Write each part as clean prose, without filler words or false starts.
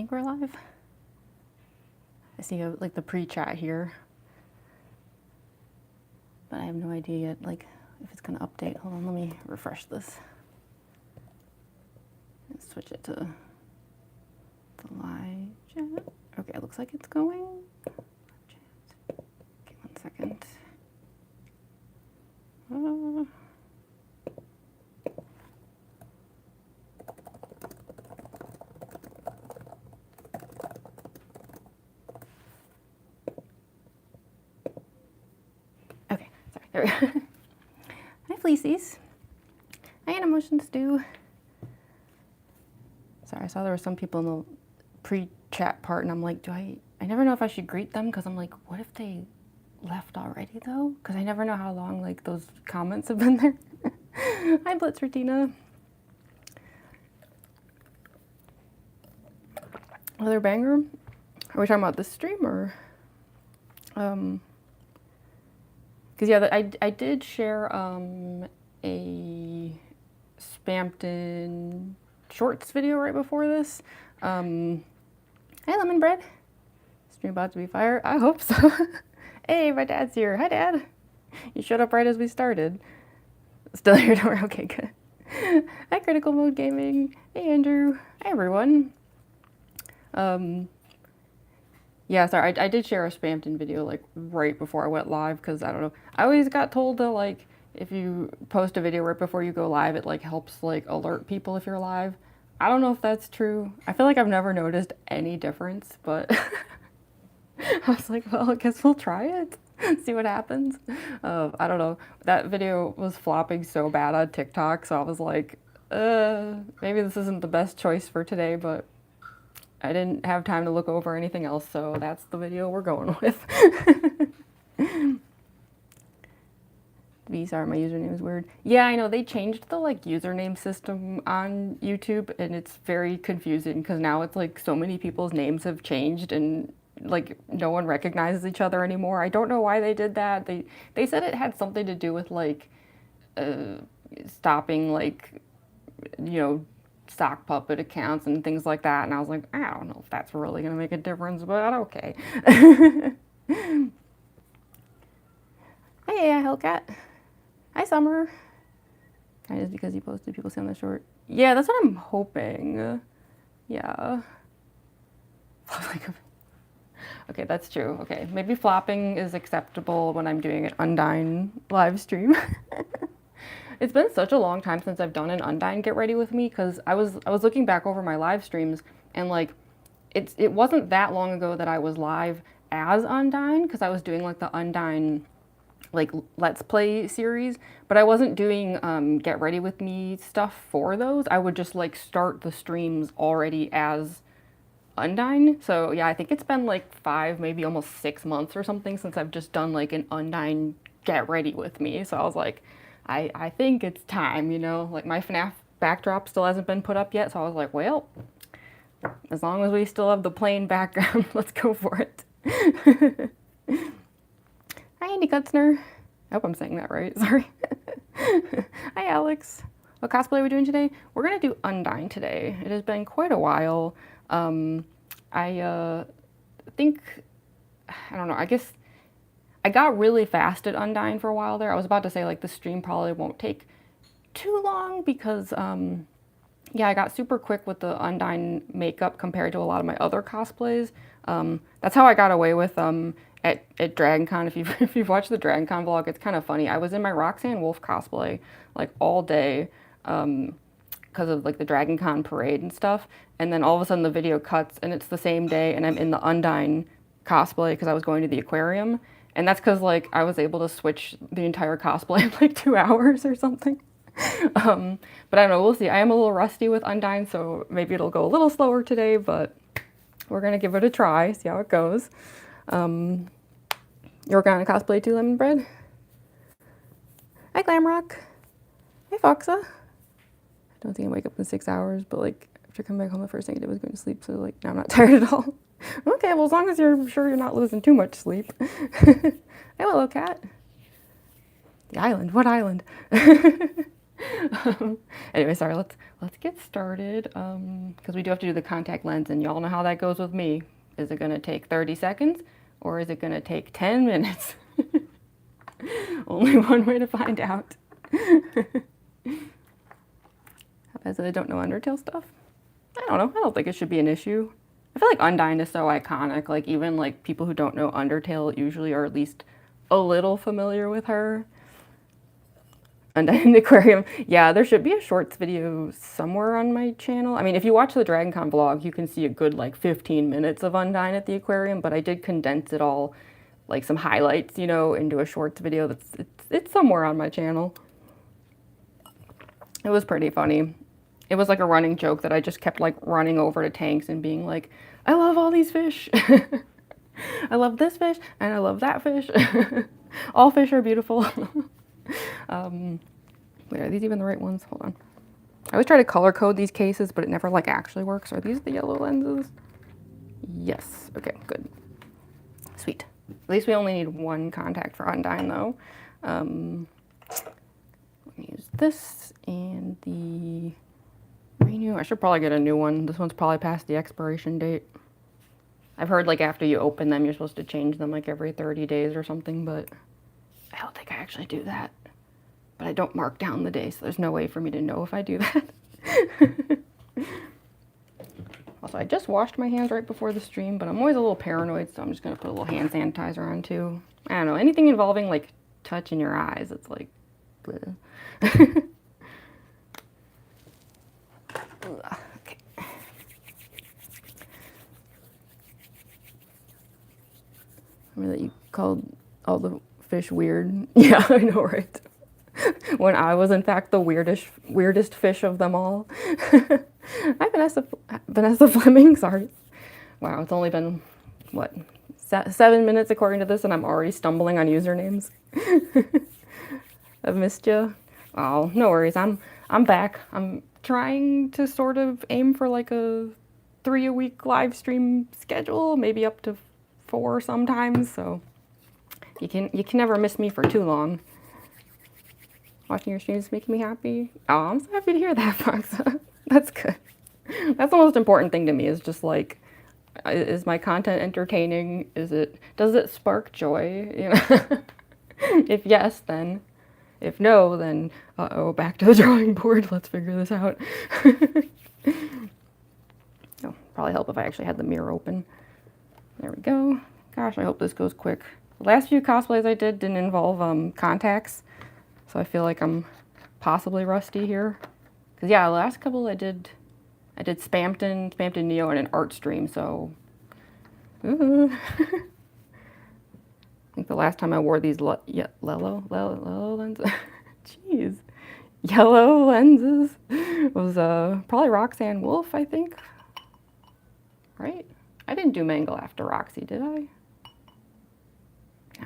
think we're live. I see like the pre-chat here, but I have no idea yet, like if it's gonna update. Hold on, let me refresh this. And switch it to the live chat. Okay, it looks like it's going. Okay, 1 second. Okay, sorry, there we go. Hi, Fleecies. Hi, Emotion Stew. Sorry, I saw there were some people in the pre-chat part, and I'm like, I never know if I should greet them, because I'm like, what if they left already, though? Because I never know how long, like, those comments have been there. Hi, Blitz Retina. Another banger? Are we talking about this stream, or? Because, yeah, I did share a Spampton Shorts video right before this. Hey, Lemon Bread. Stream about to be fire? I hope so. Hey, my dad's here. Hi, Dad. You showed up right as we started. Still here, don't worry. Okay, good. Hi, Critical Mode Gaming. Hey, Andrew. Hi, everyone. Yeah, sorry, I did share a Spampton video, like, right before I went live, because, I don't know, I always got told that, like, if you post a video right before you go live, it, like, helps, like, alert people if you're live. I don't know if that's true. I feel like I've never noticed any difference, but I was like, well, I guess we'll try it, see what happens. I don't know, that video was flopping so bad on TikTok, so I was like, maybe this isn't the best choice for today, but I didn't have time to look over anything else, so that's the video we're going with. Sorry, my username is weird. Yeah, I know, they changed the, like, username system on YouTube, and it's very confusing, because now it's, like, so many people's names have changed, and, like, no one recognizes each other anymore. I don't know why they did that. They said it had something to do with, like, stopping, like, you know, sock puppet accounts and things like that, and I was like, I don't know if that's really gonna make a difference, but okay. Hey, Hellcat. Hi, Summer. Kind of because he posted people see on the short. Yeah, that's what I'm hoping. Yeah. Okay, that's true. Okay, maybe flopping is acceptable when I'm doing an Undyne live stream. It's been such a long time since I've done an Undyne Get Ready With Me, because I was looking back over my live streams, and, like, it wasn't that long ago that I was live as Undyne, because I was doing, like, the Undyne, like, Let's Play series, but I wasn't doing Get Ready With Me stuff for those. I would just, like, start the streams already as Undyne. So yeah, I think it's been like 5, maybe almost 6 months or something since I've just done, like, an Undyne Get Ready With Me. So I was like, I think it's time, you know, like, my FNAF backdrop still hasn't been put up yet, so I was like, well, as long as we still have the plain background, let's go for it. Hi, Andy Kutzner. I hope I'm saying that right, sorry. Hi, Alex. What cosplay are we doing today? We're gonna do Undyne today. It has been quite a while. I think, I don't know, I guess I got really fast at Undyne for a while there. I was about to say, like, the stream probably won't take too long, because, yeah, I got super quick with the Undyne makeup compared to a lot of my other cosplays. That's how I got away with, at DragonCon. If you've watched the DragonCon vlog, it's kind of funny. I was in my Roxanne Wolf cosplay, like, all day, because of, like, the DragonCon parade and stuff, and then all of a sudden the video cuts and it's the same day and I'm in the Undyne cosplay because I was going to the aquarium, and that's because, like, I was able to switch the entire cosplay in, like, 2 hours or something. But I don't know, we'll see. I am a little rusty with Undyne, so maybe it'll go a little slower today, but we're gonna give it a try, see how it goes. You're working on a cosplay too, Lemon Bread? Hi, Glamrock. Hey, Foxa. I don't think I wake up in 6 hours, but, like, after coming back home, the first thing I did was going to sleep, so, like, now I'm not tired at all. Okay, well, as long as you're sure you're not losing too much sleep. Hey, Willow Cat. The island? What island? Anyway, sorry, let's get started, because we do have to do the contact lens, and y'all know how that goes with me. Is it gonna take 30 seconds, or is it gonna take 10 minutes? Only one way to find out. As I don't know Undertale stuff. I don't know. I don't think it should be an issue. I feel like Undyne is so iconic. Like even like people who don't know Undertale usually are at least a little familiar with her. Undyne in the Aquarium. Yeah, there should be a shorts video somewhere on my channel. I mean, if you watch the DragonCon vlog, you can see a good like 15 minutes of Undyne at the aquarium, but I did condense it all, like some highlights, you know, into a shorts video. It's somewhere on my channel. It was pretty funny. It was like a running joke that I just kept like running over to tanks and being like, I love all these fish. I love this fish and I love that fish. All fish are beautiful. Wait, are these even the right ones? Hold on. I always try to color code these cases, but it never like actually works. Are these the yellow lenses? Yes. Okay, good. Sweet. At least we only need one contact for Undyne though. Let me use this and the Renew. I should probably get a new one. This one's probably past the expiration date. I've heard like after you open them, you're supposed to change them like every 30 days or something, but I don't think I actually do that. But I don't mark down the day, so there's no way for me to know if I do that. Also, I just washed my hands right before the stream, but I'm always a little paranoid, so I'm just gonna put a little hand sanitizer on too. I don't know, anything involving like touching your eyes, it's like, bleh. Okay. Remember that you called all the fish weird? Yeah, I know, right? When I was in fact the weirdest fish of them all. Hi, Vanessa Fleming, sorry. Wow, it's only been, what, 7 minutes according to this, and I'm already stumbling on usernames. I've missed you. Oh, no worries, I'm back. I'm trying to sort of aim for like a 3-a-week live stream schedule, maybe up to 4 sometimes, so you can never miss me for too long. Watching your streams is making me happy. Oh, I'm so happy to hear that, Fox. That's good. That's the most important thing to me, is just like, is my content entertaining? Does it spark joy? You know? If yes, then. If no, then uh-oh, back to the drawing board. Let's figure this out. Oh, probably help if I actually had the mirror open. There we go. Gosh, I hope this goes quick. The last few cosplays I did didn't involve contacts, so I feel like I'm possibly rusty here. Cause yeah, the last couple I did Spampton Neo, and an art stream. So, I think the last time I wore these yellow lenses, jeez, yellow lenses was probably Roxanne Wolf, I think. Right? I didn't do Mangle after Roxy, did I?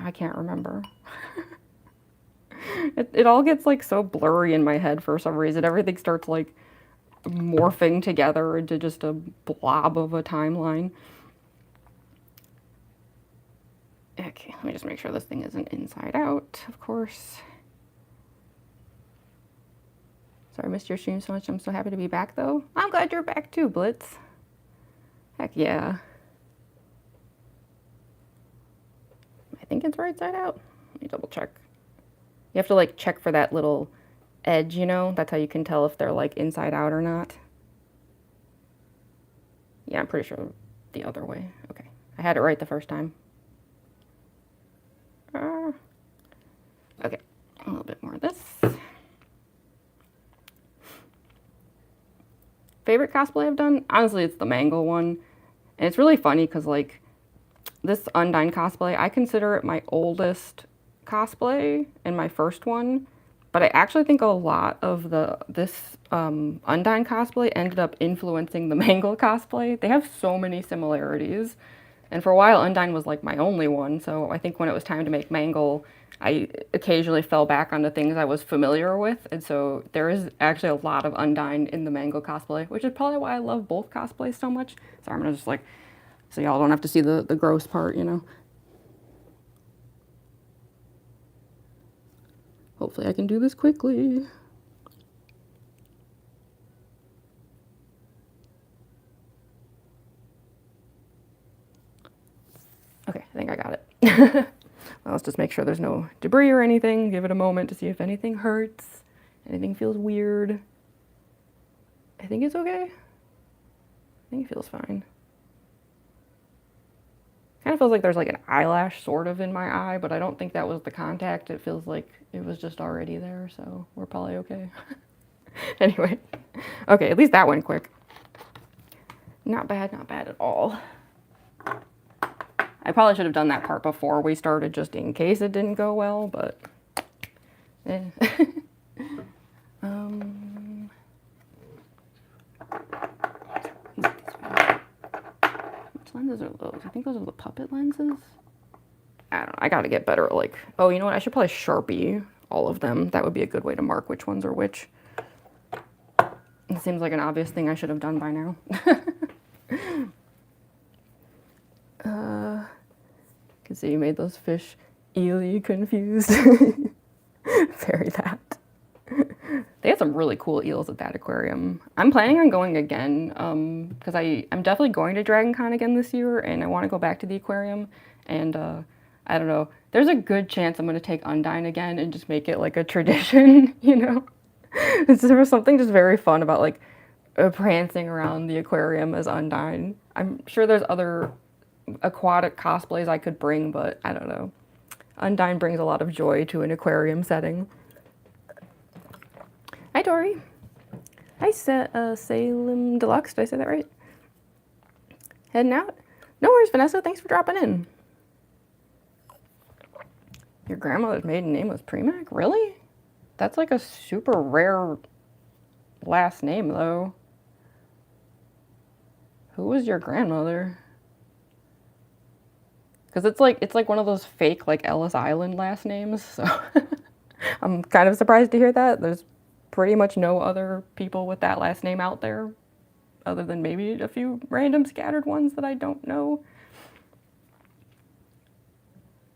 I can't remember. It all gets like so blurry in my head for some reason. Everything starts like morphing together into just a blob of a timeline. Okay, let me just make sure this thing isn't inside out, of course. Sorry, I missed your stream so much. I'm so happy to be back though. I'm glad you're back too, Blitz. Heck yeah. I think it's right side out. Let me double check. You have to like check for that little edge, you know? That's how you can tell if they're like inside out or not. Yeah, I'm pretty sure the other way. Okay, I had it right the first time. Okay, a little bit more of this. Favorite cosplay I've done? Honestly, it's the Mangle one. And it's really funny because like this Undyne cosplay, I consider it my oldest cosplay and my first one. But I actually think a lot of this Undyne cosplay ended up influencing the Mangle cosplay. They have so many similarities. And for a while, Undyne was like my only one. So I think when it was time to make Mangle, I occasionally fell back on the things I was familiar with. And so there is actually a lot of Undyne in the Mangle cosplay, which is probably why I love both cosplays so much. So I'm gonna just like, so y'all don't have to see the gross part, you know. Hopefully I can do this quickly. Okay, I think I got it. Let's just make sure there's no debris or anything. Give it a moment to see if anything hurts, anything feels weird. I think it's okay. I think it feels fine. Kind of feels like there's like an eyelash sort of in my eye, but I don't think that was the contact. It feels like it was just already there, so we're probably okay. Anyway, okay, at least that went quick. Not bad at all. I probably should have done that part before we started just in case it didn't go well, but eh. Which lenses are those? I think those are the puppet lenses. I don't know, I gotta get better at like, oh, you know what? I should probably Sharpie all of them. That would be a good way to mark which ones are which. It seems like an obvious thing I should have done by now. Can see you made those fish eely confused. Very that. They had some really cool eels at that aquarium. I'm planning on going again because I'm definitely going to Dragon Con again this year, and I want to go back to the aquarium. And I don't know, there's a good chance I'm going to take Undyne again and just make it like a tradition, you know? There was something just very fun about like prancing around the aquarium as Undyne. I'm sure there's other aquatic cosplays I could bring, but I don't know. Undyne brings a lot of joy to an aquarium setting. Hi, Dory. Hi, Salem Deluxe. Did I say that right? Heading out? No worries, Vanessa. Thanks for dropping in. Your grandmother's maiden name was Premack? Really? That's like a super rare last name, though. Who was your grandmother? Because it's like one of those fake like Ellis Island last names, so I'm kind of surprised to hear that. There's pretty much no other people with that last name out there, other than maybe a few random scattered ones that I don't know.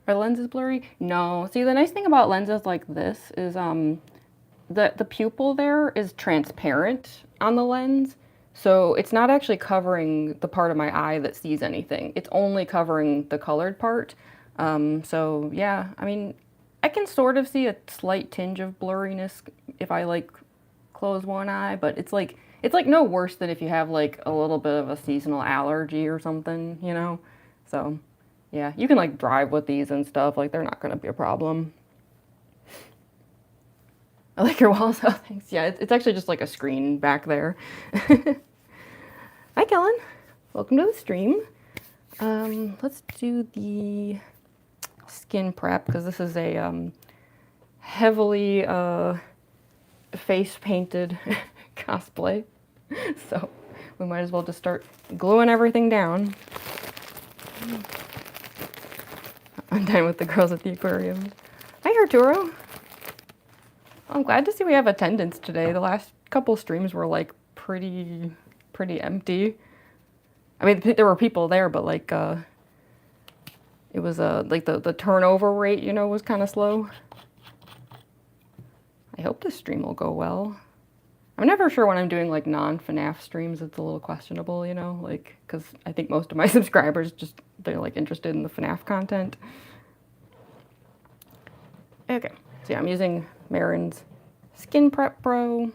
Are lenses blurry? No. See, the nice thing about lenses like this is the pupil there is transparent on the lens. So it's not actually covering the part of my eye that sees anything. It's only covering the colored part. So yeah, I mean, I can sort of see a slight tinge of blurriness if I like close one eye, but it's like no worse than if you have like a little bit of a seasonal allergy or something, you know? So yeah, you can like drive with these and stuff, like they're not gonna be a problem. I like your walls. Oh, thanks. Yeah, it's actually just like a screen back there. Hi, Kellen. Welcome to the stream. Let's do the skin prep because this is a heavily face painted cosplay. So we might as well just start gluing everything down. I'm done with the girls at the aquarium. Hi, Arturo. I'm glad to see we have attendance today. The last couple streams were like pretty empty. I mean, there were people there, but like it was like the turnover rate, you know, was kind of slow. I hope this stream will go well. I'm never sure when I'm doing like non-FNAF streams, it's a little questionable, you know, like because I think most of my subscribers they're like interested in the FNAF content. Okay, so yeah, I'm using Marin's Skin Prep Pro.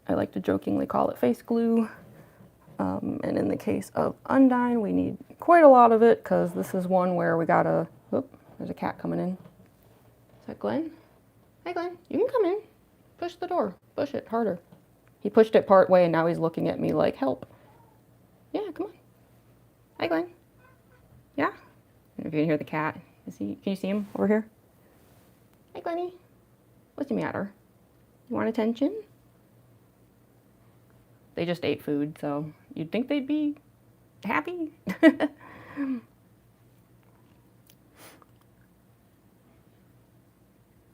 I like to jokingly call it face glue. And in the case of Undyne, we need quite a lot of it because this is one where we gotta, whoop, there's a cat coming in. Is that Glenn? Hi, Glenn, you can come in. Push the door, push it harder. He pushed it part way and now he's looking at me like, help. Yeah, come on. Hi, Glenn. Yeah? If you can hear the cat, can you see him over here? Hi, Glenny. What's the matter? You want attention? They just ate food, so you'd think they'd be happy.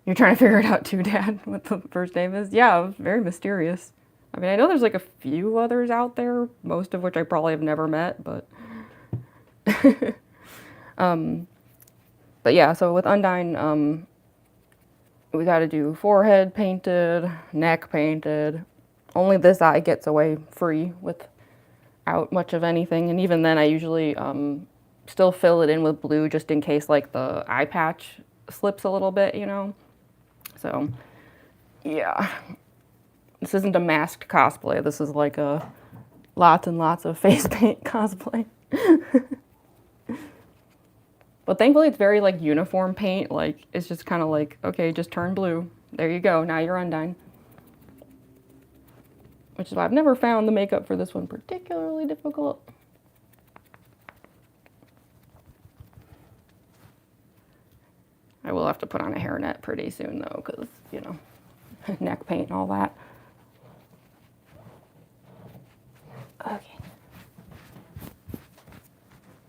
You're trying to figure it out too, Dad, what the first name is? Yeah, it was very mysterious. I mean, I know there's like a few others out there, most of which I probably have never met, but... But yeah, so with Undyne, we gotta do forehead painted, neck painted. Only this eye gets away free without out much of anything, and even then I usually still fill it in with blue just in case like the eye patch slips a little bit, you know? So, yeah. This isn't a masked cosplay. This is like a lots and lots of face paint cosplay. But thankfully it's very like uniform paint. Like it's just kind of like, okay, just turn blue. There you go. Now you're Undyne. Which is why I've never found the makeup for this one particularly difficult. I will have to put on a hairnet pretty soon though, because, you know, neck paint and all that. Okay.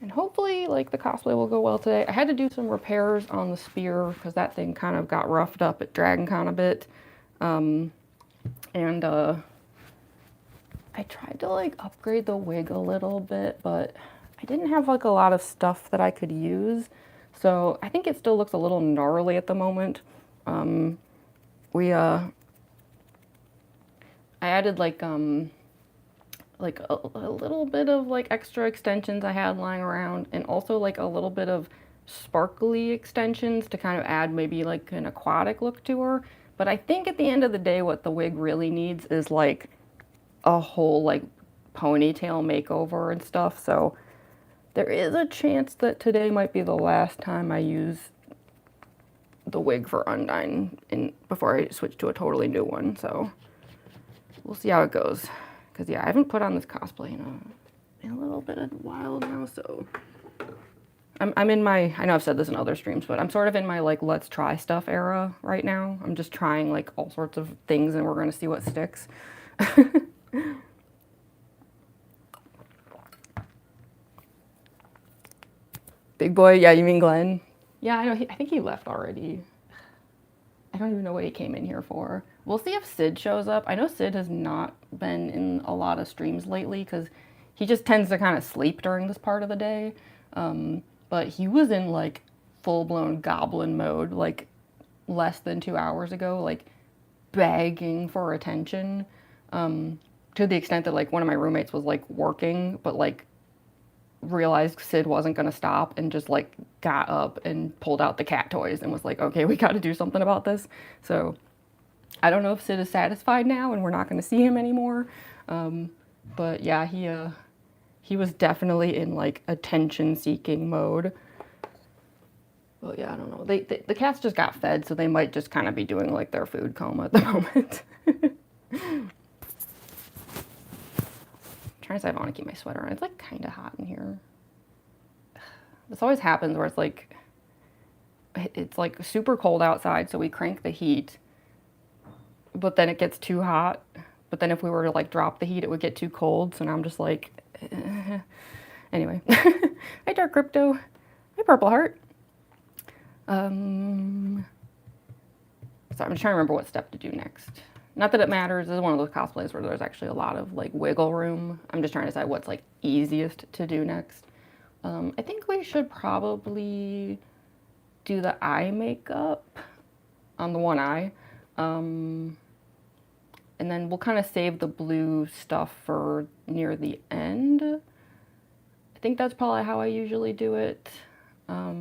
And hopefully, like, the cosplay will go well today. I had to do some repairs on the spear because that thing kind of got roughed up at Dragon Con a bit. I tried to, like, upgrade the wig a little bit, but I didn't have, like, a lot of stuff that I could use. So I think it still looks a little gnarly at the moment. I added, like a little bit of like extra extensions I had lying around, and also like a little bit of sparkly extensions to kind of add maybe like an aquatic look to her. But I think at the end of the day what the wig really needs is like a whole like ponytail makeover and stuff. So there is a chance that today might be the last time I use the wig for Undyne before I switch to a totally new one. So we'll see how it goes. Because, yeah, I haven't put on this cosplay in a little bit of a while now, so... I'm in my... I know I've said this in other streams, but I'm sort of in my, like, let's try stuff era right now. I'm just trying, like, all sorts of things, and we're going to see what sticks. Big boy? Yeah, you mean Glenn? Yeah, I know. I think he left already. I don't even know what he came in here for. We'll see if Sid shows up. I know Sid has not been in a lot of streams lately because he just tends to kind of sleep during this part of the day. But he was in like full-blown goblin mode like less than 2 hours ago, like begging for attention, to the extent that like one of my roommates was like working, but like realized Sid wasn't going to stop and just like got up and pulled out the cat toys and was like, okay, we got to do something about this. So I don't know if Sid is satisfied now and we're not going to see him anymore. But yeah, he was definitely in like attention seeking mode. Well, yeah, I don't know. The cats just got fed, so they might just kind of be doing like their food coma at the moment. Trying to decide if I want to keep my sweater on. It's like kind of hot in here. This always happens where it's like super cold outside, so we crank the heat, but then it gets too hot. But then if we were to like drop the heat, it would get too cold. So now I'm just like, anyway. Hi, Dark Crypto. Hi, Purple Heart. So I'm just trying to remember what step to do next. Not that it matters. This is one of those cosplays where there's actually a lot of like wiggle room. I'm just trying to decide what's like easiest to do next. I think we should probably do the eye makeup on the one eye. And then we'll kind of save the blue stuff for near the end. I think that's probably how I usually do it. I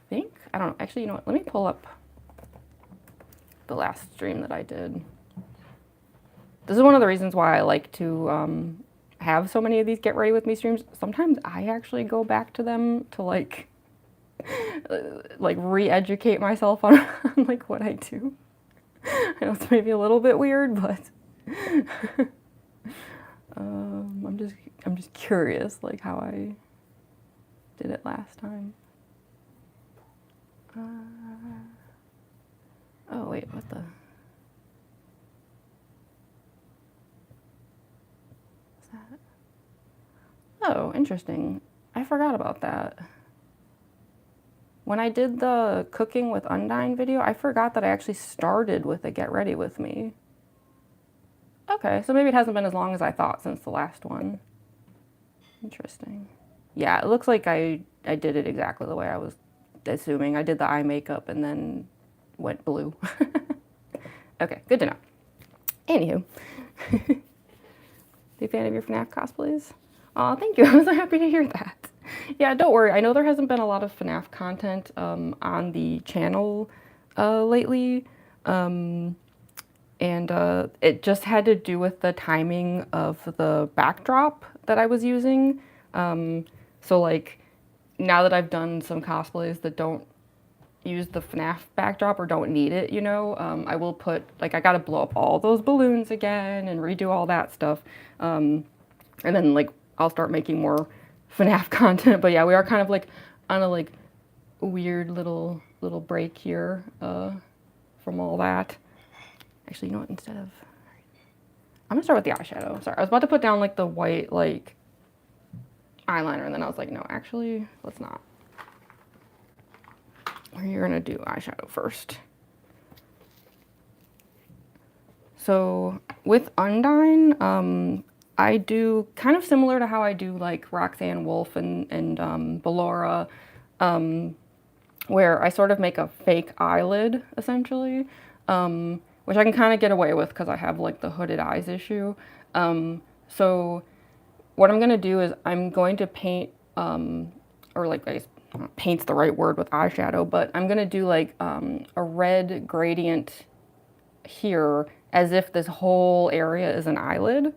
think, I don't know, actually, you know what, let me pull up the last stream that I did. This is one of the reasons why I like to have so many of these Get Ready With Me streams. Sometimes I actually go back to them to like re-educate myself on, like what I do. I know it's maybe a little bit weird, but I'm just curious like how I did it last time. Oh wait, what the? What's that? Oh, interesting. I forgot about that. When I did the cooking with Undyne video, I forgot that I actually started with a Get Ready With Me. Okay, so maybe it hasn't been as long as I thought since the last one. Interesting. Yeah, it looks like I did it exactly the way I was assuming. I did the eye makeup and then went blue. Okay, good to know. Anywho, Big fan of your FNAF cosplays. Aw, thank you. I was so happy to hear that. Yeah, don't worry. I know there hasn't been a lot of FNAF content on the channel lately. It just had to do with the timing of the backdrop that I was using. So like now that I've done some cosplays that don't use the FNAF backdrop or don't need it, you know, I will put, like, I gotta blow up all those balloons again and redo all that stuff. And then like I'll start making more FNAF content. But yeah, we are kind of like on a like weird little break here from all that. Actually, you know what, instead of, I'm gonna start with the eyeshadow. Sorry, I was about to put down like the white like eyeliner and then I was like, no, actually, let's not. You're gonna do eyeshadow first. So with Undyne, I do kind of similar to how I do like Roxanne Wolf and Ballora, where I sort of make a fake eyelid essentially, which I can kind of get away with because I have like the hooded eyes issue. So what I'm gonna do is I'm going to paint, or like I guess paint's the right word with eyeshadow, but I'm gonna do like a red gradient here as if this whole area is an eyelid.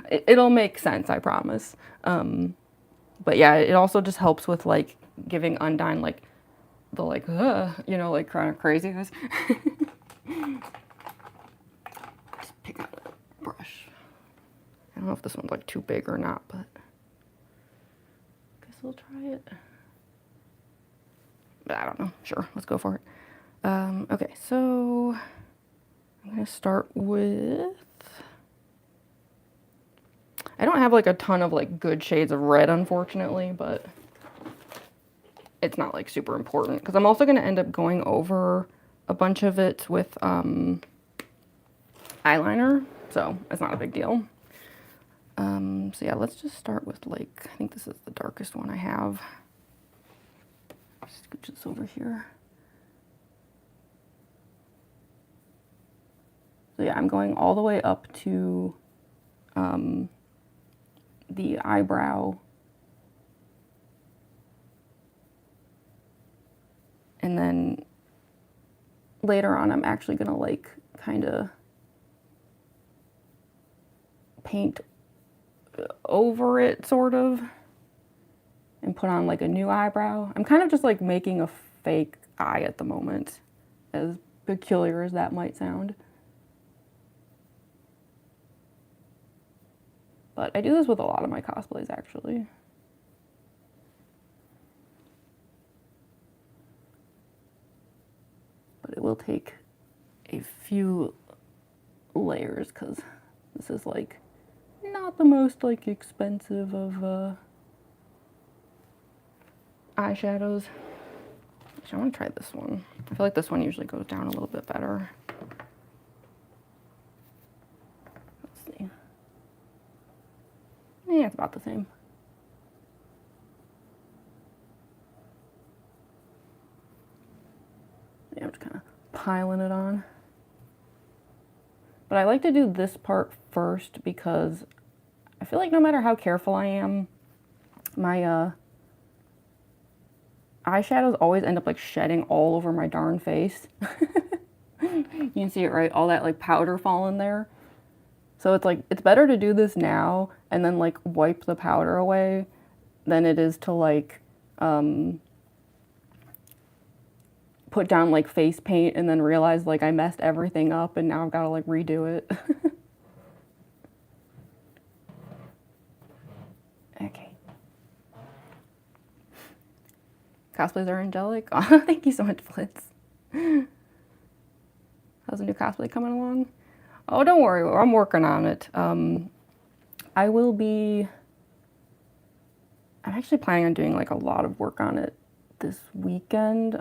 It'll make sense, I promise. But yeah, it also just helps with like giving Undyne like the like, you know, like kind of craziness. Just pick out a brush. I don't know if this one's like too big or not, but I guess we'll try it. But I don't know. Sure, let's go for it. Okay, so I'm gonna start with, I don't have like a ton of like good shades of red, unfortunately, but it's not like super important because I'm also gonna end up going over a bunch of it with eyeliner, so it's not a big deal. So yeah, let's just start with like, I think this is the darkest one I have. Scooch this over here. So yeah, I'm going all the way up to the eyebrow. And then later on, I'm actually gonna like kind of paint over it sort of and put on like a new eyebrow. I'm kind of just like making a fake eye at the moment, as peculiar as that might sound. But I do this with a lot of my cosplays actually. But it will take a few layers because this is like not the most like expensive of eyeshadows. Actually, I want to try this one. I feel like this one usually goes down a little bit better. Let's see. Yeah, it's about the same. Yeah, I'm just kind of piling it on. But I like to do this part first because I feel like no matter how careful I am, my eyeshadows always end up like shedding all over my darn face. You can see it, right? All that like powder falling there. So it's like, it's better to do this now and then like wipe the powder away than it is to like put down like face paint and then realize like I messed everything up and now I've got to like redo it. Okay. Cosplays are angelic. Oh, thank you so much, Blitz. How's the new cosplay coming along? Oh, don't worry, I'm working on it. I will be, I'm actually planning on doing like a lot of work on it this weekend.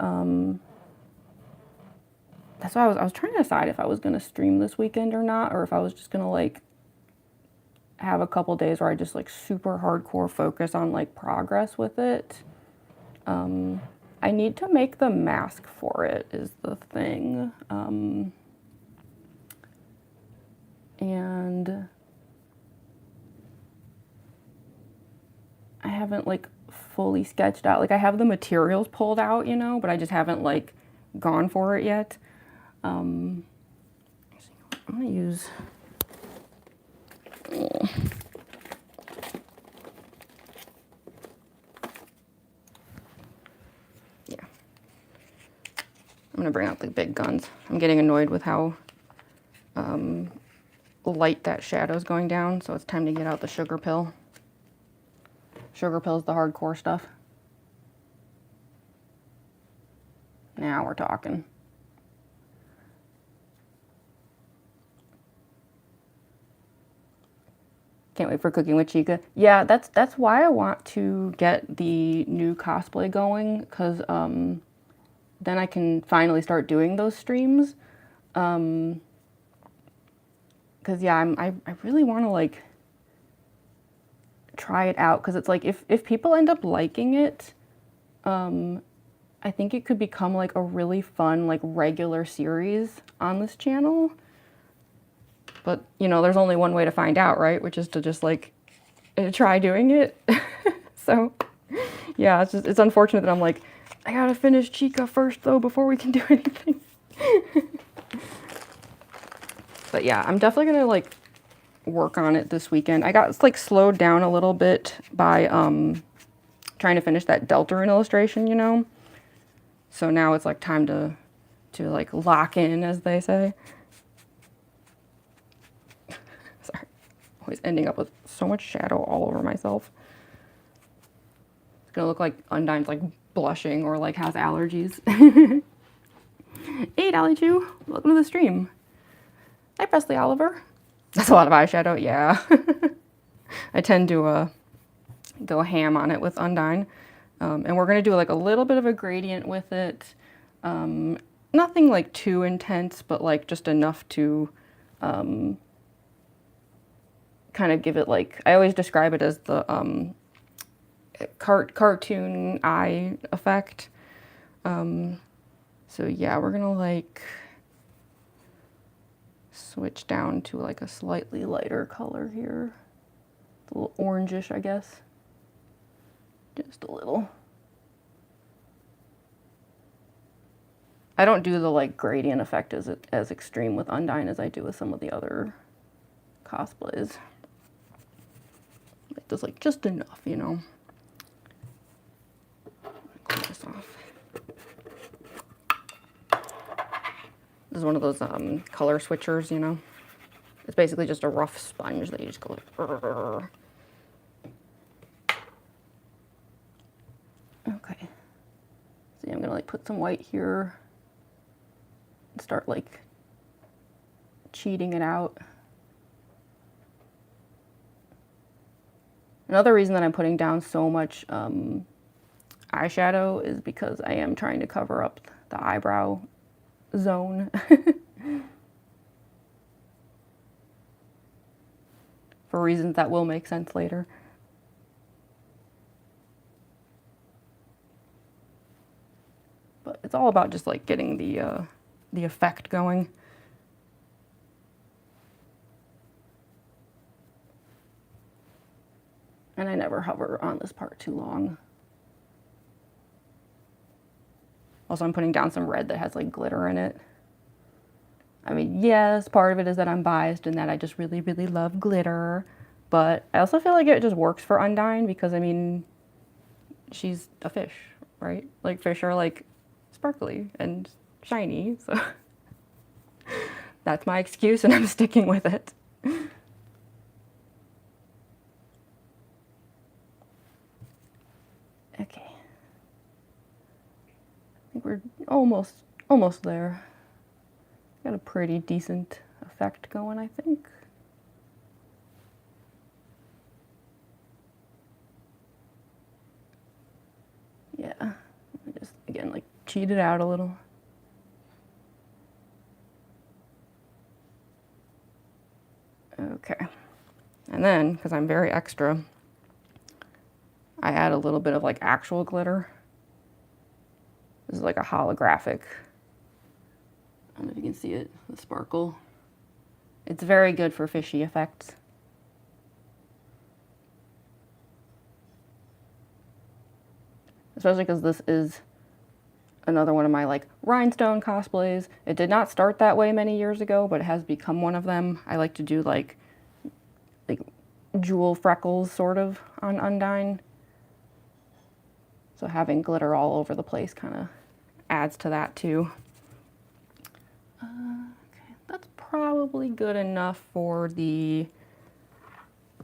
That's why I was trying to decide if I was gonna stream this weekend or not, or if I was just gonna like have a couple days where I just like super hardcore focus on like progress with it. I need to make the mask for it is the thing. And I haven't like fully sketched out. Like I have the materials pulled out, you know, but I just haven't like gone for it yet. I'm gonna use, yeah. I'm gonna bring out the big guns. I'm getting annoyed with how light that shadow's going down, so it's time to get out the sugar pill. Sugar pill's the hardcore stuff. Now we're talking. Can't wait for cooking with Chica. Yeah, that's why I want to get the new cosplay going, because then I can finally start doing those streams. Because yeah, I really want to like try it out, because it's like if people end up liking it, I think it could become like a really fun like regular series on this channel. But you know, there's only one way to find out, right? Which is to just like try doing it. So yeah, it's unfortunate that I'm like, I gotta finish Chica first though before we can do anything. But yeah, I'm definitely gonna like work on it this weekend. I got like slowed down a little bit by trying to finish that Deltarune illustration, you know. So now it's like time to like lock in, as they say. Sorry, always ending up with so much shadow all over myself. It's gonna look like Undyne's like blushing or like has allergies. Hey Dolly Chew, welcome to the stream. Hi Presley Oliver. That's a lot of eyeshadow, yeah. I tend to go ham on it with Undyne. And we're gonna do like a little bit of a gradient with it. Nothing like too intense, but like just enough to kind of give it like, I always describe it as the cartoon eye effect. So yeah, we're gonna like switch down to like a slightly lighter color here. It's a little orangish, I guess. Just a little. I don't do the like gradient effect as extreme with Undyne as I do with some of the other cosplays. Like there's like just enough, you know. Clean this off. This is one of those color switchers, you know. It's basically just a rough sponge that you just go like. Brrr. Okay. See, I'm gonna like put some white here and start like cheating it out. Another reason that I'm putting down so much eyeshadow is because I am trying to cover up the eyebrow zone. For reasons that will make sense later. But it's all about just like getting the effect going. And I never hover on this part too long. Also, I'm putting down some red that has like glitter in it. I mean, yes, part of it is that I'm biased and that I just really, really love glitter. But I also feel like it just works for Undyne because, I mean, she's a fish, right? Like, fish are, like, sparkly and shiny, so that's my excuse and I'm sticking with it. Okay. I think we're almost there. Got a pretty decent effect going, I think. Yeah, I just, again, like, cheat it out a little. Okay. And then, because I'm very extra, I add a little bit of, like, actual glitter. This is like a holographic. I don't know if you can see it, the sparkle. It's very good for fishy effects. Especially because this is another one of my like rhinestone cosplays. It did not start that way many years ago, but it has become one of them. I like to do like jewel freckles sort of on Undyne. So having glitter all over the place kind of adds to that too. Okay, that's probably good enough for the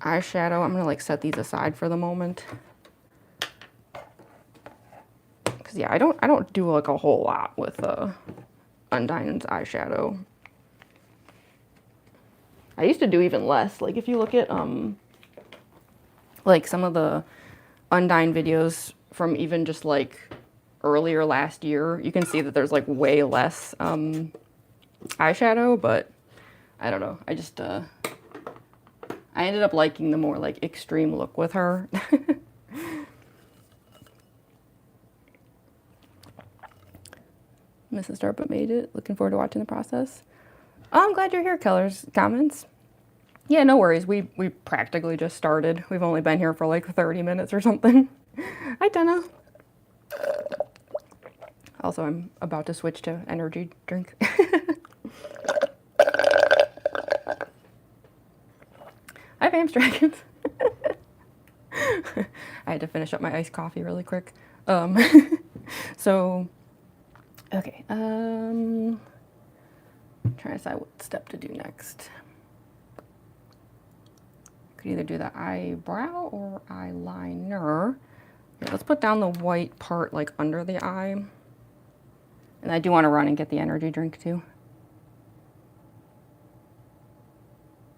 eyeshadow. I'm gonna like set these aside for the moment. Cause yeah, I don't do like a whole lot with Undyne's eyeshadow. I used to do even less. Like if you look at like some of the Undyne videos from even just like earlier last year, you can see that there's like way less eyeshadow, but I don't know. I just I ended up liking the more like extreme look with her. Mrs. Starbuck made it. Looking forward to watching the process. Oh, I'm glad you're here, Keller's comments. Yeah, no worries. We practically just started. We've only been here for like 30 minutes or something. Hi, Dana. Also, I'm about to switch to energy drink. Hi, Vamps Dragons. I had to finish up my iced coffee really quick. So, okay. Trying to decide what step to do next. Could either do the eyebrow or eyeliner. Yeah, let's put down the white part like under the eye. And I do want to run and get the energy drink too.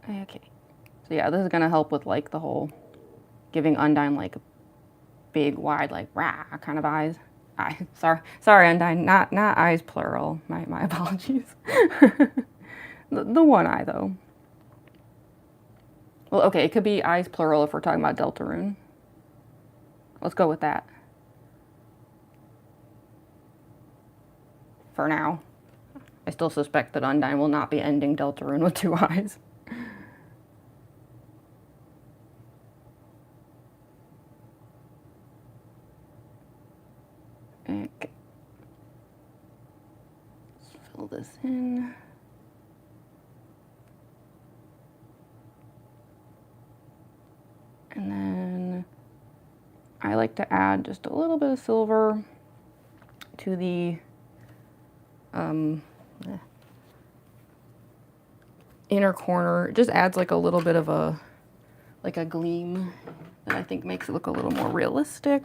Okay. So yeah, this is gonna help with like the whole giving Undyne like big, wide, like rah kind of eyes. Sorry, Undyne, not eyes plural. My apologies. the one eye though. Well, okay, it could be eyes plural if we're talking about Deltarune. Let's go with that. For now. I still suspect that Undyne will not be ending Deltarune with 2 eyes. Okay. Let's fill this in. And then I like to add just a little bit of silver to the inner corner. It just adds like a little bit of a gleam that I think makes it look a little more realistic.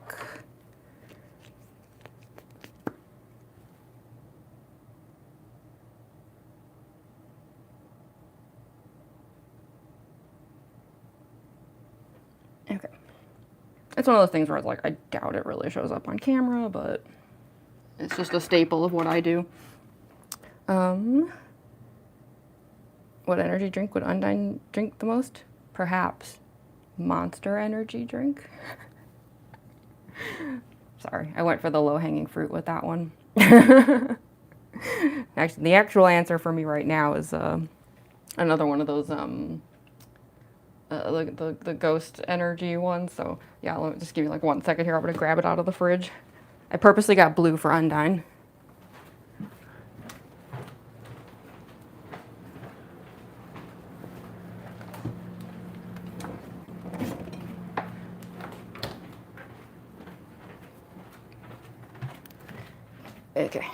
Okay. It's one of those things where it's like, I doubt it really shows up on camera, but it's just a staple of what I do. What energy drink would Undyne drink the most? Perhaps Monster energy drink. Sorry, I went for the low-hanging fruit with that one. Actually, the actual answer for me right now is another one of those the ghost energy ones. So yeah, let me just give you like 1 second here. I'm gonna grab it out of the fridge. I purposely got blue for Undyne. Okay.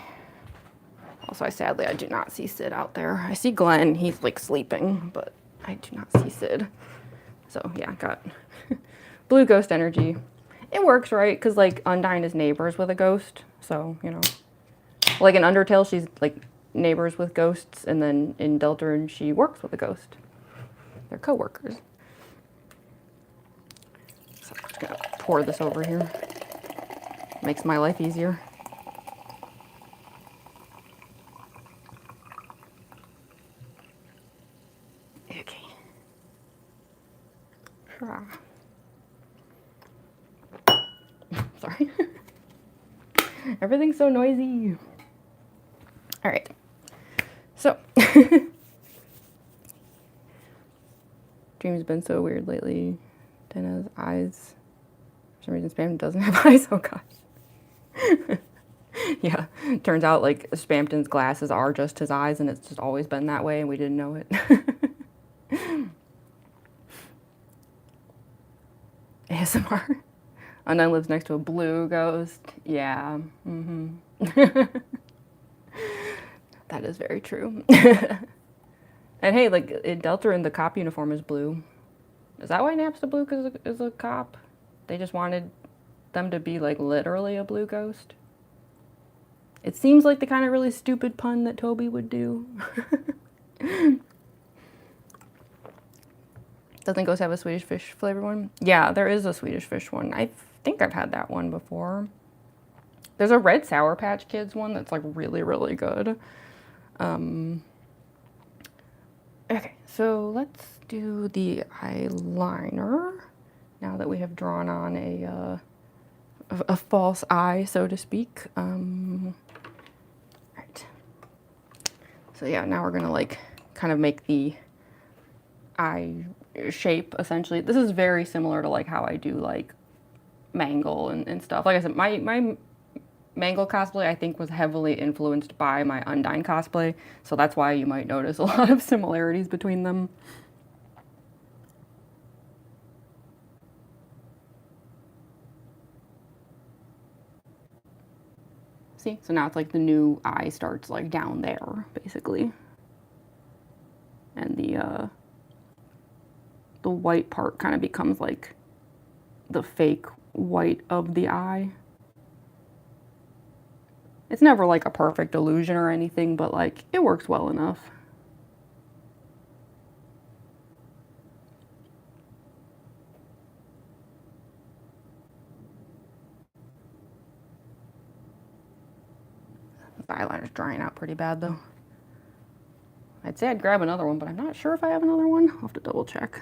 Also, sadly, I do not see Sid out there. I see Glenn. He's like sleeping, but I do not see Sid. So yeah, got blue ghost energy. It works, right? Because like Undyne is neighbors with a ghost. So, you know, like in Undertale, she's like neighbors with ghosts. And then in Deltarune, she works with a ghost. They're co-workers. So I'm just gonna pour this over here. Makes my life easier. Okay. Sorry. Everything's so noisy. All right. So Dream's been so weird lately. Dana's eyes. For some reason, Spam doesn't have eyes. Oh gosh. Yeah, turns out like Spampton's glasses are just his eyes, and it's just always been that way, and we didn't know it. ASMR. Undyne lives next to a blue ghost. Yeah. Mm-hmm. That is very true. And hey, like in Deltarune, the cop uniform is blue. Is that why Nap's the blue because is a cop? They just wanted them to be like literally a blue ghost. It seems like the kind of really stupid pun that Toby would do. Doesn't Ghost have a Swedish fish flavored one? Yeah, there is a Swedish fish one. I think I've had that one before. There's a red Sour Patch Kids one that's like really, really good. Okay, so let's do the eyeliner now that we have drawn on a false eye, so to speak. Right. So yeah, now we're gonna like kind of make the eye shape essentially. This is very similar to like how I do like Mangle and stuff. Like I said, my Mangle cosplay I think was heavily influenced by my Undyne cosplay, so that's why you might notice a lot of similarities between them. See, so now it's like the new eye starts like down there basically, and the white part kind of becomes like the fake white of the eye. It's never like a perfect illusion or anything, but like it works well enough. The eyeliner's drying out pretty bad though. I'd say I'd grab another one, but I'm not sure if I have another one. I'll have to double check.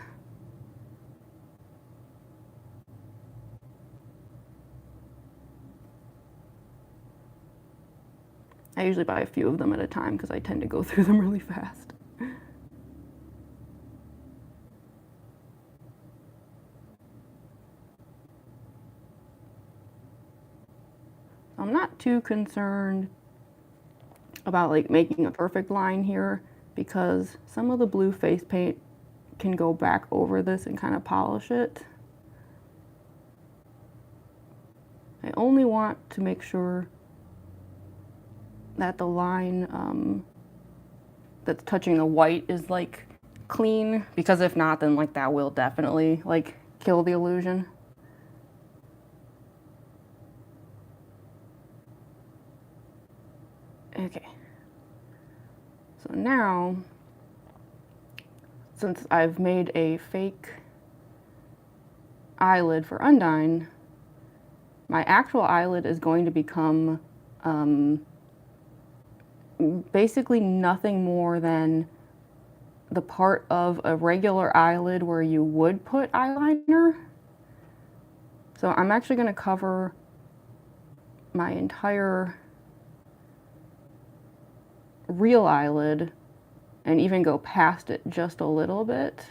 I usually buy a few of them at a time because I tend to go through them really fast. I'm not too concerned about like making a perfect line here because some of the blue face paint can go back over this and kind of polish it. I only want to make sure that the line that's touching the white is like clean, because if not, then like that will definitely like kill the illusion. Okay, so now since I've made a fake eyelid for Undyne, my actual eyelid is going to become basically nothing more than the part of a regular eyelid where you would put eyeliner. So I'm actually going to cover my entire real eyelid and even go past it just a little bit.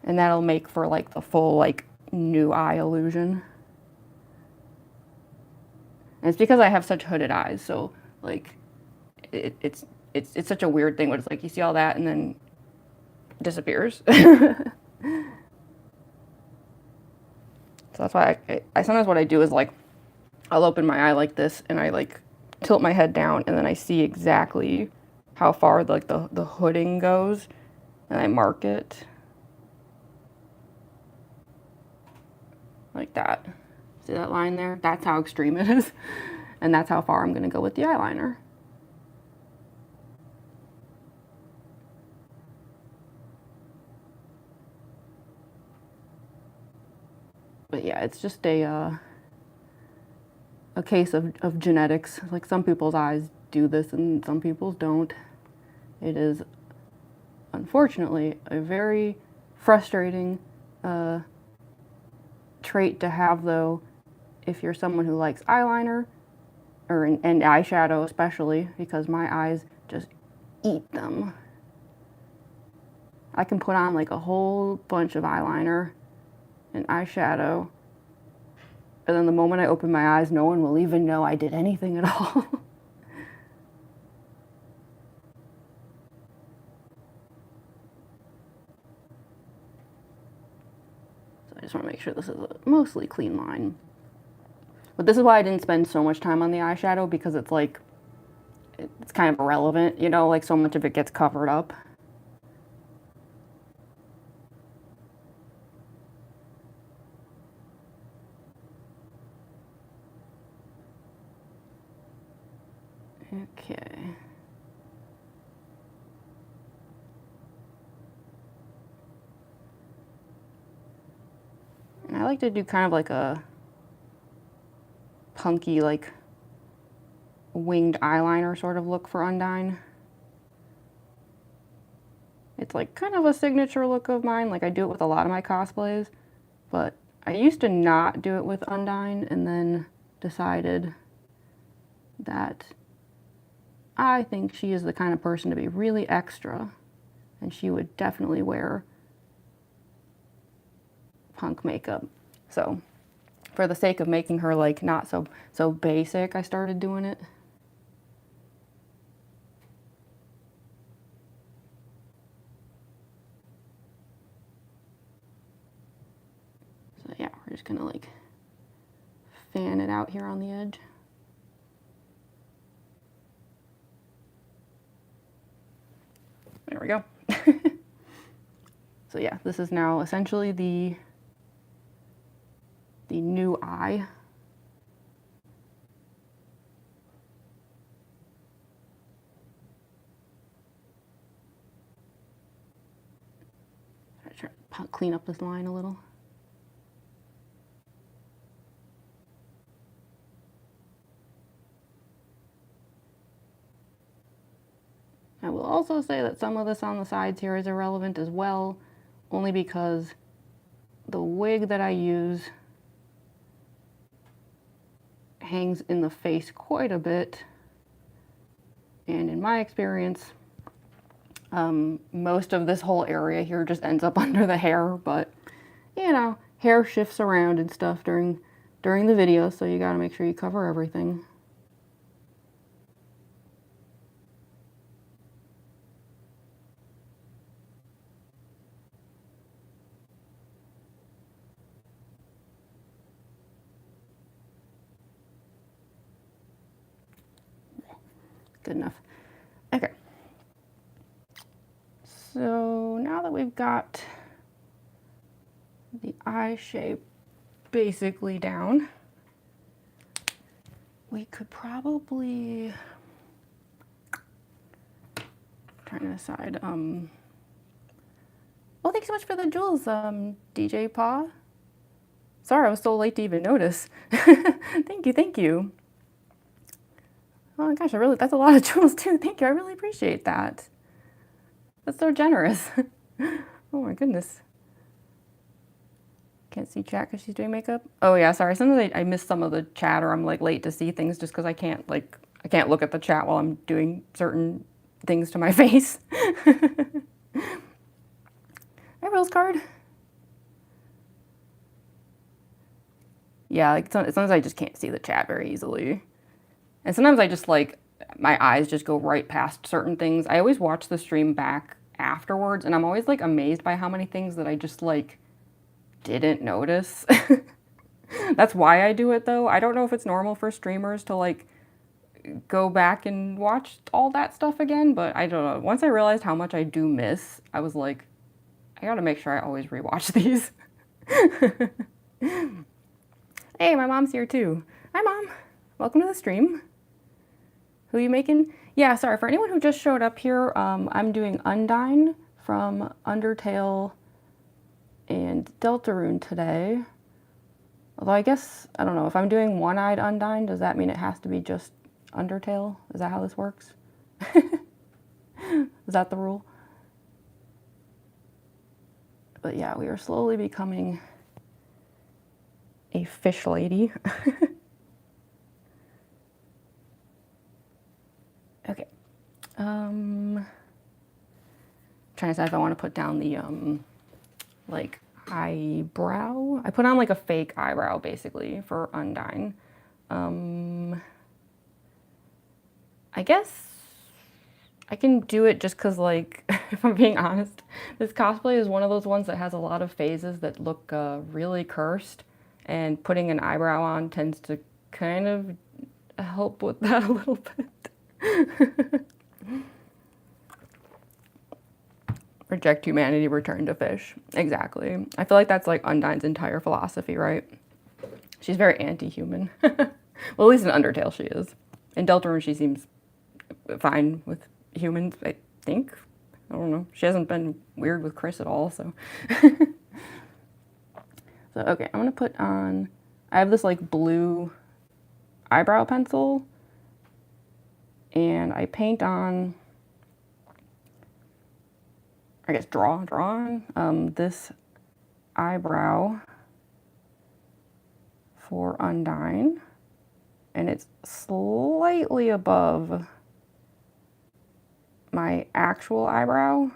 And that'll make for like the full like new eye illusion. And it's because I have such hooded eyes, so like it's such a weird thing when it's like you see all that and then it disappears. So that's why I sometimes what I do is like I'll open my eye like this and I like tilt my head down and then I see exactly how far like the hooding goes and I mark it like that. See that line there? That's how extreme it is. And that's how far I'm going to go with the eyeliner. But yeah, it's just a case of genetics. Like some people's eyes do this and some people's don't. It is unfortunately a very frustrating trait to have though if you're someone who likes eyeliner or and eyeshadow especially, because my eyes just eat them. I can put on like a whole bunch of eyeliner and eyeshadow, and then the moment I open my eyes, no one will even know I did anything at all. So I just want to make sure this is a mostly clean line. But this is why I didn't spend so much time on the eyeshadow, because it's like, it's kind of irrelevant, you know, like so much of it gets covered up. Okay. And I like to do kind of like a punky, like winged eyeliner sort of look for Undyne. It's like kind of a signature look of mine. Like I do it with a lot of my cosplays, but I used to not do it with Undyne, and then decided that I think she is the kind of person to be really extra, and she would definitely wear punk makeup. So for the sake of making her like not so basic, I started doing it. So yeah, we're just gonna like fan it out here on the edge. There we go. So yeah, this is now essentially the new eye. I try to clean up this line a little. I will also say that some of this on the sides here is irrelevant as well, only because the wig that I use hangs in the face quite a bit, and in my experience, most of this whole area here just ends up under the hair, but you know, hair shifts around and stuff during the video, so you gotta make sure you cover everything. Good enough. Okay. So now that we've got the eye shape basically down, we could probably, trying to decide, well, thanks so much for the jewels, DJ Paw. Sorry I was so late to even notice. Thank you, thank you. Oh my gosh, that's a lot of jewels too. Thank you, I really appreciate that. That's so generous. Oh my goodness. Can't see chat because she's doing makeup. Oh yeah, sorry. Sometimes I miss some of the chat, or I'm like late to see things just because I can't look at the chat while I'm doing certain things to my face. Hi, Rose Card. Yeah, like sometimes I just can't see the chat very easily. And sometimes I just like, my eyes just go right past certain things. I always watch the stream back afterwards, and I'm always like amazed by how many things that I just like didn't notice. That's why I do it though. I don't know if it's normal for streamers to like go back and watch all that stuff again, but I don't know. Once I realized how much I do miss, I was like, I gotta make sure I always rewatch these. Hey, my mom's here too. Hi, Mom. Welcome to the stream. Who are you making? Yeah, sorry, for anyone who just showed up here, I'm doing Undyne from Undertale and Deltarune today. Although I guess, I don't know, if I'm doing one-eyed Undyne, does that mean it has to be just Undertale? Is that how this works? Is that the rule? But yeah, we are slowly becoming a fish lady. Okay. Trying trying to decide if I want to put down the like eyebrow. I put on like a fake eyebrow basically for Undyne. I guess I can do it just because, like, if I'm being honest, this cosplay is one of those ones that has a lot of phases that look really cursed, and putting an eyebrow on tends to kind of help with that a little bit. Reject humanity, return to fish. Exactly. I feel like that's like Undyne's entire philosophy, right? She's very anti-human. Well, at least in Undertale she is. In Deltarune she seems fine with humans, I think. I don't know. She hasn't been weird with Chris at all, so. So, okay, I'm gonna put on, I have this like blue eyebrow pencil, and I paint on, I guess draw on this eyebrow for Undyne, and it's slightly above my actual eyebrow,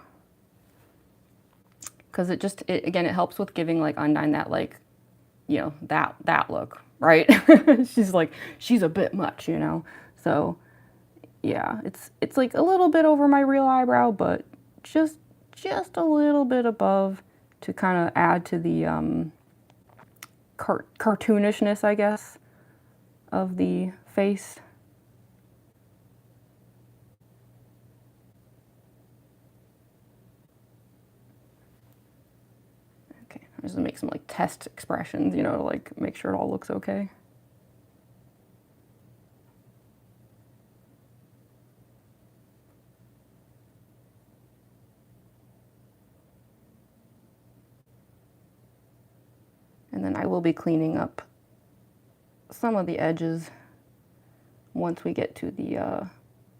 because it again, it helps with giving like Undyne that, like, you know, that look, right? she's a bit much, you know. So yeah, it's like a little bit over my real eyebrow, but just a little bit above, to kind of add to the cartoonishness, I guess, of the face. Okay, I'm just gonna make some like test expressions, you know, to like make sure it all looks okay. And then I will be cleaning up some of the edges once we get to the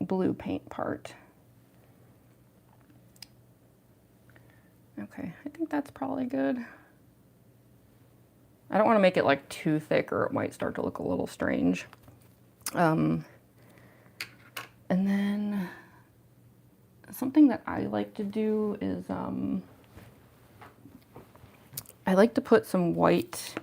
blue paint part. Okay, I think that's probably good. I don't want to make it like too thick, or it might start to look a little strange. And then something that I like to do is I like to put some white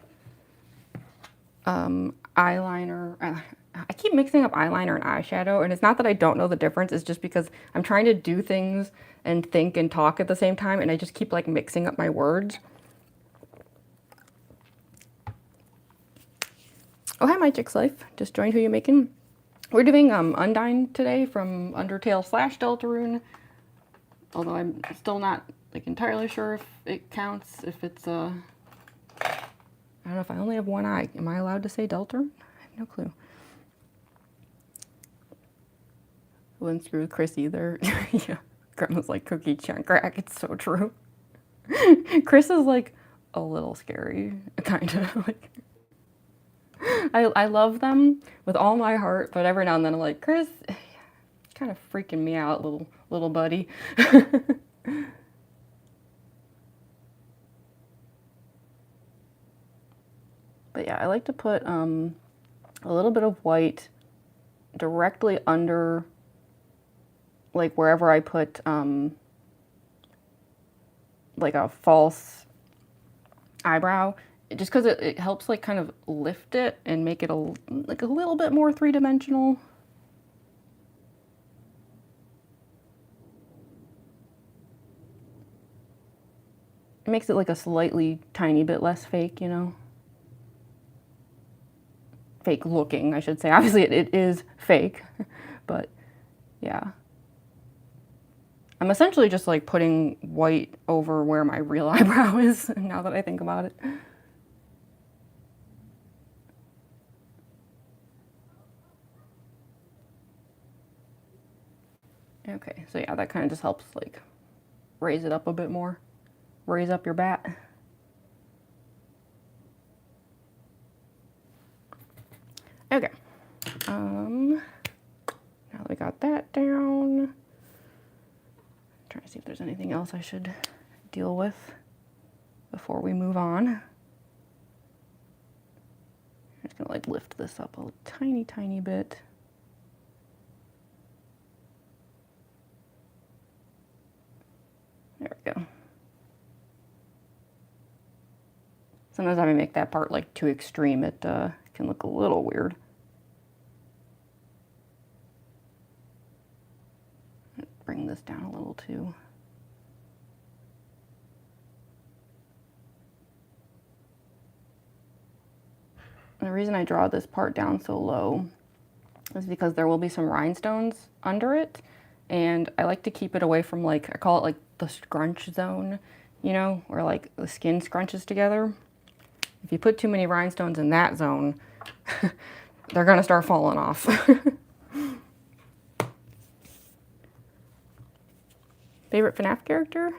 eyeliner. I keep mixing up eyeliner and eyeshadow, and it's not that I don't know the difference, it's just because I'm trying to do things and think and talk at the same time, and I just keep like mixing up my words. Oh, hi, my chick's life. Just joined Who You Making. We're doing Undyne today from Undertale / Deltarune, although I'm still not like entirely sure if it counts, if it's I don't know, if I only have one eye, am I allowed to say Deltarune? I have no clue. I wouldn't screw with Chris either. Yeah, Grandma's like cookie chunk crack, it's so true. Chris is like a little scary, kind of like. I love them with all my heart, but every now and then I'm like, Chris, kind of freaking me out, little buddy. But yeah, I like to put a little bit of white directly under, like wherever I put like a false eyebrow, just because it helps like kind of lift it and make it like a little bit more three-dimensional. It makes it like a slightly tiny bit less fake, you know? Fake looking, I should say. Obviously it is fake, but yeah. I'm essentially just like putting white over where my real eyebrow is, now that I think about it. Okay, so yeah, that kind of just helps like raise it up a bit more. Raise up your bat. Okay. Now that we got that down, trying to see if there's anything else I should deal with before we move on. I'm just gonna like lift this up a tiny bit. Sometimes if I make that part like too extreme, it can look a little weird. Bring this down a little too. And the reason I draw this part down so low is because there will be some rhinestones under it, and I like to keep it away from, like, I call it like the scrunch zone, you know, where like the skin scrunches together. If you put too many rhinestones in that zone, they're gonna start falling off. Favorite FNAF character?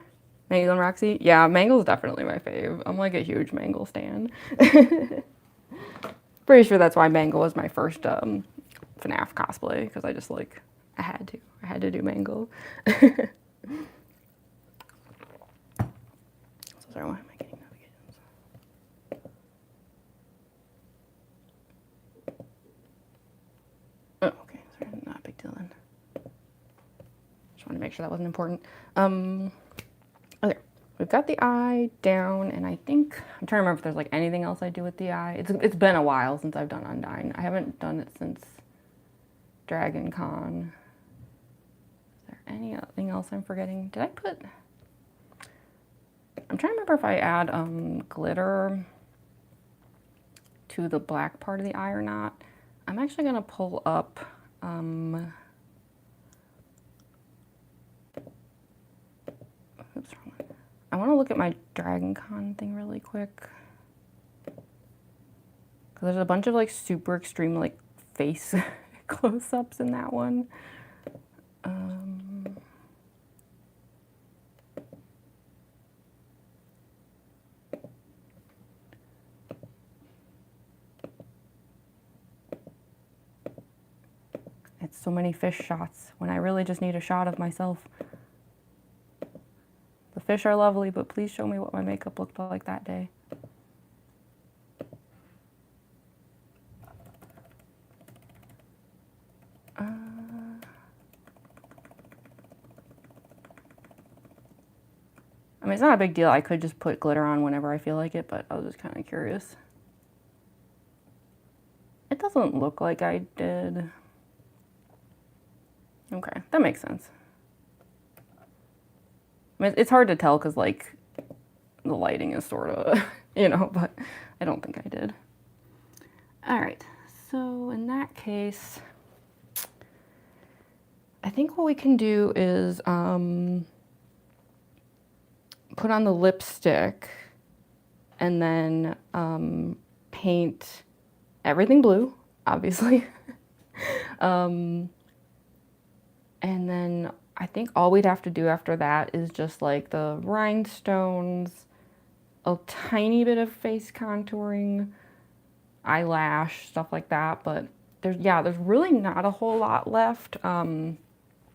Mangle and Roxy? Yeah, Mangle's definitely my fave. I'm like a huge Mangle stan. Pretty sure that's why Mangle was my first FNAF cosplay, because I just like, I had to do Mangle. So sorry, why am I getting notifications? Oh, okay, sorry, not a big deal then. Just wanted to make sure that wasn't important. Okay, we've got the eye down, and I think, I'm trying to remember if there's like anything else I do with the eye. It's been a while since I've done Undyne. I haven't done it since Dragon Con. Is there anything else I'm forgetting? Did I put, I'm trying to remember if I add glitter to the black part of the eye or not. I'm actually gonna pull up, oops, wrong one. I wanna look at my Dragon Con thing really quick. Cause there's a bunch of like super extreme like face close-ups in that one. It's so many fish shots when I really just need a shot of myself. The fish are lovely, but please show me what my makeup looked like that day. I mean, it's not a big deal. I could just put glitter on whenever I feel like it, but I was just kind of curious. It doesn't look like I did. Okay, that makes sense. I mean, it's hard to tell because, like, the lighting is sort of, you know, but I don't think I did. All right, so in that case, I think what we can do is put on the lipstick and then paint everything blue, obviously. And then I think all we'd have to do after that is just like the rhinestones, a tiny bit of face contouring, eyelash, stuff like that. But there's really not a whole lot left. And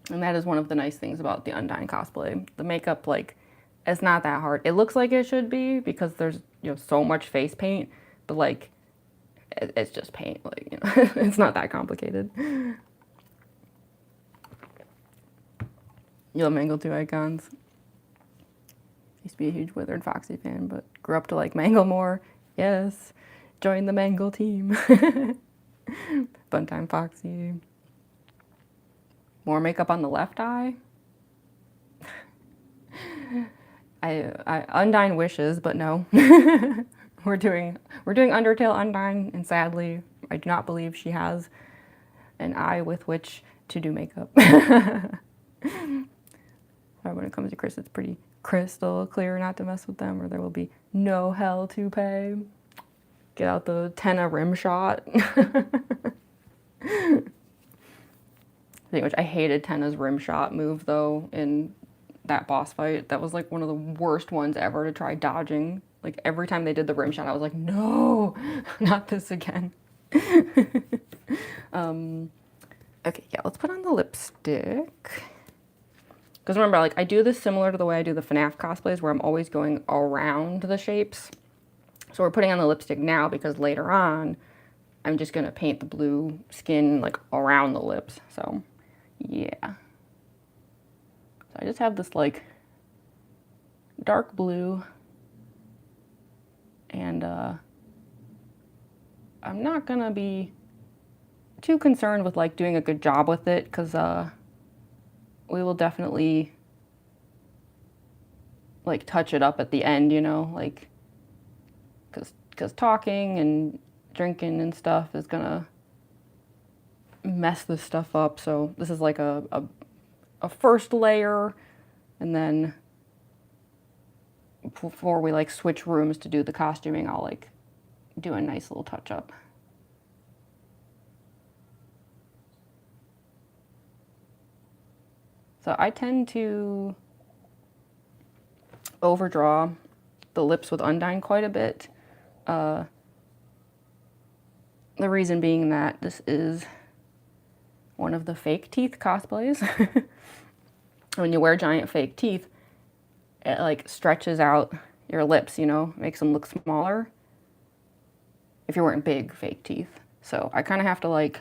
that is one of the nice things about the Undyne cosplay. The makeup, like, it's not that hard. It looks like it should be because there's, you know, so much face paint, but like, it's just paint, like, you know, it's not that complicated. You love Mangle 2 icons. Used to be a huge Withered Foxy fan, but grew up to like Mangle more. Yes, join the Mangle team. Funtime Foxy. More makeup on the left eye. I Undyne wishes, but no. We're doing Undertale Undyne, and sadly, I do not believe she has an eye with which to do makeup. When it comes to Chris, it's pretty crystal clear not to mess with them, or there will be no hell to pay. Get out the Tenna rim shot. Which I hated Tenna's rim shot move though in that boss fight. That was like one of the worst ones ever to try dodging. Like every time they did the rim shot, I was like, no, not this again. Okay, yeah, let's put on the lipstick. Because remember, like, I do this similar to the way I do the FNAF cosplays, where I'm always going around the shapes. So we're putting on the lipstick now because later on, I'm just going to paint the blue skin, like, around the lips. So, yeah. So I just have this, like, dark blue. And I'm not gonna be too concerned with like doing a good job with it, because we will definitely like touch it up at the end, you know, like because talking and drinking and stuff is gonna mess this stuff up. So this is like a first layer, and then before we like switch rooms to do the costuming, I'll like do a nice little touch up. So I tend to overdraw the lips with Undyne quite a bit. The reason being that this is one of the fake teeth cosplays. When you wear giant fake teeth, it like stretches out your lips, you know, makes them look smaller if you're wearing big fake teeth. So I kind of have to like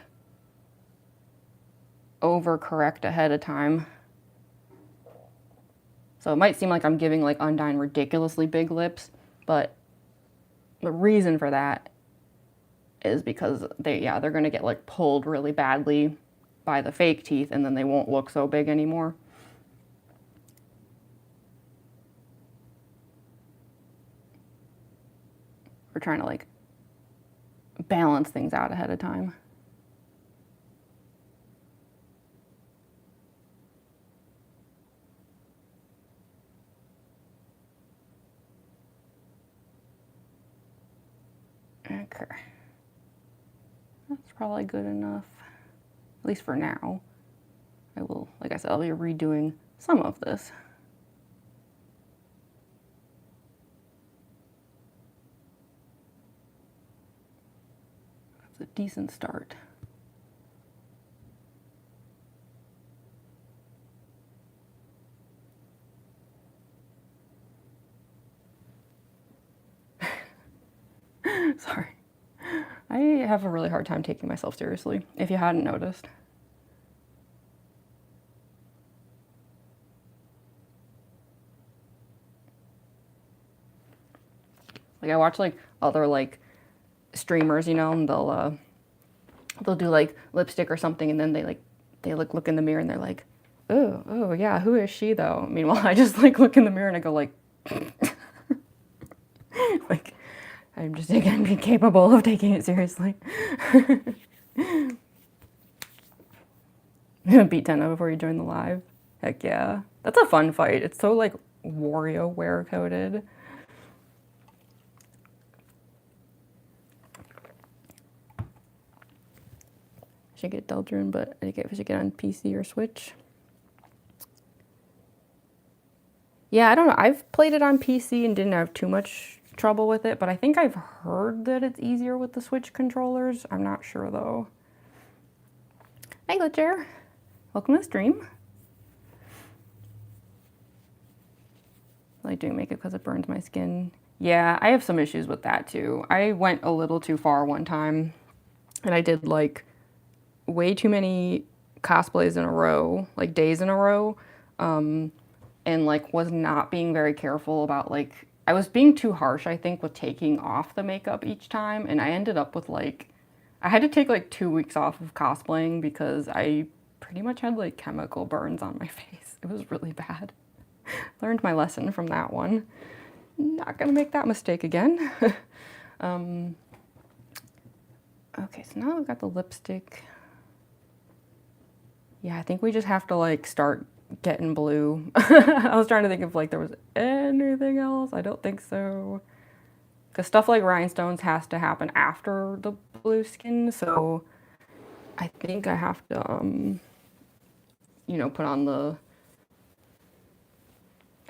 overcorrect ahead of time. So it might seem like I'm giving like Undyne ridiculously big lips, but the reason for that is because they're gonna get like pulled really badly by the fake teeth, and then they won't look so big anymore. We're trying to like balance things out ahead of time. Okay. That's probably good enough, at least for now. I will, like I said, I'll be redoing some of this. That's a decent start. Sorry. I have a really hard time taking myself seriously, if you hadn't noticed. Like I watch like other like streamers, you know, and they'll do like lipstick or something, and then they look in the mirror and they're like, oh yeah, who is she though? Meanwhile, I just like look in the mirror and I go like, like I'm just incapable of taking it seriously. Beat Tenno before you join the live. Heck yeah, that's a fun fight. It's so like WarioWare coded. I should get Deltarune, but I think I should get on PC or Switch. Yeah, I don't know. I've played it on PC and didn't have too much trouble with it, but I think I've heard that it's easier with the Switch controllers. I'm not sure though. Hey Glitcher, welcome to the stream. I like doing makeup because it burns my skin. Yeah, I have some issues with that too. I went a little too far one time, and I did like way too many cosplays in a row, like days in a row, and like was not being very careful about like, I was being too harsh, I think, with taking off the makeup each time, and I ended up with like, I had to take like 2 weeks off of cosplaying because I pretty much had like chemical burns on my face. It was really bad. Learned my lesson from that one. Not gonna make that mistake again. Okay, so now I've got the lipstick. Yeah, I think we just have to like start getting blue. I was trying to think if like there was anything else. I don't think so. Because stuff like rhinestones has to happen after the blue skin, so I think I have to, you know, put on the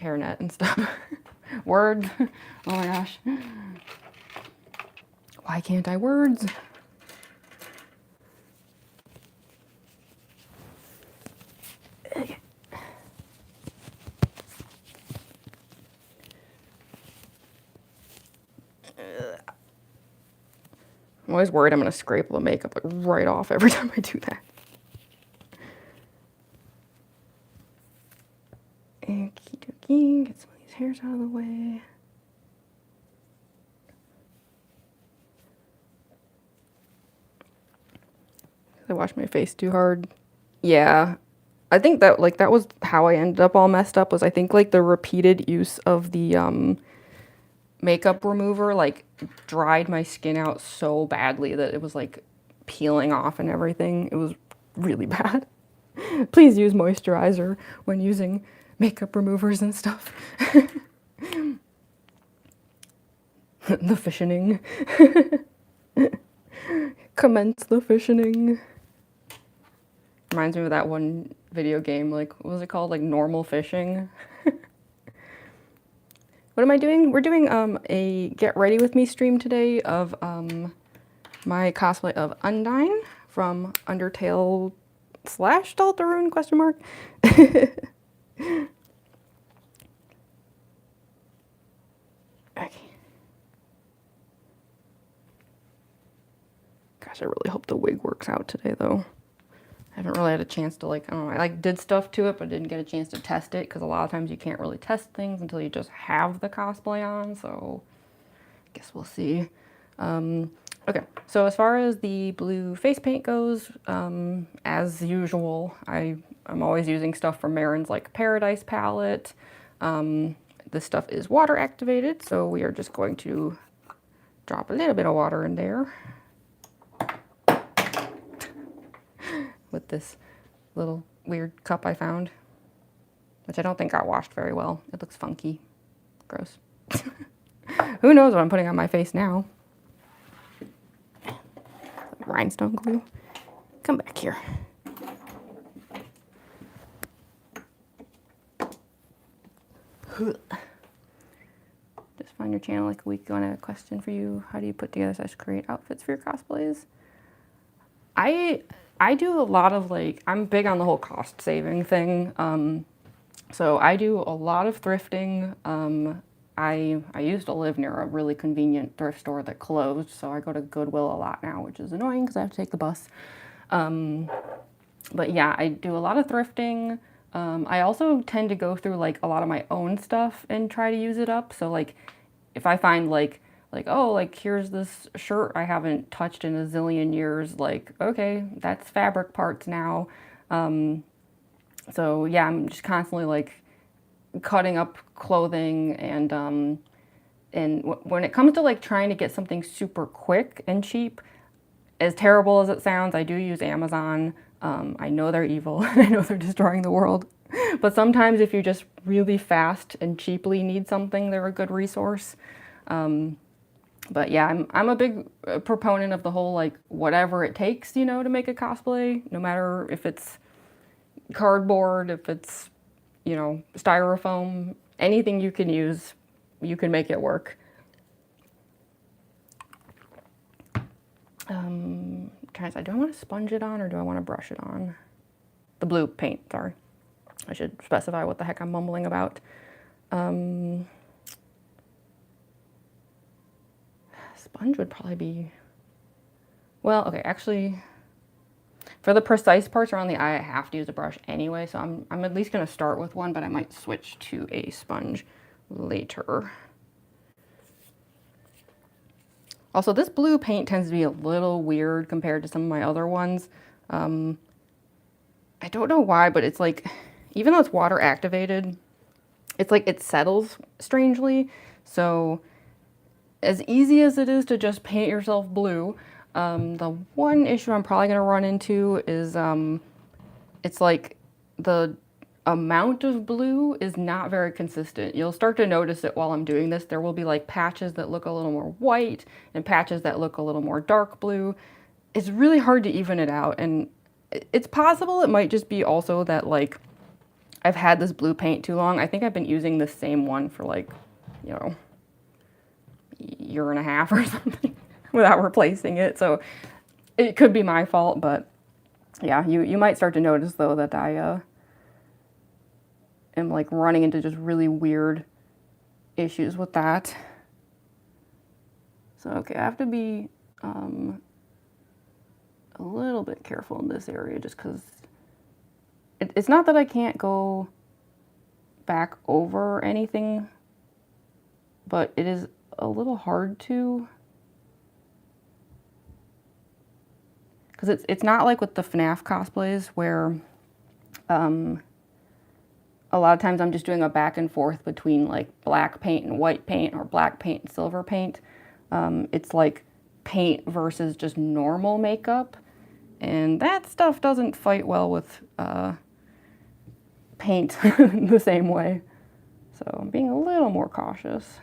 hairnet and stuff. Words. Oh my gosh. Why can't I words? Okay. I'm always worried I'm gonna scrape the makeup like right off every time I do that. Okie dokie, get some of these hairs out of the way. I washed my face too hard. Yeah. I think that like that was how I ended up all messed up was I think like the repeated use of the makeup remover like dried my skin out so badly that it was like peeling off and everything. It was really bad. Please use moisturizer when using makeup removers and stuff. The fissioning. Commence the fissioning. Reminds me of that one video game, like, what was it called? Like, normal fishing? What am I doing? We're doing a Get Ready With Me stream today of my cosplay of Undyne from Undertale / Deltarune, question mark? Okay. Gosh, I really hope the wig works out today, though. I haven't really had a chance to like, I don't know, I like did stuff to it, but didn't get a chance to test it because a lot of times you can't really test things until you just have the cosplay on, so I guess we'll see. Okay, so as far as the blue face paint goes, as usual, I'm always using stuff from Marin's like Paradise palette. This stuff is water activated, so we are just going to drop a little bit of water in there. With this little weird cup I found, which I don't think got washed very well. It looks funky. Gross. Who knows what I'm putting on my face now? Rhinestone glue. Come back here. Just find your channel like a week ago and I have a question for you. How do you put together / create outfits for your cosplays? I do a lot of like, I'm big on the whole cost saving thing. So I do a lot of thrifting. I used to live near a really convenient thrift store that closed, so I go to Goodwill a lot now, which is annoying because I have to take the bus. But yeah, I do a lot of thrifting. I also tend to go through like a lot of my own stuff and try to use it up. So like if I find like, oh, like here's this shirt I haven't touched in a zillion years, like, okay, that's fabric parts now. So yeah, I'm just constantly like cutting up clothing and when it comes to like trying to get something super quick and cheap, as terrible as it sounds, I do use Amazon. I know they're evil and I know they're destroying the world. But sometimes if you just really fast and cheaply need something, they're a good resource. But yeah, I'm a big proponent of the whole like whatever it takes, you know, to make a cosplay, no matter if it's cardboard, if it's, you know, styrofoam, anything you can use, you can make it work. Trying to decide, do I want to sponge it on or do I want to brush it on? The blue paint, sorry. I should specify what the heck I'm mumbling about. Sponge would probably be, well, okay, actually, for the precise parts around the eye, I have to use a brush anyway, so I'm at least going to start with one, but I might switch to a sponge later. Also, this blue paint tends to be a little weird compared to some of my other ones. I don't know why, but it's like, even though it's water activated, it's like it settles strangely. So as easy as it is to just paint yourself blue, the one issue I'm probably going to run into is it's like the amount of blue is not very consistent. You'll start to notice it while I'm doing this. There will be like patches that look a little more white and patches that look a little more dark blue. It's really hard to even it out, and it's possible it might just be also that like I've had this blue paint too long. I think I've been using the same one for like, you know, a year and a half or something without replacing it. So it could be my fault, but yeah, you might start to notice though that I am like running into just really weird issues with that. So okay, I have to be a little bit careful in this area just because it's not that I can't go back over anything, but it is a little hard to, because it's not like with the FNAF cosplays where a lot of times I'm just doing a back and forth between like black paint and white paint or black paint and silver paint. It's like paint versus just normal makeup, and that stuff doesn't fight well with paint the same way. So I'm being a little more cautious.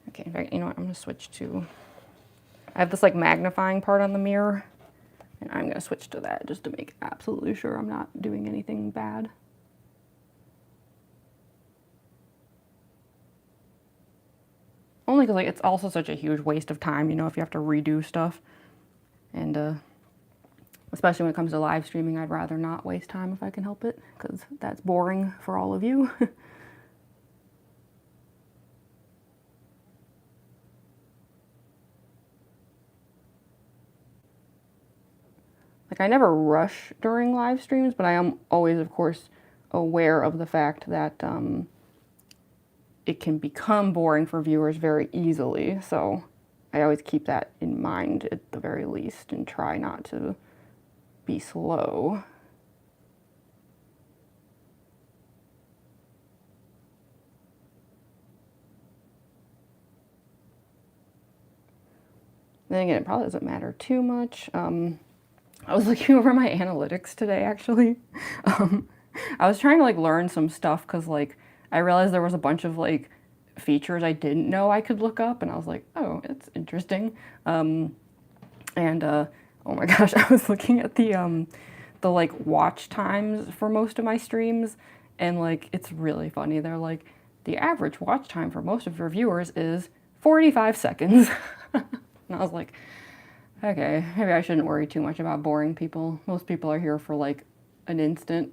Okay, you know what, I'm gonna switch to, I have this like magnifying part on the mirror, and I'm gonna switch to that just to make absolutely sure I'm not doing anything bad. Only because like it's also such a huge waste of time, you know, if you have to redo stuff. And especially when it comes to live streaming, I'd rather not waste time if I can help it, because that's boring for all of you. Like, I never rush during live streams, but I am always, of course, aware of the fact that it can become boring for viewers very easily. So I always keep that in mind at the very least and try not to be slow. Then again, it probably doesn't matter too much. I was looking over my analytics today, actually. I was trying to like learn some stuff because like I realized there was a bunch of like features I didn't know I could look up, and I was like, oh, it's interesting. Oh my gosh, I was looking at the like watch times for most of my streams, and like it's really funny. They're like, the average watch time for most of your viewers is 45 seconds. And I was like, okay, maybe I shouldn't worry too much about boring people. Most people are here for like an instant.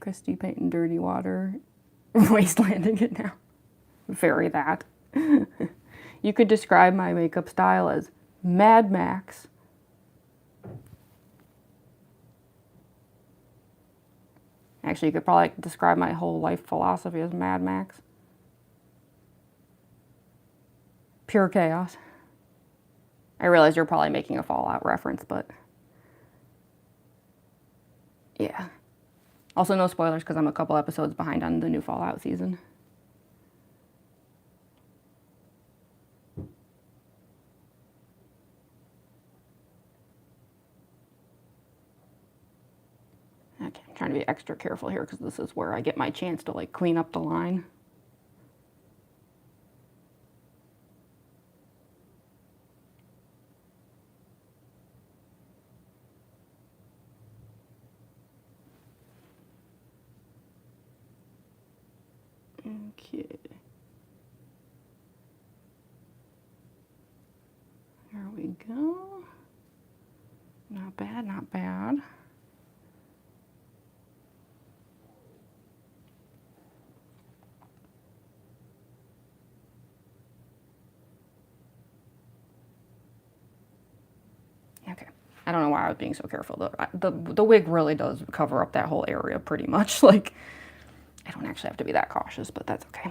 Christy painting dirty water, wastelanding it now. Very that. You could describe my makeup style as Mad Max. Actually, you could probably describe my whole life philosophy as Mad Max. Pure chaos. I realize you're probably making a Fallout reference, but yeah. Also, no spoilers because I'm a couple episodes behind on the new Fallout season. Okay, I'm trying to be extra careful here because this is where I get my chance to like clean up the line. Okay. There we go. Not bad, not bad. Okay. I don't know why I was being so careful. The wig really does cover up that whole area pretty much. Like, I don't actually have to be that cautious, but that's okay.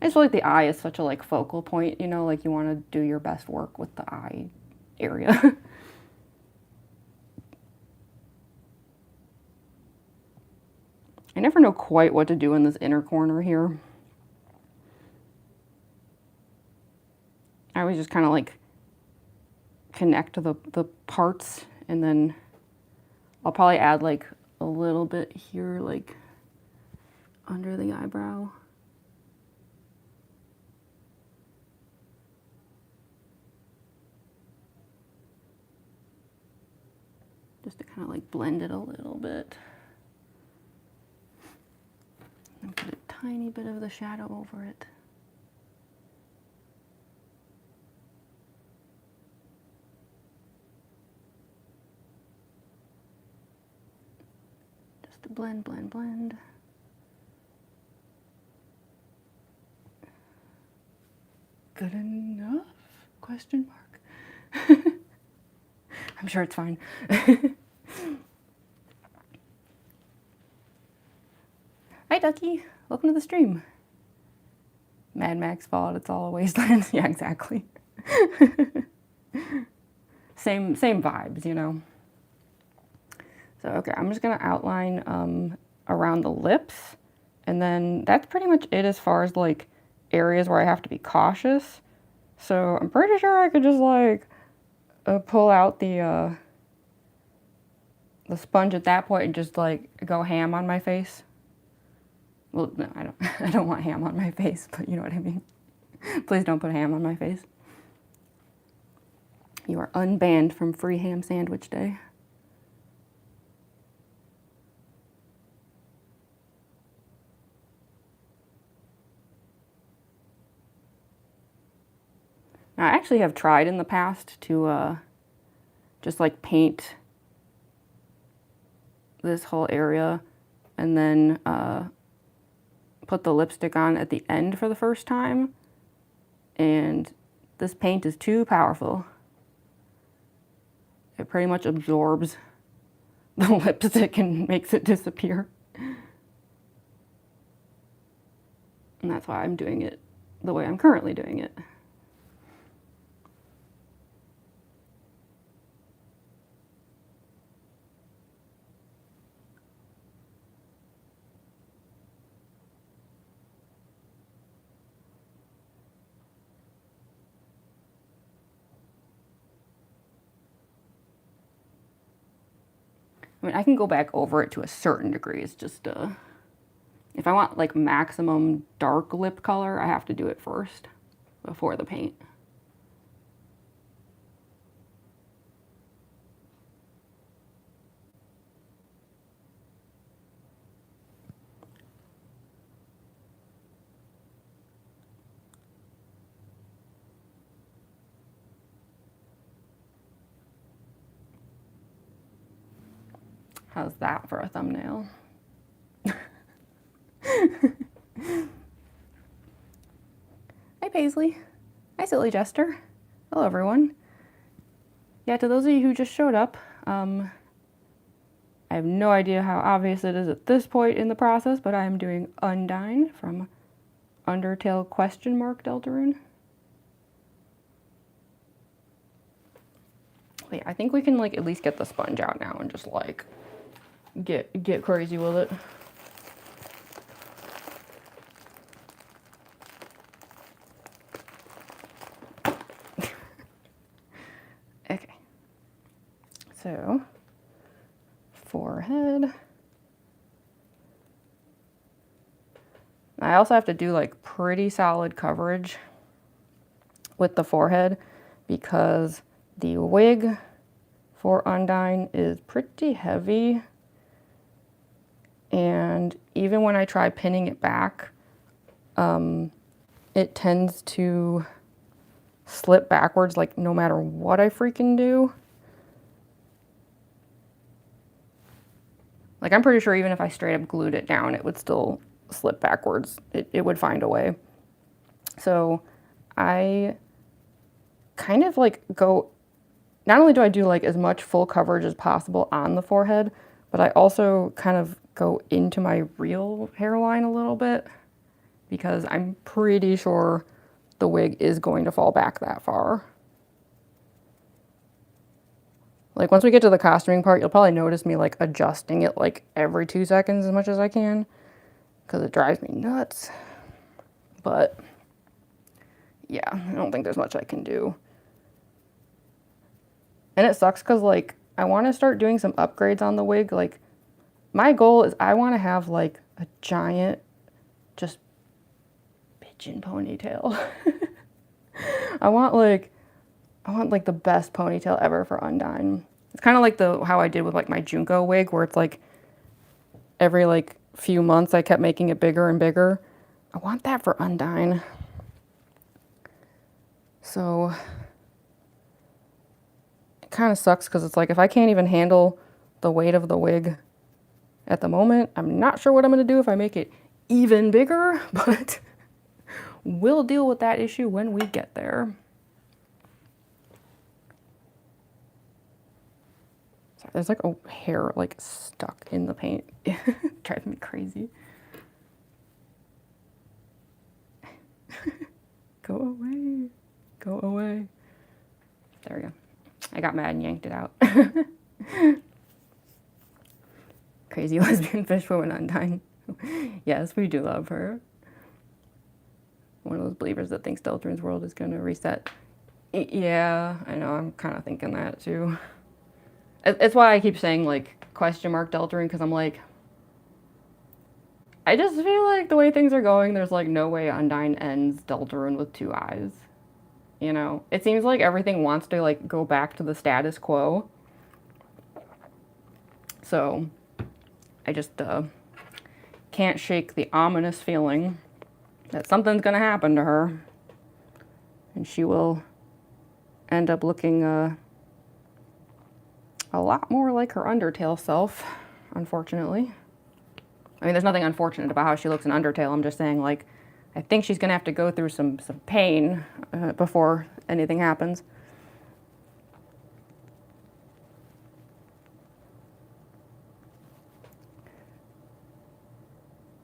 I just feel like the eye is such a like focal point, you know, like you want to do your best work with the eye area. I never know quite what to do in this inner corner here. I always just kind of like connect the parts, and then I'll probably add like a little bit here, like under the eyebrow. Just to kind of like blend it a little bit. And put a tiny bit of the shadow over it. Just to blend, blend, blend. Good enough? Question mark. I'm sure it's fine. Hi, Ducky. Welcome to the stream. Mad Max fault. It's all a wasteland. Yeah, exactly. Same vibes, you know. So, okay, I'm just gonna outline around the lips, and then that's pretty much it as far as like areas where I have to be cautious. So I'm pretty sure I could just like pull out the sponge at that point and just like go ham on my face. Well, no, I don't. I don't want ham on my face, but you know what I mean. Please don't put ham on my face. You are unbanned from Free Ham Sandwich Day. Now, I actually have tried in the past to just like paint this whole area and then put the lipstick on at the end for the first time. And this paint is too powerful. It pretty much absorbs the lipstick and makes it disappear. And that's why I'm doing it the way I'm currently doing it. I mean, I can go back over it to a certain degree. It's just, if I want like maximum dark lip color, I have to do it first before the paint. How's that for a thumbnail? Hi, Paisley. Hi, Silly Jester. Hello, everyone. Yeah, to those of you who just showed up, I have no idea how obvious it is at this point in the process, but I am doing Undyne from Undertale Deltarune. Wait, I think we can like at least get the sponge out now and just like get crazy with it. Okay. So, forehead. I also have to do like pretty solid coverage with the forehead because the wig for Undyne is pretty heavy, and even when I try pinning it back, it tends to slip backwards like no matter what I freaking do. Like I'm pretty sure even if I straight up glued it down, it would still slip backwards. It would find a way. So I kind of like go, not only do I do like as much full coverage as possible on the forehead, but I also kind of go into my real hairline a little bit because I'm pretty sure the wig is going to fall back that far. Like once we get to the costuming part, you'll probably notice me like adjusting it like every 2 seconds as much as I can because it drives me nuts. But yeah, I don't think there's much I can do. And it sucks because like I want to start doing some upgrades on the wig. Like my goal is I want to have like a giant just pigeon ponytail. I want like the best ponytail ever for Undyne. It's kind of like how I did with like my Junko wig, where it's like every like few months I kept making it bigger and bigger. I want that for Undyne. So it kind of sucks because it's like if I can't even handle the weight of the wig at the moment, I'm not sure what I'm going to do if I make it even bigger, but we'll deal with that issue when we get there. There's like a hair like stuck in the paint. Drives me crazy. Go away. Go away. There we go. I got mad and yanked it out. Crazy lesbian fish woman Undyne. Yes, we do love her. One of those believers that thinks Deltarune's world is going to reset. Yeah, I know. I'm kind of thinking that too. It's why I keep saying like question mark Deltarune, because I'm like, I just feel like the way things are going, there's like no way Undyne ends Deltarune with 2 eyes. You know, it seems like everything wants to like go back to the status quo. So I just can't shake the ominous feeling that something's gonna happen to her, and she will end up looking a lot more like her Undertale self, unfortunately. I mean, there's nothing unfortunate about how she looks in Undertale. I'm just saying, like, I think she's gonna have to go through some pain before anything happens.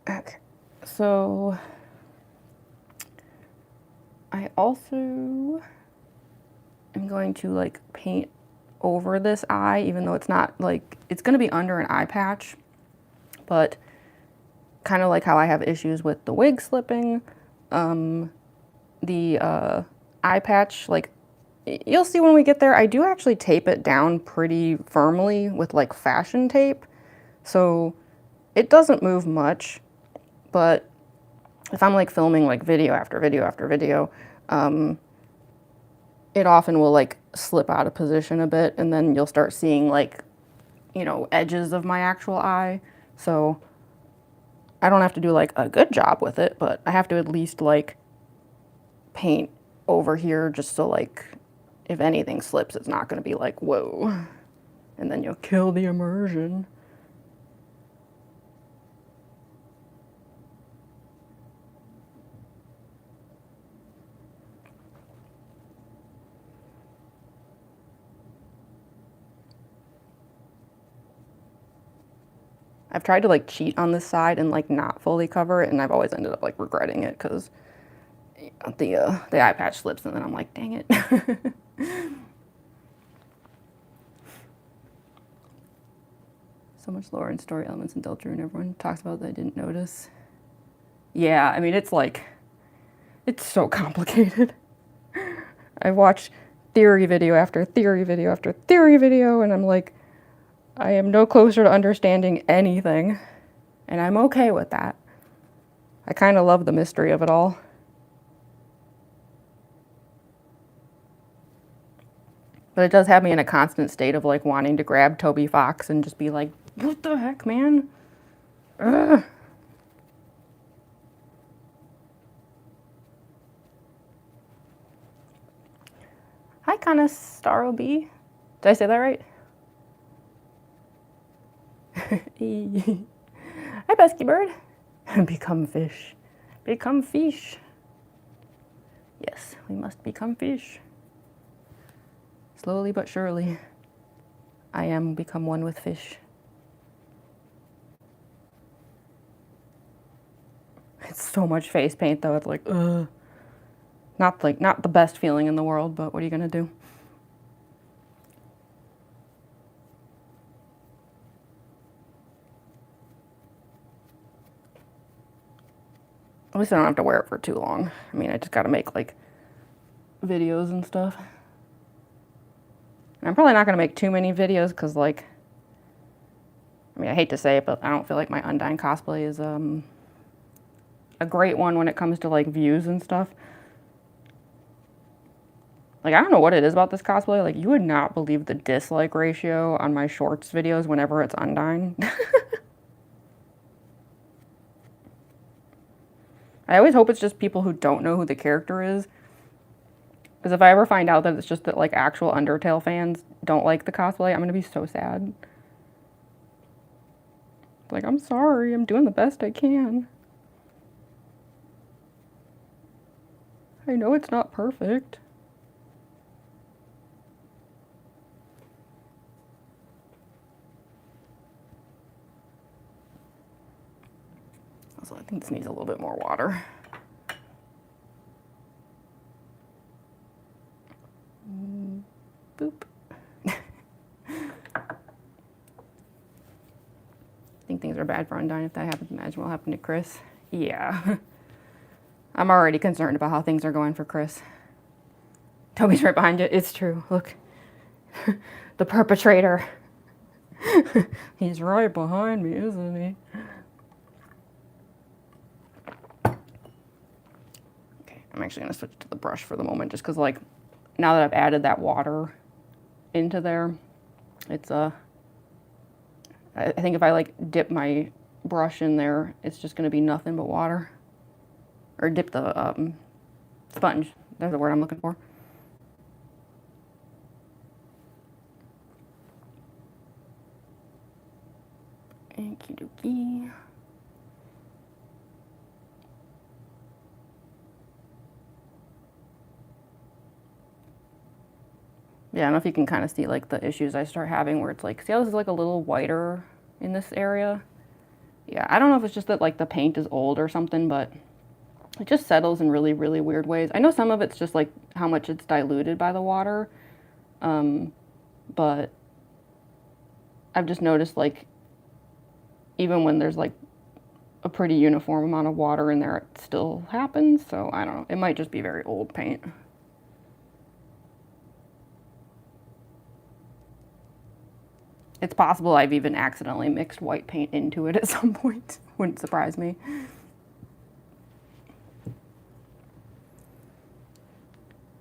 Okay, so I also am going to like paint over this eye, even though it's not like, it's gonna be under an eye patch, but kind of like how I have issues with the wig slipping, the eye patch, like you'll see when we get there, I do actually tape it down pretty firmly with like fashion tape, so it doesn't move much. But if I'm like filming like video after video after video, it often will like slip out of position a bit, and then you'll start seeing like, you know, edges of my actual eye. So I don't have to do like a good job with it, but I have to at least like paint over here just so like if anything slips, it's not going to be like, whoa, and then you'll kill the immersion. I've tried to like cheat on this side and like not fully cover it, and I've always ended up like regretting it because the eye patch slips, and then I'm like, dang it. So much lore and story elements in Deltarune everyone talks about that I didn't notice. Yeah, I mean, it's like, it's so complicated. I watched theory video after theory video after theory video, and I'm like, I am no closer to understanding anything, and I'm okay with that. I kind of love the mystery of it all. But it does have me in a constant state of like wanting to grab Toby Fox and just be like, what the heck, man? Ugh. Hi, Kana Staro B. Did I say that right? Hi, pesky bird. Become fish. Become fish. Yes, we must become fish. Slowly but surely, I am become one with fish. It's so much face paint though, it's like, ugh. Not the best feeling in the world, but what are you gonna do? At least I don't have to wear it for too long. I mean, I just gotta make like videos and stuff. And I'm probably not gonna make too many videos because like, I mean, I hate to say it, but I don't feel like my Undyne cosplay is a great one when it comes to like views and stuff. Like, I don't know what it is about this cosplay. Like, you would not believe the dislike ratio on my shorts videos whenever it's Undyne. I always hope it's just people who don't know who the character is. Because if I ever find out that it's just that, like, actual Undertale fans don't like the cosplay, I'm going to be so sad. Like, I'm sorry. I'm doing the best I can. I know it's not perfect. So I think this needs a little bit more water. Boop. I think things are bad for Undyne if that happens. Imagine what happened to Chris. Yeah. I'm already concerned about how things are going for Chris. Toby's right behind you. It's true. Look. The perpetrator. He's right behind me, isn't he? Okay, I'm actually going to switch to the brush for the moment just because, like, now that I've added that water into there, it's I think if I, like, dip my brush in there, it's just going to be nothing but water. Or dip the sponge. That's the word I'm looking for. Okie dokie. Yeah, I don't know if you can kind of see like the issues I start having where it's like, see how this is like a little whiter in this area? Yeah, I don't know if it's just that like the paint is old or something, but it just settles in really, really weird ways. I know some of it's just like how much it's diluted by the water, but I've just noticed like even when there's like a pretty uniform amount of water in there, it still happens. So I don't know, it might just be very old paint. It's possible I've even accidentally mixed white paint into it at some point. Wouldn't surprise me.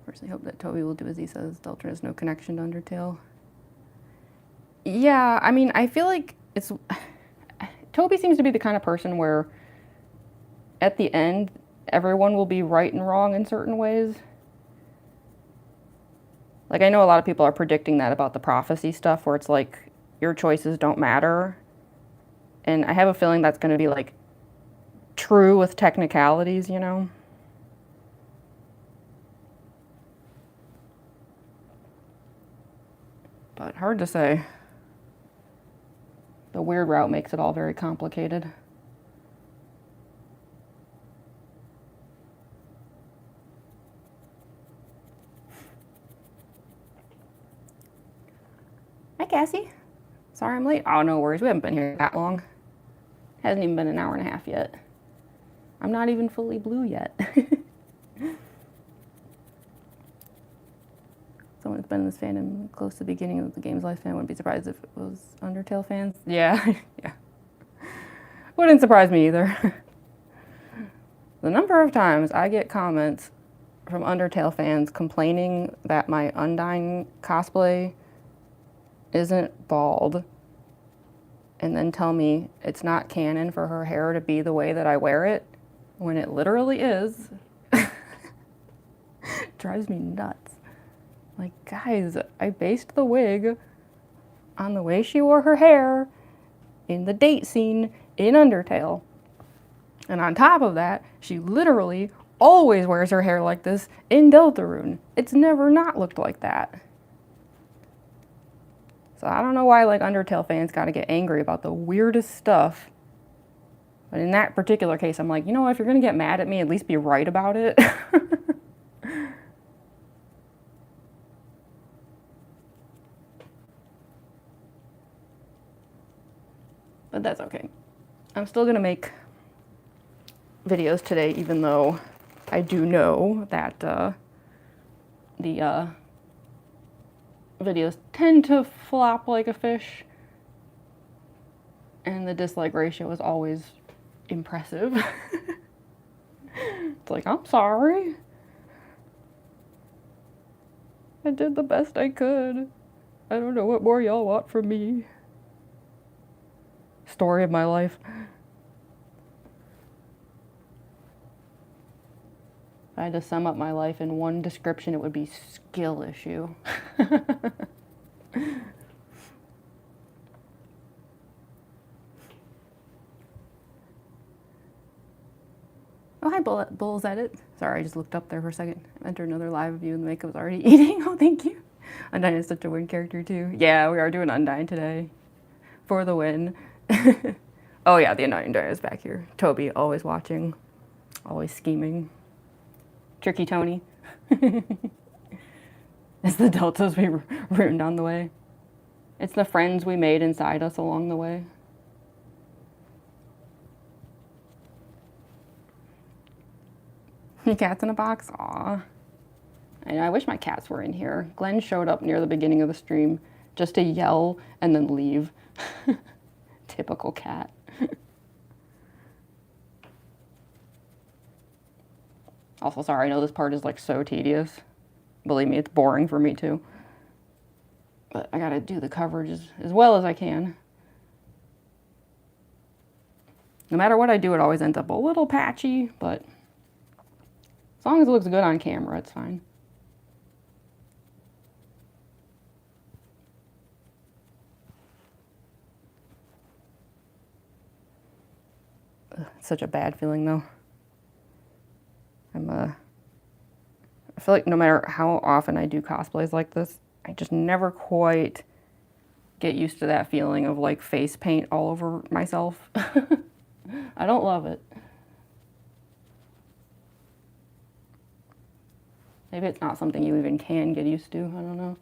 First, I hope that Toby will do as he says. Deltarune has no connection to Undertale. Yeah, I mean, I feel like it's... Toby seems to be the kind of person where at the end, everyone will be right and wrong in certain ways. Like, I know a lot of people are predicting that about the prophecy stuff, where it's like, your choices don't matter. And I have a feeling that's going to be, like, true with technicalities, you know? But hard to say. The weird route makes it all very complicated. Hi, Cassie. Sorry I'm late. Oh, no worries. We haven't been here that long. Hasn't even been an hour and a half yet. I'm not even fully blue yet. Someone who's been in this fandom close to the beginning of the game's lifespan wouldn't be surprised if it was Undertale fans. Yeah, yeah. Wouldn't surprise me either. The number of times I get comments from Undertale fans complaining that my Undyne cosplay isn't bald, and then tell me it's not canon for her hair to be the way that I wear it, when it literally is, drives me nuts. Like, guys, I based the wig on the way she wore her hair in the date scene in Undertale. And on top of that, she literally always wears her hair like this in Deltarune. It's never not looked like that. So I don't know why, like, Undertale fans gotta get angry about the weirdest stuff. But in that particular case, I'm like, you know what, if you're gonna get mad at me, at least be right about it. But that's okay. I'm still gonna make videos today, even though I do know that the videos tend to flop like a fish, and the dislike ratio is always impressive. It's like, I'm sorry. I did the best I could. I don't know what more y'all want from me. Story of my life. If I had to sum up my life in one description, it would be skill issue. Oh, hi, Bull's Edit. Sorry, I just looked up there for a second. I entered another live view and the makeup was already eating. Oh, thank you. Undyne is such a weird character, too. Yeah, we are doing Undyne today. For the win. Oh yeah, the Undyne guy is back here. Toby, always watching, always scheming. Tricky Tony. It's the deltas we ruined on the way. It's the friends we made inside us along the way. Cats in a box? Aw. I wish my cats were in here. Glenn showed up near the beginning of the stream just to yell and then leave. Typical cat. Also, sorry, I know this part is like so tedious. Believe me, it's boring for me too. But I gotta do the coverage as well as I can. No matter what I do, it always ends up a little patchy, but as long as it looks good on camera, it's fine. Ugh, it's such a bad feeling though. I feel like no matter how often I do cosplays like this, I just never quite get used to that feeling of like face paint all over myself. I don't love it. Maybe it's not something you even can get used to, I don't know.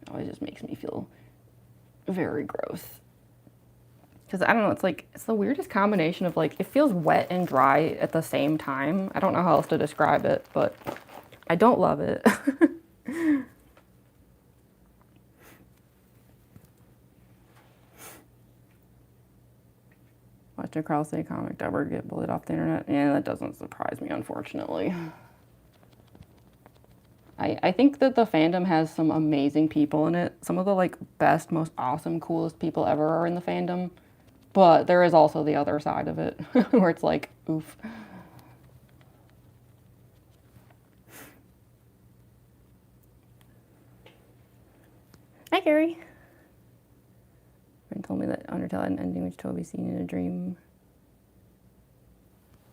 It always just makes me feel very gross. Because I don't know, it's like, it's the weirdest combination of like, it feels wet and dry at the same time. I don't know how else to describe it, but I don't love it. Watched a Cosplay comic ever get bullied off the internet? Yeah, that doesn't surprise me, unfortunately. I think that the fandom has some amazing people in it. Some of the like best, most awesome, coolest people ever are in the fandom. But there is also the other side of it, where it's like, oof. Hi, Gary. Friend told me that Undertale had an ending which Toby seen in a dream.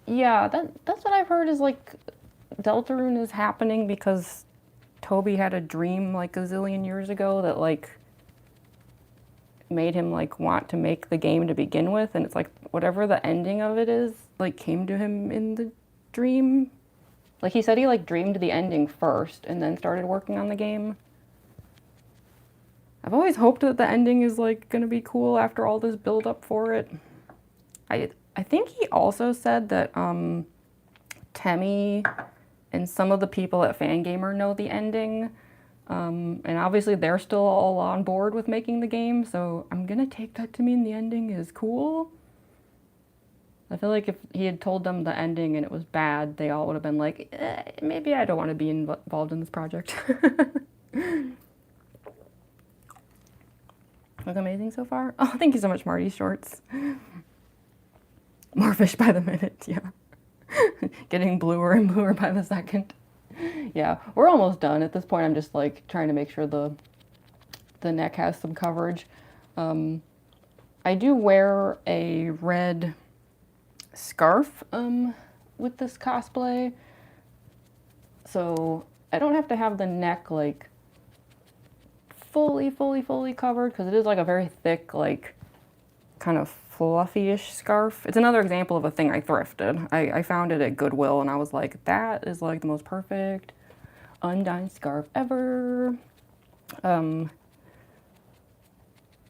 Yeah, that's what I've heard is like, Deltarune is happening because Toby had a dream like a zillion years ago that like made him like want to make the game to begin with, and it's like whatever the ending of it is like came to him in the dream. Like he said he like dreamed the ending first and then started working on the game. I've always hoped that the ending is like gonna be cool after all this build up for it. I think he also said that Temmie and some of the people at Fangamer know the ending. And obviously they're still all on board with making the game, so I'm gonna take that to mean the ending is cool. I feel like if he had told them the ending and it was bad, they all would have been like, maybe I don't want to be involved in this project. Look amazing so far. Oh, thank you so much, Marty Shorts. More fish by the minute, yeah. Getting bluer and bluer by the second. Yeah, we're almost done. At this point, I'm just like trying to make sure the neck has some coverage. I do wear a red scarf with this cosplay, so I don't have to have the neck like fully covered, because it is like a very thick, like kind of fluffy-ish scarf. It's another example of a thing I thrifted. I found it at Goodwill and I was like, that is like the most perfect Undyne scarf ever.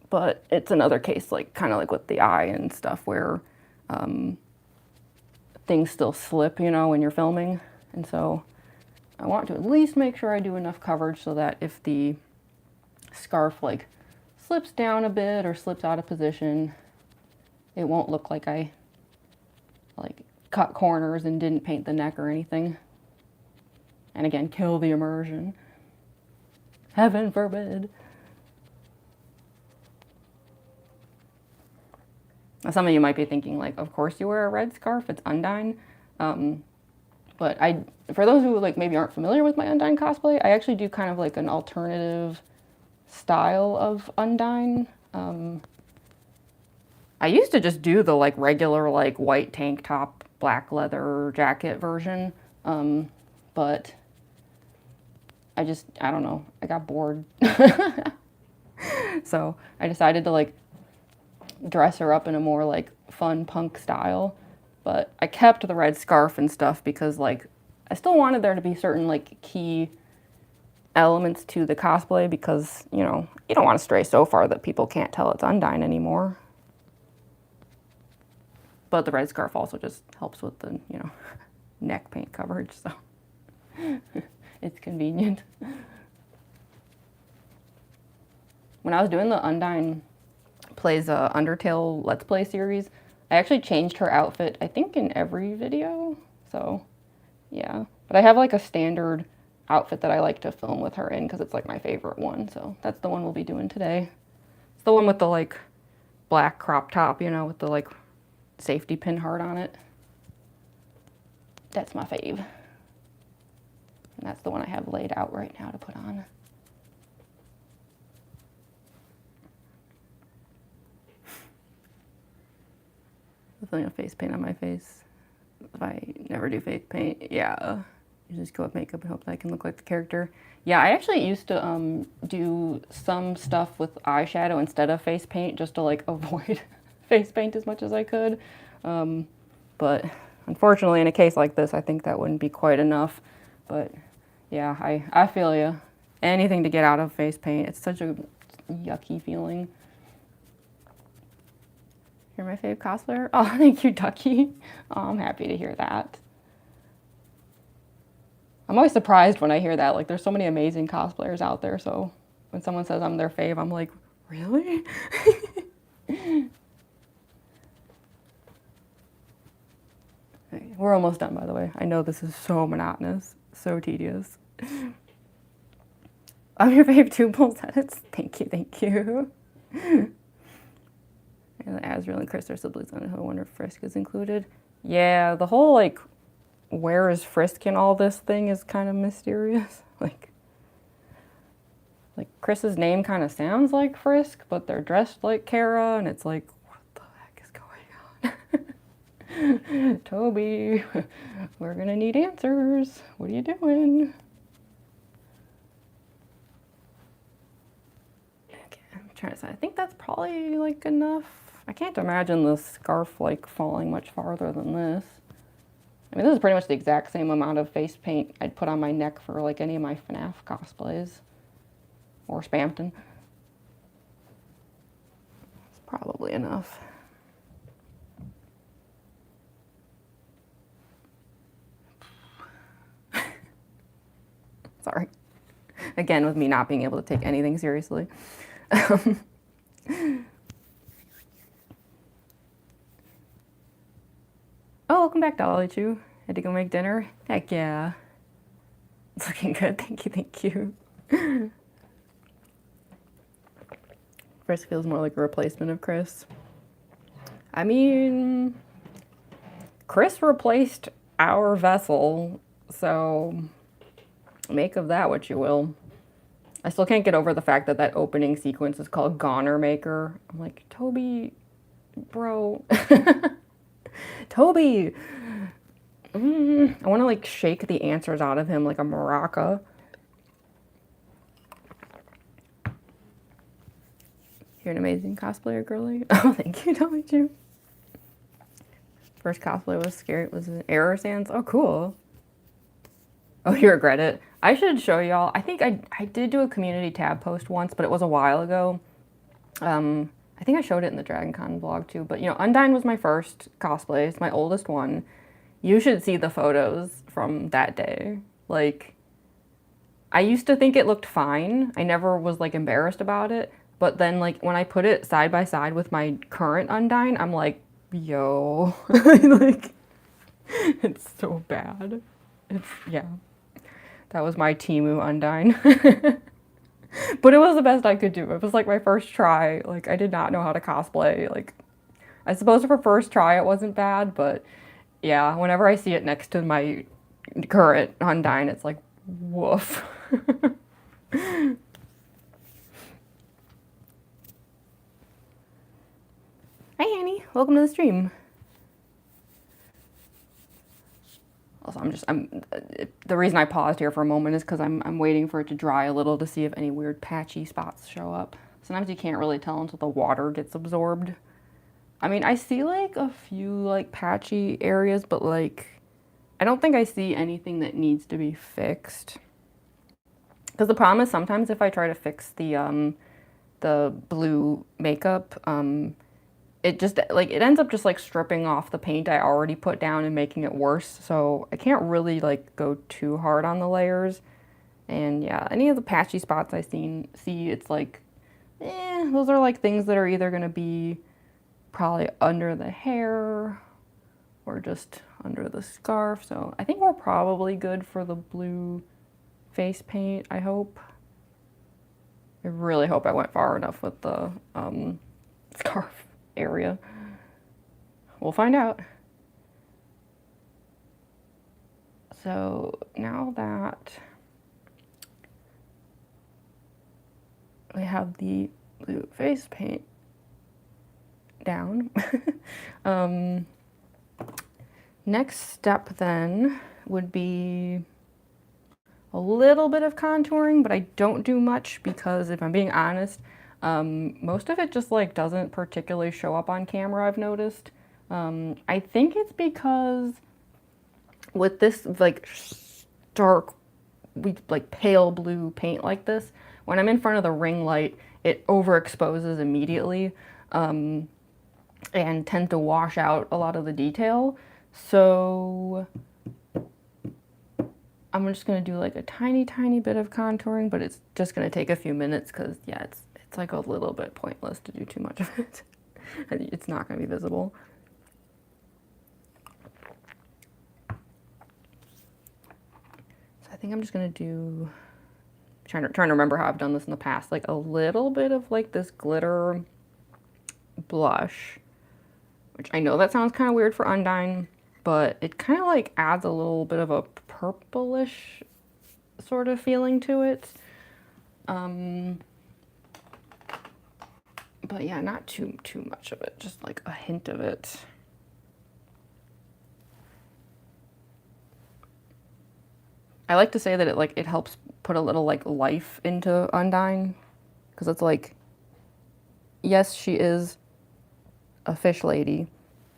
But it's another case, like kind of like with the eye and stuff, where things still slip, you know, when you're filming. And so I want to at least make sure I do enough coverage so that if the scarf like slips down a bit or slips out of position, it won't look like I like cut corners and didn't paint the neck or anything. And again, kill the immersion. Heaven forbid. Now, some of you might be thinking like, of course you wear a red scarf, it's Undyne. But for those who like maybe aren't familiar with my Undyne cosplay, I actually do kind of like an alternative style of Undyne. I used to just do the like regular like white tank top, black leather jacket version, but I don't know, I got bored. So I decided to like dress her up in a more like fun punk style, but I kept the red scarf and stuff because like I still wanted there to be certain like key elements to the cosplay because, you know, you don't want to stray so far that people can't tell it's Undyne anymore. But the red scarf also just helps with the, you know, neck paint coverage, so it's convenient. When I was doing the Undyne Plays Undertale Let's Play series, I actually changed her outfit, I think, in every video, so yeah. But I have like a standard outfit that I like to film with her in because it's like my favorite one, so that's the one we'll be doing today. It's the one with the like black crop top, you know, with the like safety pin heart on it. That's my fave. And that's the one I have laid out right now to put on. Feeling a face paint on my face. If I never do face paint, yeah. You just go with makeup and hope that I can look like the character. Yeah, I actually used to do some stuff with eyeshadow instead of face paint just to like avoid face paint as much as I could. But unfortunately in a case like this, I think that wouldn't be quite enough. But yeah, I feel you. Anything to get out of face paint, it's such a yucky feeling. You're my fave cosplayer? Oh, thank you, Ducky. Oh, I'm happy to hear that. I'm always surprised when I hear that. Like, there's so many amazing cosplayers out there, so when someone says I'm their fave, I'm like, really? Okay, we're almost done, by the way. I know this is so monotonous, so tedious. I'm your fave too, Bulls edits. Thank you, thank you. And Azrael and Chris are siblings. I wonder if Frisk is included. Yeah, the whole like, where is Frisk in all this thing is kind of mysterious. Like Chris's name kind of sounds like Frisk, but they're dressed like Kara, and it's like, what the heck is going on? Toby, we're gonna need answers. What are you doing? Okay, I'm trying to decide. I think that's probably like enough. I can't imagine the scarf like falling much farther than this. I mean, this is pretty much the exact same amount of face paint I'd put on my neck for like any of my FNAF cosplays. Or Spampton. It's probably enough. Sorry. Again, with me not being able to take anything seriously. Oh, welcome back, Dolly Chew. Had to go make dinner? Heck yeah. It's looking good. Thank you, thank you. Frisk feels more like a replacement of Chris. I mean, Chris replaced our vessel, so make of that what you will. I still can't get over the fact that that opening sequence is called Goner Maker. I'm like, Toby, bro. Toby! I want to like shake the answers out of him like a maraca. You're an amazing cosplayer, girly. Oh, thank you, Dolly Chew. First cosplay was scary. Was it Error Sands? Oh, cool. Oh, you regret it. I should show y'all. I think I did do a community tab post once, but it was a while ago. I think I showed it in the DragonCon vlog too, but you know, Undyne was my first cosplay. It's my oldest one. You should see the photos from that day. Like, I used to think it looked fine. I never was like embarrassed about it. But then like when I put it side by side with my current Undyne, I'm like, yo, like, it's so bad. It's, yeah. That was my Temu Undyne. But it was the best I could do. It was like my first try. Like, I did not know how to cosplay. Like, I suppose for first try it wasn't bad, but yeah, whenever I see it next to my current Undyne, it's like, woof. Hi Annie, welcome to the stream. So the reason I paused here for a moment is because I'm waiting for it to dry a little to see if any weird patchy spots show up. Sometimes you can't really tell until the water gets absorbed. I mean, I see like a few like patchy areas, but like I don't think I see anything that needs to be fixed. Because the problem is sometimes if I try to fix the blue makeup, it just like it ends up just like stripping off the paint I already put down and making it worse. So I can't really like go too hard on the layers. And yeah, any of the patchy spots I see, it's like, those are like things that are either gonna be probably under the hair or just under the scarf. So I think we're probably good for the blue face paint, I hope. I really hope I went far enough with the scarf area. We'll find out. So now that we have the blue face paint down, next step then would be a little bit of contouring, but I don't do much because if I'm being honest, most of it just like doesn't particularly show up on camera, I've noticed. I think it's because with this like dark, like pale blue paint like this, when I'm in front of the ring light, it overexposes immediately and tends to wash out a lot of the detail. So I'm just gonna do like a tiny bit of contouring, but it's just gonna take a few minutes because yeah, it's like a little bit pointless to do too much of it. It's not gonna be visible. So I think I'm just gonna do, trying to remember how I've done this in the past, like a little bit of like this glitter blush, which I know that sounds kind of weird for Undyne, but it kind of like adds a little bit of a purplish sort of feeling to it. But yeah, not too much of it, just like a hint of it. I like to say that it helps put a little like life into Undyne, because it's like, yes, she is a fish lady,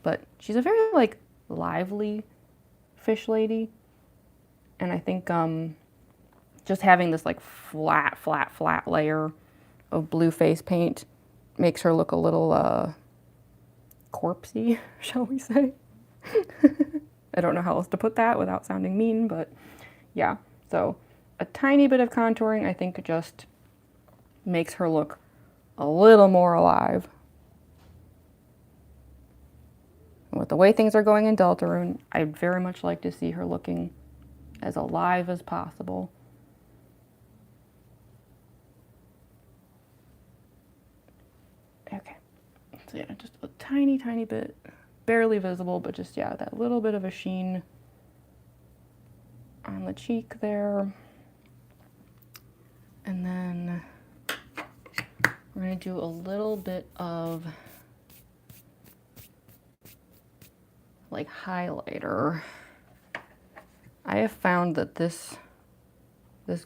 but she's a very like lively fish lady. And I think just having this like flat layer of blue face paint makes her look a little corpsey, shall we say. I don't know how else to put that without sounding mean, but yeah. So a tiny bit of contouring I think just makes her look a little more alive. And with the way things are going in Deltarune, I'd very much like to see her looking as alive as possible. Okay, so yeah, just a tiny bit, barely visible, but just, yeah, that little bit of a sheen on the cheek there. And then we're gonna do a little bit of like highlighter. I have found that this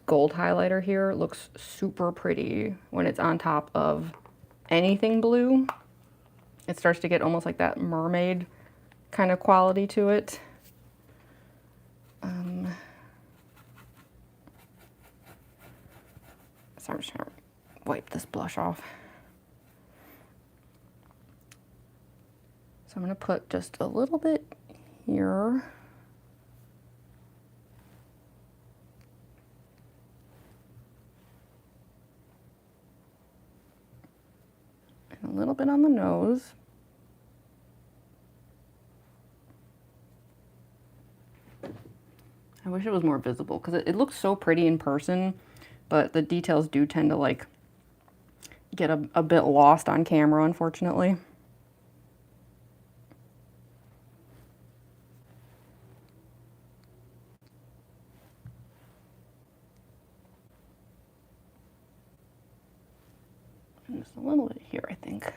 gold highlighter here looks super pretty when it's on top of anything blue. It starts to get almost like that mermaid kind of quality to it. So I'm just gonna wipe this blush off. So I'm gonna put just a little bit here. And a little bit on the nose. I wish it was more visible because it looks so pretty in person, but the details do tend to like get a bit lost on camera, unfortunately. And just a little bit here, I think.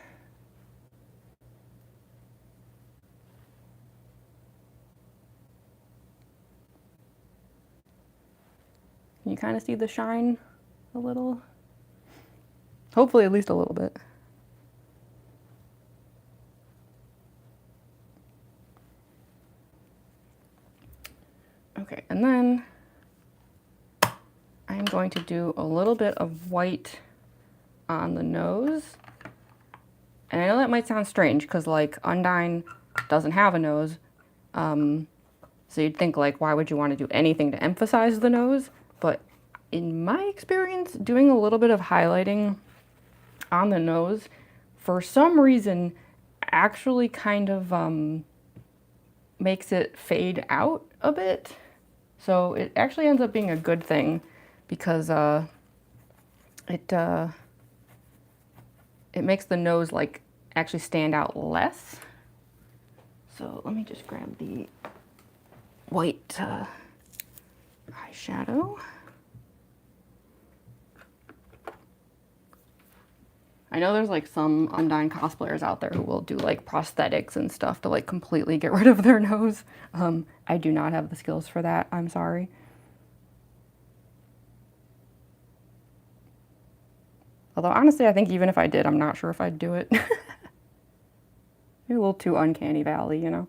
kind of see the shine a little. Hopefully at least a little bit. Okay, and then I'm going to do a little bit of white on the nose. And I know that might sound strange because like Undyne doesn't have a nose. So you'd think like, why would you want to do anything to emphasize the nose? But in my experience, doing a little bit of highlighting on the nose, for some reason, actually kind of makes it fade out a bit. So it actually ends up being a good thing because it makes the nose like actually stand out less. So let me just grab the white eyeshadow. I know there's like some Undyne cosplayers out there who will do like prosthetics and stuff to like completely get rid of their nose. I do not have the skills for that. I'm sorry. Although honestly, I think even if I did, I'm not sure if I'd do it. You're a little too uncanny valley, you know?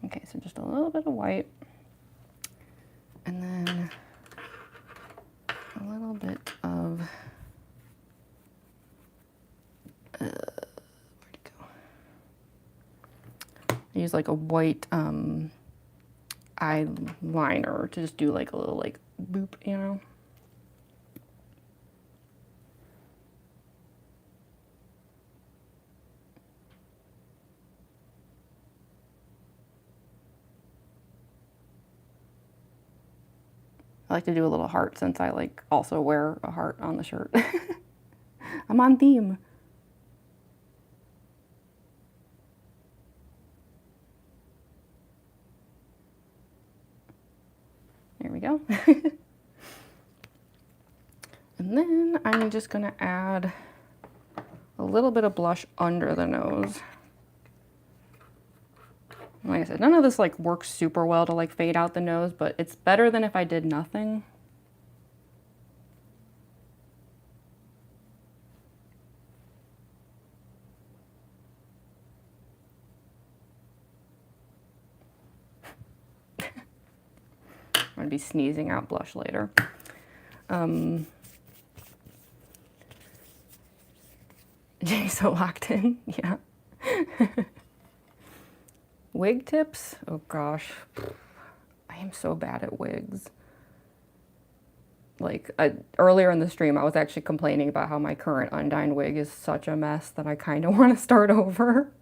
Okay, so just a little bit of white. And then a little bit of, where'd it go? I use like a white eyeliner to just do like a little like boop, you know? I like to do a little heart since I like also wear a heart on the shirt. I'm on theme. There we go. And then I'm just gonna add a little bit of blush under the nose. Like I said, none of this like works super well to like fade out the nose, but it's better than if I did nothing. I'm gonna be sneezing out blush later. Jay's so locked in, yeah. Wig tips? Oh gosh, I am so bad at wigs. Like earlier in the stream, I was actually complaining about how my current Undyne wig is such a mess that I kind of want to start over.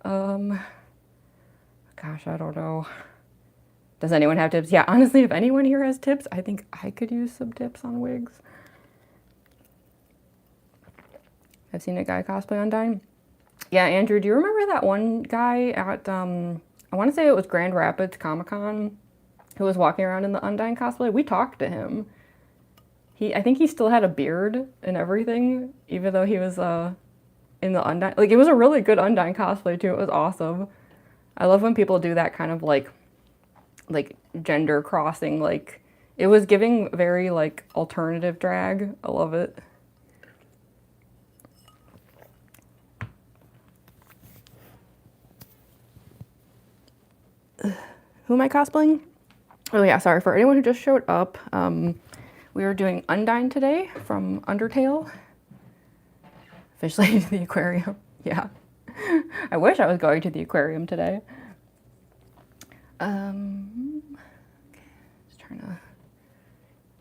Gosh, I don't know. Does anyone have tips? Yeah, honestly, if anyone here has tips, I think I could use some tips on wigs. I've seen a guy cosplay Undyne. Yeah, Andrew, do you remember that one guy at, I want to say it was Grand Rapids Comic-Con, who was walking around in the Undyne cosplay? We talked to him. I think he still had a beard and everything, even though he was in the Undyne. Like, it was a really good Undyne cosplay, too. It was awesome. I love when people do that kind of, like gender crossing. Like, it was giving very, like, alternative drag. I love it. Who am I cosplaying? Oh yeah, sorry, for anyone who just showed up, we are doing Undyne today from Undertale. Officially to the aquarium, yeah. I wish I was going to the aquarium today. Okay, just trying to,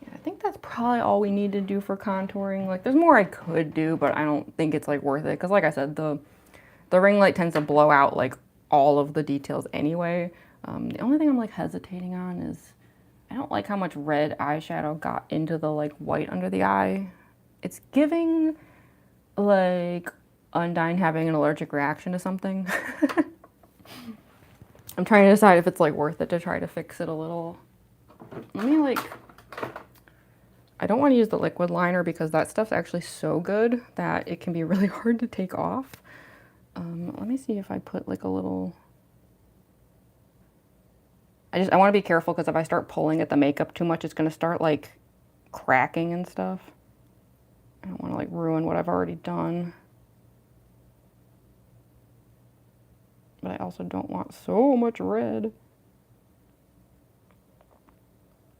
yeah, I think that's probably all we need to do for contouring. Like, there's more I could do, but I don't think it's like worth it, because like I said, the ring light tends to blow out like all of the details anyway. The only thing I'm like hesitating on is I don't like how much red eyeshadow got into the like white under the eye. It's giving like Undyne having an allergic reaction to something. I'm trying to decide if it's like worth it to try to fix it a little. Let me like, I don't want to use the liquid liner because that stuff's actually so good that it can be really hard to take off. Let me see if I put like a little... I want to be careful because if I start pulling at the makeup too much, it's going to start like cracking and stuff. I don't want to like ruin what I've already done. But I also don't want so much red.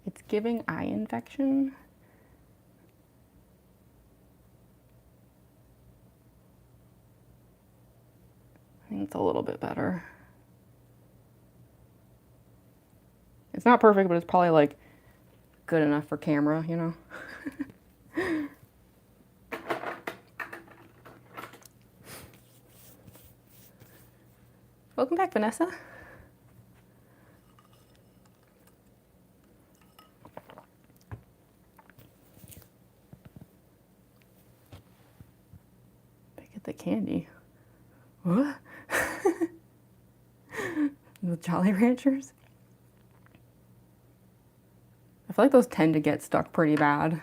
It's giving eye infection. I think it's a little bit better. It's not perfect, but it's probably like good enough for camera, you know? Welcome back, Vanessa. They get the candy. What? The Jolly Ranchers? I feel like those tend to get stuck pretty bad.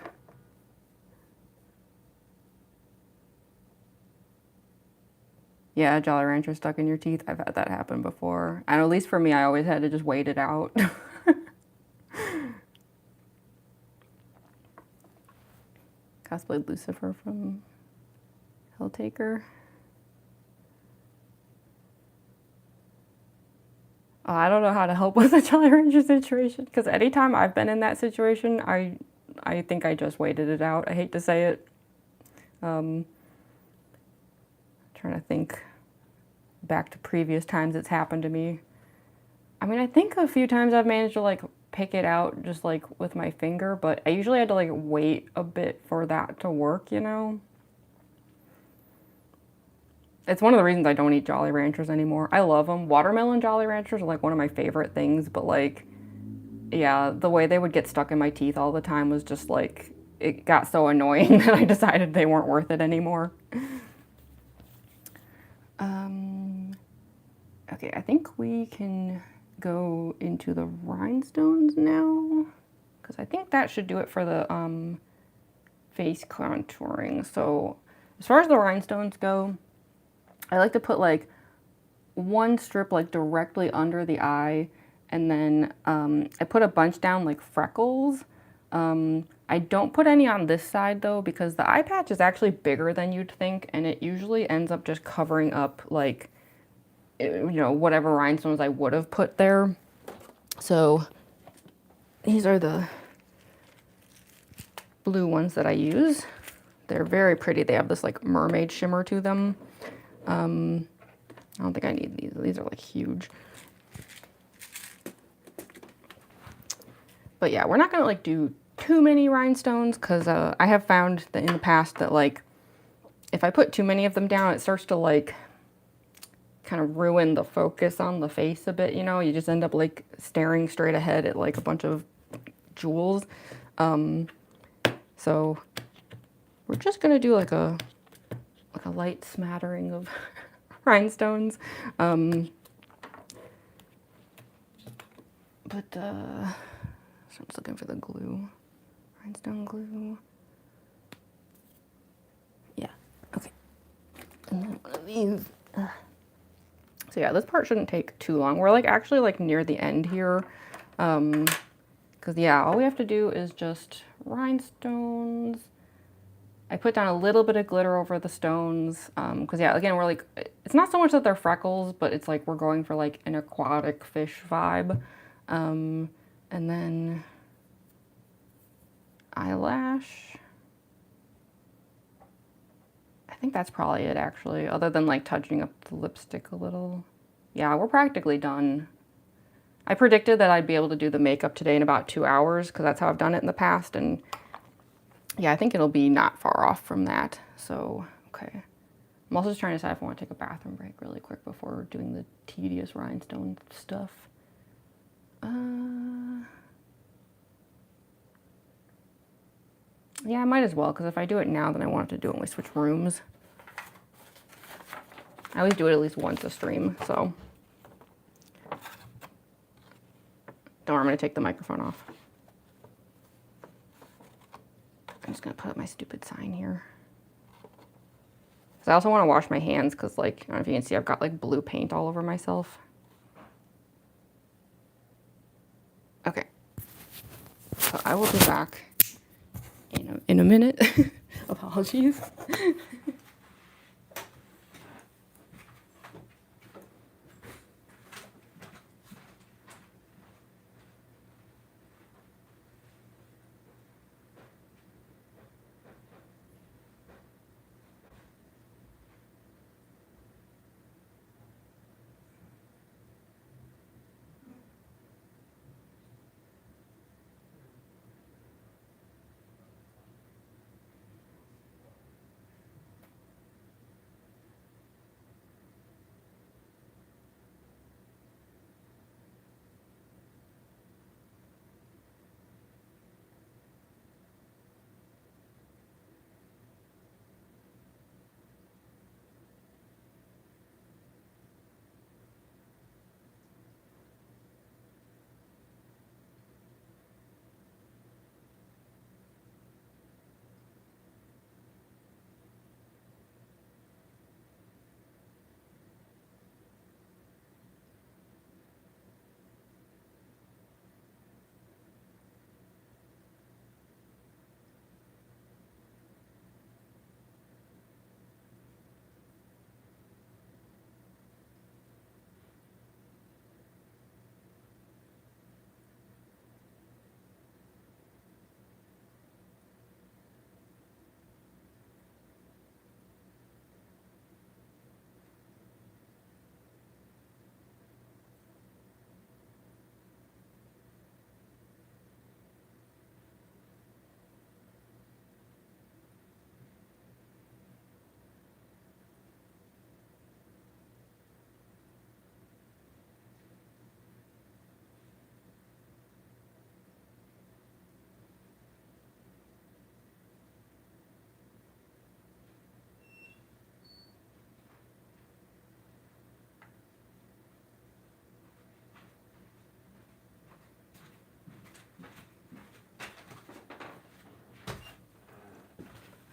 Yeah, Jolly Rancher stuck in your teeth. I've had that happen before. And at least for me, I always had to just wait it out. Cosplayed Lucifer from Helltaker. Oh, I don't know how to help with the Jolly Rancher situation, because anytime I've been in that situation, I think I just waited it out. I hate to say it. Trying to think back to previous times it's happened to me. I mean, I think a few times I've managed to like pick it out just like with my finger, but I usually had to like wait a bit for that to work, you know? It's one of the reasons I don't eat Jolly Ranchers anymore. I love them. Watermelon Jolly Ranchers are like one of my favorite things, but like, yeah, the way they would get stuck in my teeth all the time was just like, it got so annoying that I decided they weren't worth it anymore. Okay, I think we can go into the rhinestones now, because I think that should do it for the face contouring. So as far as the rhinestones go, I like to put like one strip like directly under the eye, and then I put a bunch down like freckles. I don't put any on this side though, because the eye patch is actually bigger than you'd think, and it usually ends up just covering up like, you know, whatever rhinestones I would have put there. So these are the blue ones that I use. They're very pretty. They have this like mermaid shimmer to them. I don't think I need these. These are like huge. But yeah, we're not gonna like do too many rhinestones, because I have found that in the past that like if I put too many of them down, it starts to like kind of ruin the focus on the face a bit, you know? You just end up like staring straight ahead at like a bunch of jewels. So we're just gonna do like a light smattering of rhinestones. So I'm just looking for the glue. Rhinestone glue. Yeah, okay. And then one of these. So yeah, this part shouldn't take too long. We're like actually like near the end here. Because yeah, all we have to do is just rhinestones. I put down a little bit of glitter over the stones. Because yeah, again, we're like, it's not so much that they're freckles, but it's like we're going for like an aquatic fish vibe. And then eyelash. I think that's probably it actually, other than like touching up the lipstick a little. Yeah, we're practically done. I predicted that I'd be able to do the makeup today in about 2 hours, because that's how I've done it in the past, and yeah, I think it'll be not far off from that. So, okay. I'm also just trying to decide if I want to take a bathroom break really quick before doing the tedious rhinestone stuff. Yeah, I might as well, because if I do it now, then I want to do it when we switch rooms. I always do it at least once a stream, so. Don't worry, I'm going to take the microphone off. I'm just going to put up my stupid sign here. I also want to wash my hands because, like, I don't know if you can see, I've got like blue paint all over myself. Okay. So I will be back in a minute. Apologies.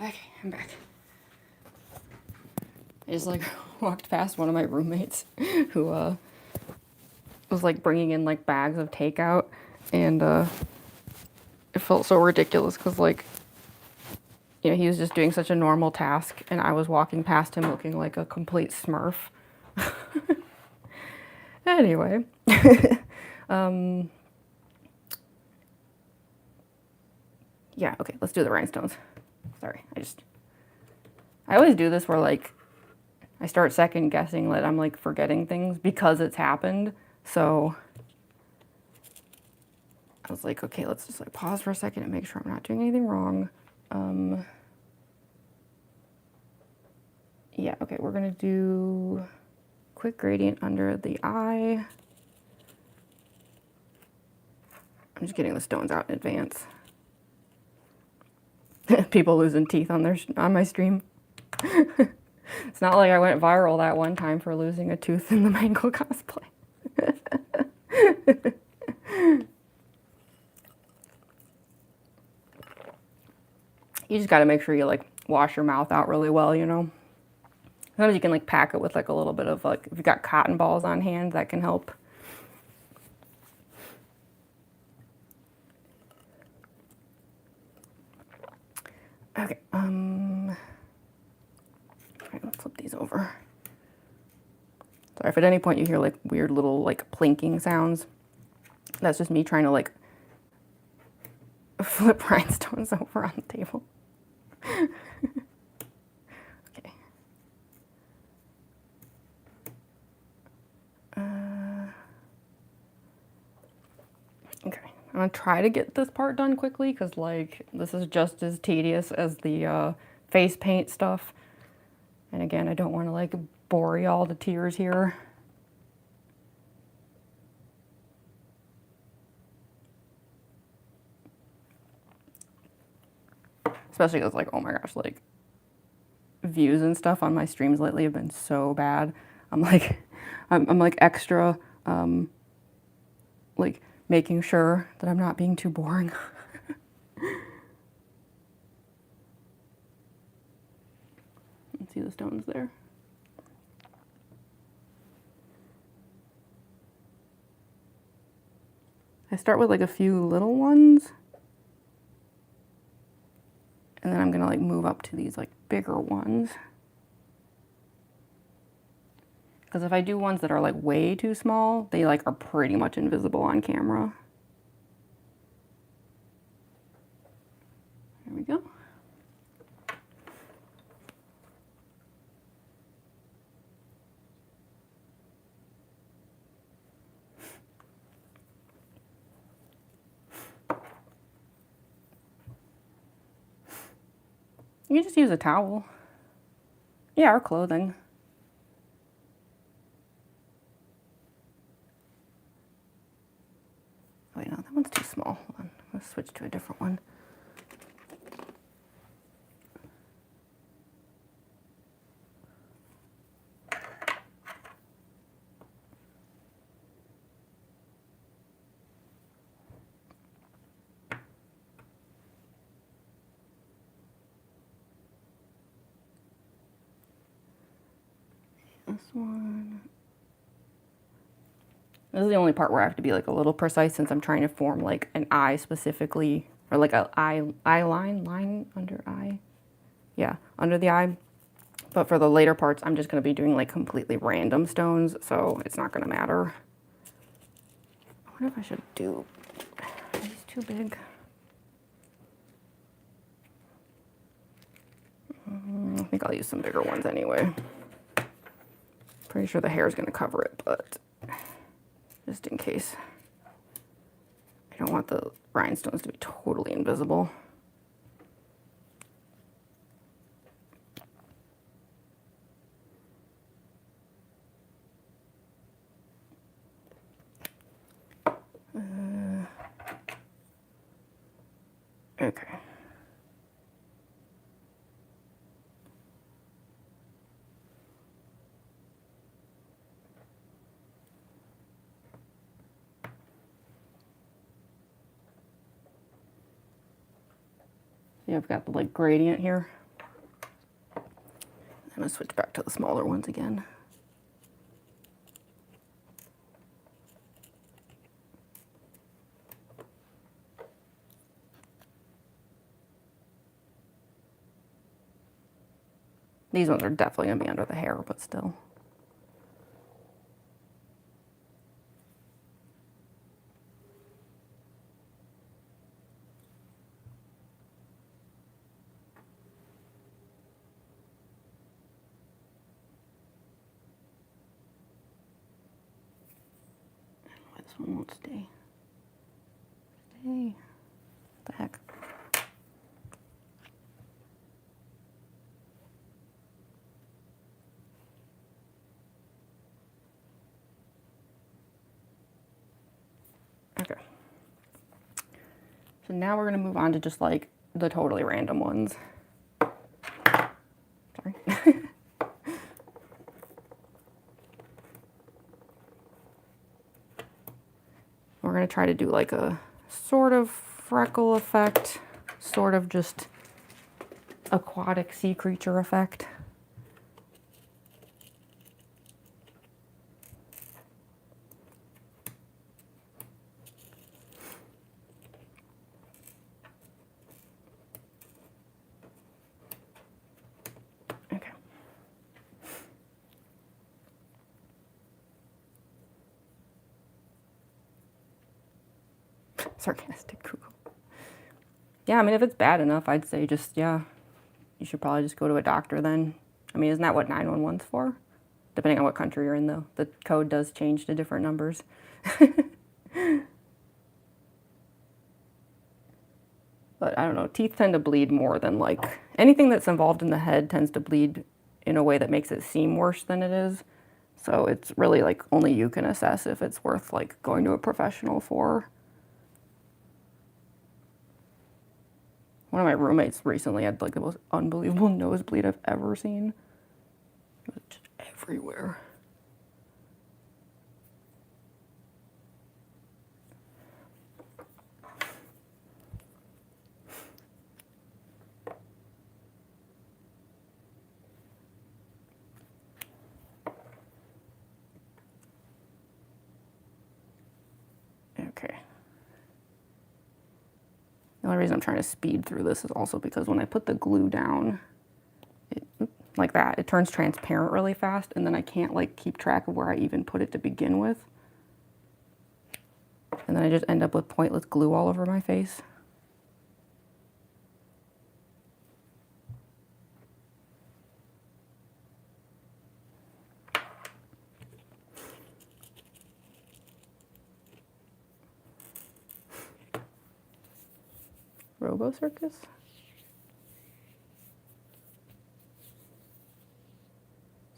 Okay, I'm back. I just like walked past one of my roommates who was like bringing in like bags of takeout, and it felt so ridiculous because, like, you know, he was just doing such a normal task and I was walking past him looking like a complete smurf. Anyway. Yeah, okay, let's do the rhinestones. Sorry, I always do this where, like, I start second guessing that I'm like forgetting things because it's happened. So I was like, okay, let's just like pause for a second and make sure I'm not doing anything wrong. Yeah, okay, we're gonna do quick gradient under the eye. I'm just getting the stones out in advance. People losing teeth on my stream. It's not like I went viral that one time for losing a tooth in the mango cosplay. You just gotta make sure you like wash your mouth out really well, you know. Sometimes you can like pack it with like a little bit of like, if you've got cotton balls on hand, that can help. Okay, all right, let's flip these over. Sorry if at any point you hear like weird little like plinking sounds. That's just me trying to like flip rhinestones over on the table. Okay. Okay, I'm gonna try to get this part done quickly because like this is just as tedious as the face paint stuff. And again, I don't want to like bore y'all to tears here. Especially because, like, oh my gosh, like, views and stuff on my streams lately have been so bad. I'm like, I'm like extra, like, making sure that I'm not being too boring. see the stones there. I start with like a few little ones, and then I'm gonna like move up to these like bigger ones. Because if I do ones that are like way too small, they like are pretty much invisible on camera. There we go. You can just use a towel. Yeah, or clothing. Wait, no, that one's too small. Hold on. Let's switch to a different one. This one. This is the only part where I have to be like a little precise since I'm trying to form like an eye specifically, or like a eye line under eye. Yeah, under the eye. But for the later parts, I'm just going to be doing like completely random stones, so it's not going to matter. I wonder if I should do, are these too big? I think I'll use some bigger ones anyway. Pretty sure the hair is going to cover it, but just in case. I don't want the rhinestones to be totally invisible. Okay. See, I've got the like gradient here. I'm gonna switch back to the smaller ones again. These ones are definitely gonna be under the hair, but still. This one won't stay. Stay. What the heck? Okay. So now we're gonna move on to just like the totally random ones. Sorry. We're gonna try to do like a sort of freckle effect, sort of just aquatic sea creature effect. Okay. Sarcastic Google. Yeah, I mean, if it's bad enough, I'd say just, yeah, you should probably just go to a doctor then. I mean, isn't that what 911's for? Depending on what country you're in, though. The code does change to different numbers. But I don't know, teeth tend to bleed more than like, anything that's involved in the head tends to bleed in a way that makes it seem worse than it is. So it's really like only you can assess if it's worth like going to a professional for. One of my roommates recently had like the most unbelievable nosebleed I've ever seen. It was just everywhere. The only reason I'm trying to speed through this is also because when I put the glue down, like that, it turns transparent really fast, and then I can't like keep track of where I even put it to begin with. And then I just end up with pointless glue all over my face. Robo Circus?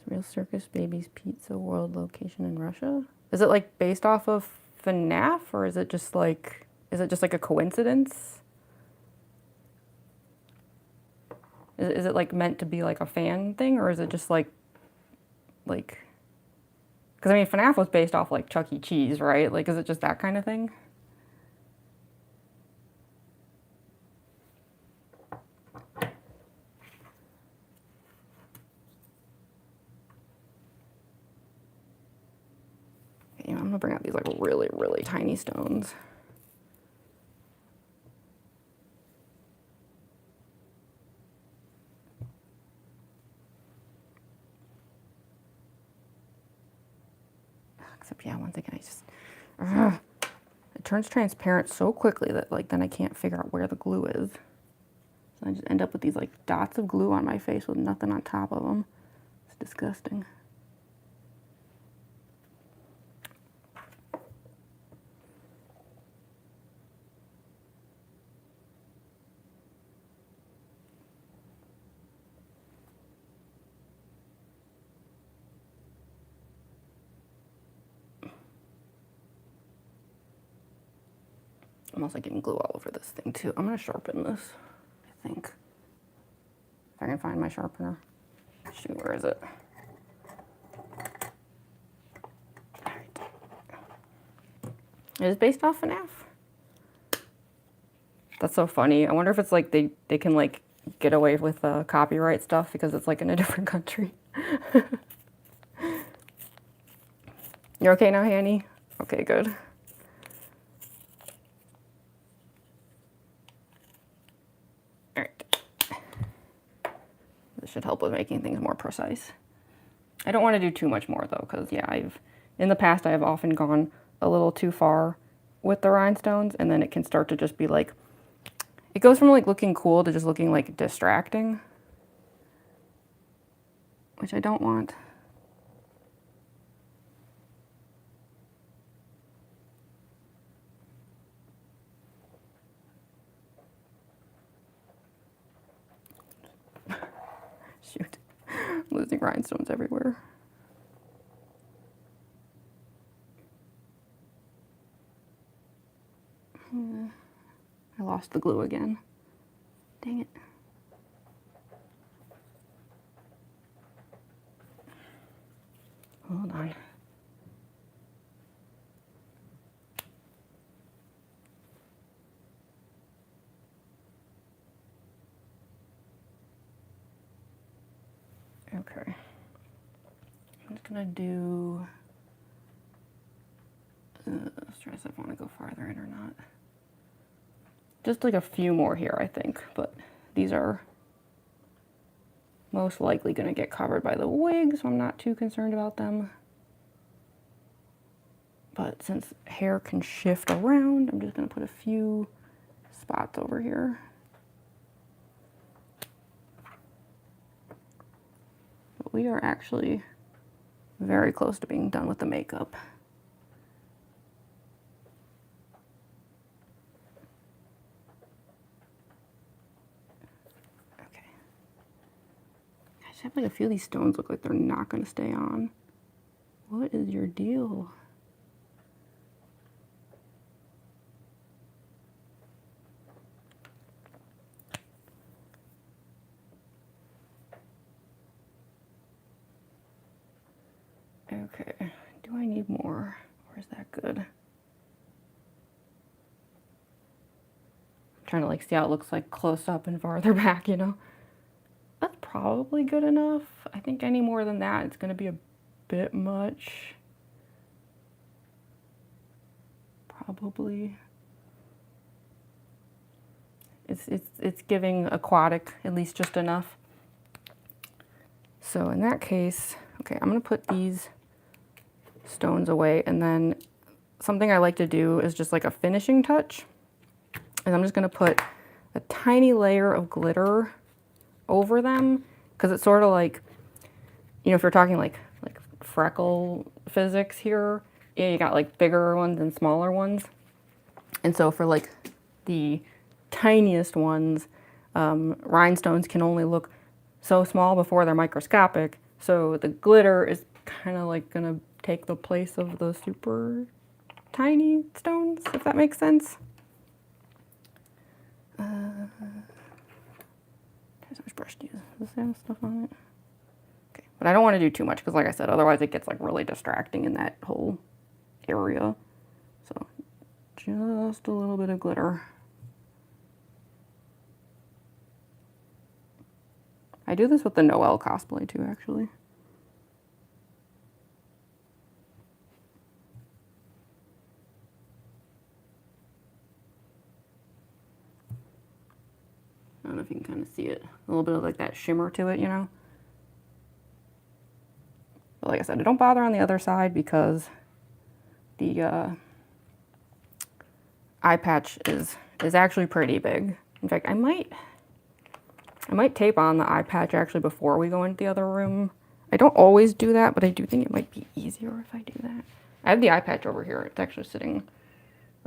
Real Circus Babies Pizza World location in Russia? Is it like based off of FNAF, or is it just like a coincidence? Is it like meant to be like a fan thing, or is it just like, because I mean FNAF was based off like Chuck E. Cheese, right? Like, is it just that kind of thing? Okay, I'm gonna bring out these like really, really tiny stones. Except, yeah, one thing it turns transparent so quickly that like then I can't figure out where the glue is. So I just end up with these like dots of glue on my face with nothing on top of them. It's disgusting. I'm also getting glue all over this thing too. I'm gonna sharpen this, I think. If I can find my sharpener. Shoot, where is it? Alright. It is based off FNAF. That's so funny. I wonder if it's like they can like get away with copyright stuff because it's like in a different country. You're okay now, Hanny? Okay, good. Should help with making things more precise. I don't want to do too much more though, because yeah, in the past I have often gone a little too far with the rhinestones, and then it can start to just be like, it goes from like looking cool to just looking like distracting, which I don't want. Shoot, I'm losing rhinestones everywhere. I lost the glue again. Dang it. Hold on. Okay. I'm just gonna do, stress if I want to go farther in or not. Just like a few more here, I think, but these are most likely going to get covered by the wig, so I'm not too concerned about them. But since hair can shift around, I'm just going to put a few spots over here. But we are actually very close to being done with the makeup. I have like a few of these stones look like they're not going to stay on. What is your deal? Okay, do I need more, or is that good? I'm trying to like see how it looks like close up and farther back, you know? That's probably good enough. I think any more than that, it's going to be a bit much. Probably. it's giving aquatic, at least just enough. So in that case, okay, I'm gonna put these stones away, and then something I like to do is just like a finishing touch. And I'm just gonna put a tiny layer of glitter over them, because it's sort of like, you know, if you're talking like freckle physics here, yeah, you got like bigger ones and smaller ones. And so for like the tiniest ones, rhinestones can only look so small before they're microscopic. So the glitter is kind of like gonna take the place of the super tiny stones, if that makes sense. How much brush to use? Does this have stuff on it? Okay, but I don't want to do too much because, like I said, otherwise it gets like really distracting in that whole area. So just a little bit of glitter. I do this with the Noelle cosplay too, actually. I don't know if you can kind of see it. A little bit of like that shimmer to it, you know? But like I said, don't bother on the other side because the eye patch is actually pretty big. In fact, I might tape on the eye patch actually before we go into the other room. I don't always do that, but I do think it might be easier if I do that. I have the eye patch over here. It's actually sitting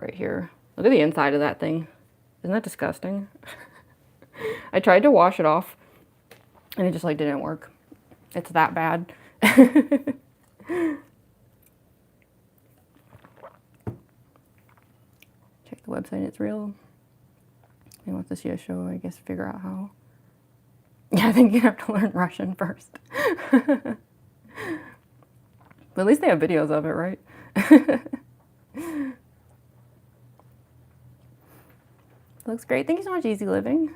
right here. Look at the inside of that thing. Isn't that disgusting? I tried to wash it off and it just like didn't work. It's that bad. Check the website, it's real. He wants to see a show, I guess, figure out how. Yeah, I think you have to learn Russian first. But at least they have videos of it, right? Looks great. Thank you so much, Easy Living.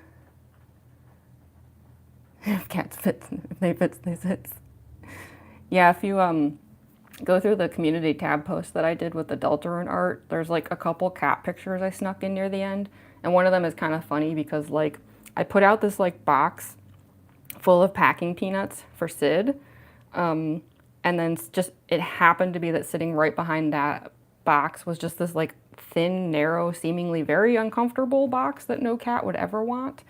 If cats fits, if they fits, they sits. Yeah, if you go through the community tab post that I did with the Deltarune art, there's like a couple cat pictures I snuck in near the end. And one of them is kind of funny because like I put out this like box full of packing peanuts for Sid. And then just, it happened to be that sitting right behind that box was just this like thin, narrow, seemingly very uncomfortable box that no cat would ever want.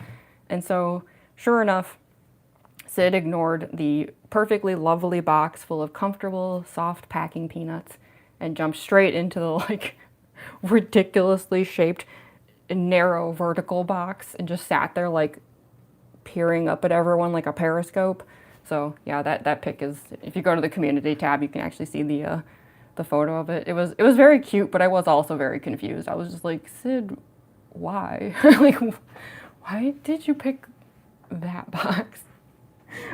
And so sure enough, Sid ignored the perfectly lovely box full of comfortable, soft packing peanuts and jumped straight into the like ridiculously shaped, narrow vertical box and just sat there like peering up at everyone like a periscope. So yeah, that pic is, if you go to the community tab, you can actually see the photo of it. It was very cute, but I was also very confused. I was just like, Sid, why? Like, why did you pick that box?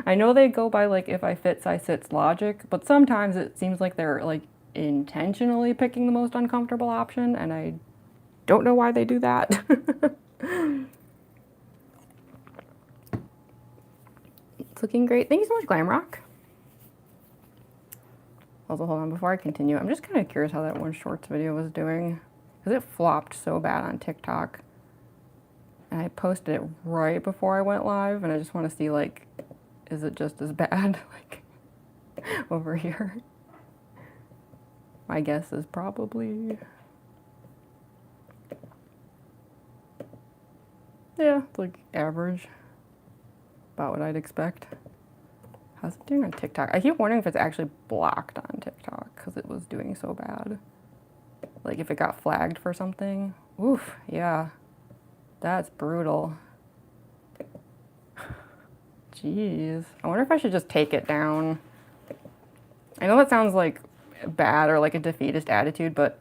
I know they go by like if I fits, I sits logic, but sometimes it seems like they're like intentionally picking the most uncomfortable option, and I don't know why they do that. It's looking great. Thank you so much, Glamrock. Also, hold on, before I continue, I'm just kind of curious how that one shorts video was doing, because it flopped so bad on TikTok. And I posted it right before I went live, and I just want to see, like, is it just as bad, like, over here? My guess is probably... yeah, it's like average. About what I'd expect. How's it doing on TikTok? I keep wondering if it's actually blocked on TikTok because it was doing so bad. Like if it got flagged for something. Oof, yeah. That's brutal. Jeez. I wonder if I should just take it down. I know that sounds like bad or like a defeatist attitude, but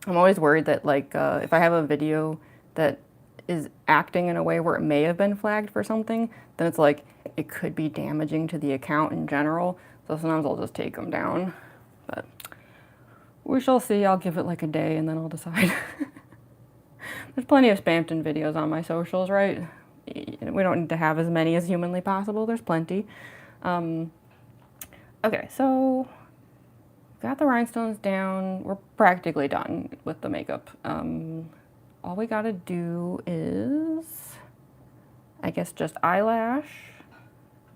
I'm always worried that like if I have a video that is acting in a way where it may have been flagged for something, then it's like it could be damaging to the account in general. So sometimes I'll just take them down. But we shall see. I'll give it like a day and then I'll decide. There's plenty of Spampton videos on my socials, right? We don't need to have as many as humanly possible. There's plenty. Okay, so got the rhinestones down. We're practically done with the makeup. All we gotta do is I guess just eyelash.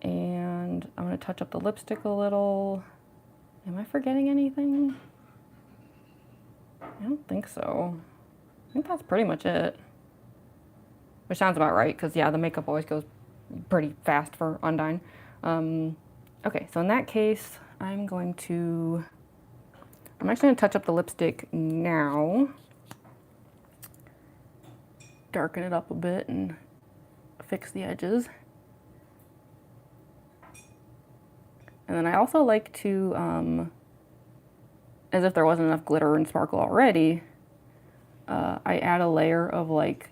And I'm going to touch up the lipstick a little. Am I forgetting anything? I don't think so. I think that's pretty much it. Which sounds about right, because yeah, the makeup always goes pretty fast for Undyne. Okay, so in that case, I'm actually going to touch up the lipstick now. Darken it up a bit and fix the edges. And then I also like to, as if there wasn't enough glitter and sparkle already, I add a layer of like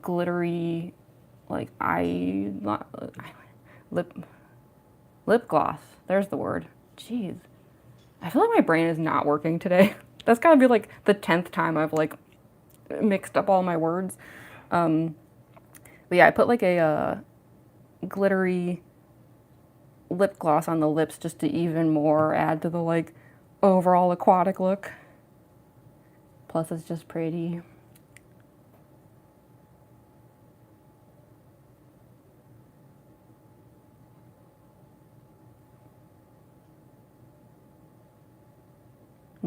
glittery, like lip gloss. There's the word. Jeez. I feel like my brain is not working today. That's gotta be like the 10th time I've like mixed up all my words. But yeah, I put like a glittery lip gloss on the lips just to even more add to the like overall aquatic look. Plus it's just pretty.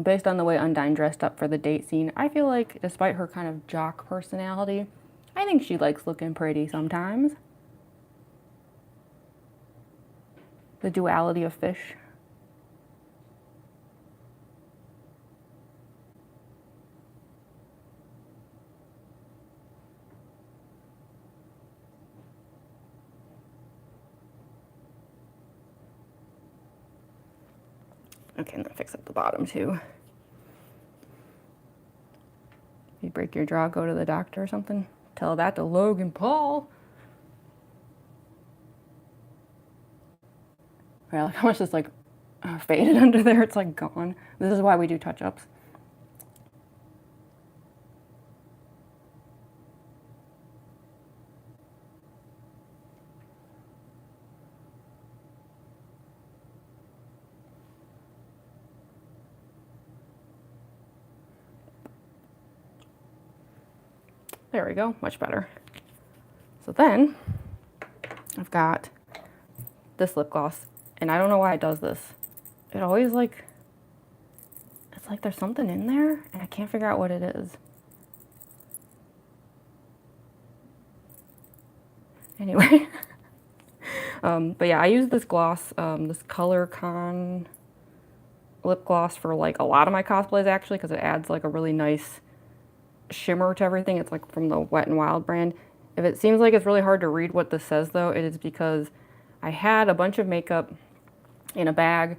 Based on the way Undyne dressed up for the date scene, I feel like despite her kind of jock personality, I think she likes looking pretty sometimes. The duality of fish. Okay, and then fix up the bottom too. If you break your jaw, go to the doctor or something. Tell that to Logan Paul. Right, look how much is like faded under there. It's like gone. This is why we do touch-ups. There we go, much better. So then, I've got this lip gloss, and I don't know why it does this. It always like, it's like there's something in there, and I can't figure out what it is. Anyway, but yeah, I use this gloss, this Color Con lip gloss for like a lot of my cosplays actually, because it adds like a really nice shimmer to everything. It's like from the Wet n Wild brand. If it seems like it's really hard to read what this says though, it is because I had a bunch of makeup in a bag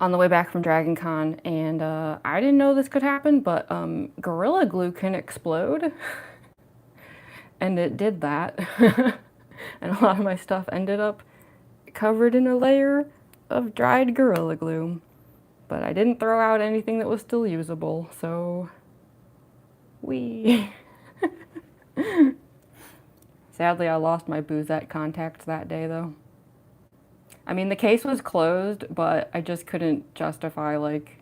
on the way back from Dragon Con, and I didn't know this could happen, but Gorilla Glue can explode. And it did that. And a lot of my stuff ended up covered in a layer of dried Gorilla Glue. But I didn't throw out anything that was still usable, so Sadly, I lost my Boozette contacts that day, though. I mean, the case was closed, but I just couldn't justify, like...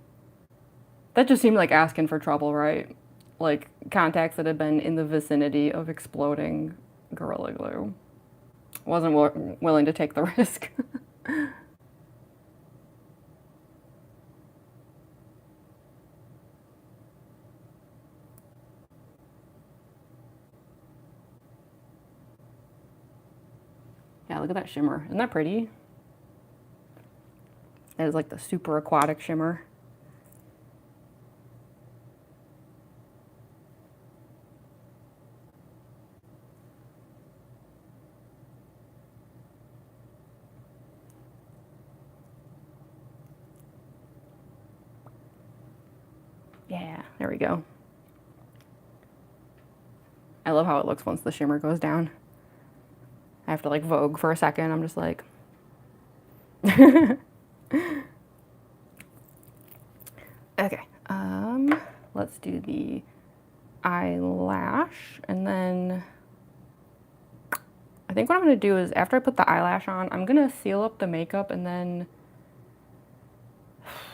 That just seemed like asking for trouble, right? Like, contacts that had been in the vicinity of exploding Gorilla Glue. Wasn't willing to take the risk. Yeah, look at that shimmer. Isn't that pretty? That is like the super aquatic shimmer. Yeah, there we go. I love how it looks once the shimmer goes down. I have to like Vogue for a second. I'm just like... Okay, let's do the eyelash, and then I think what I'm gonna do is after I put the eyelash on, I'm gonna seal up the makeup, and then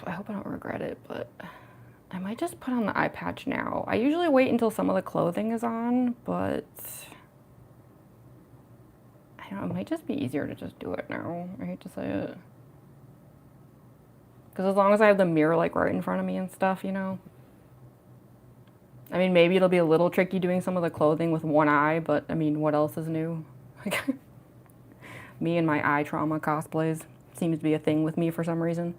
I hope I don't regret it, but I might just put on the eye patch now. I usually wait until some of the clothing is on, but You know, it might just be easier to just do it now. I hate to say it. Because as long as I have the mirror like right in front of me and stuff, you know. I mean, maybe it'll be a little tricky doing some of the clothing with one eye, but I mean, what else is new? Me and my eye trauma cosplays seems to be a thing with me for some reason.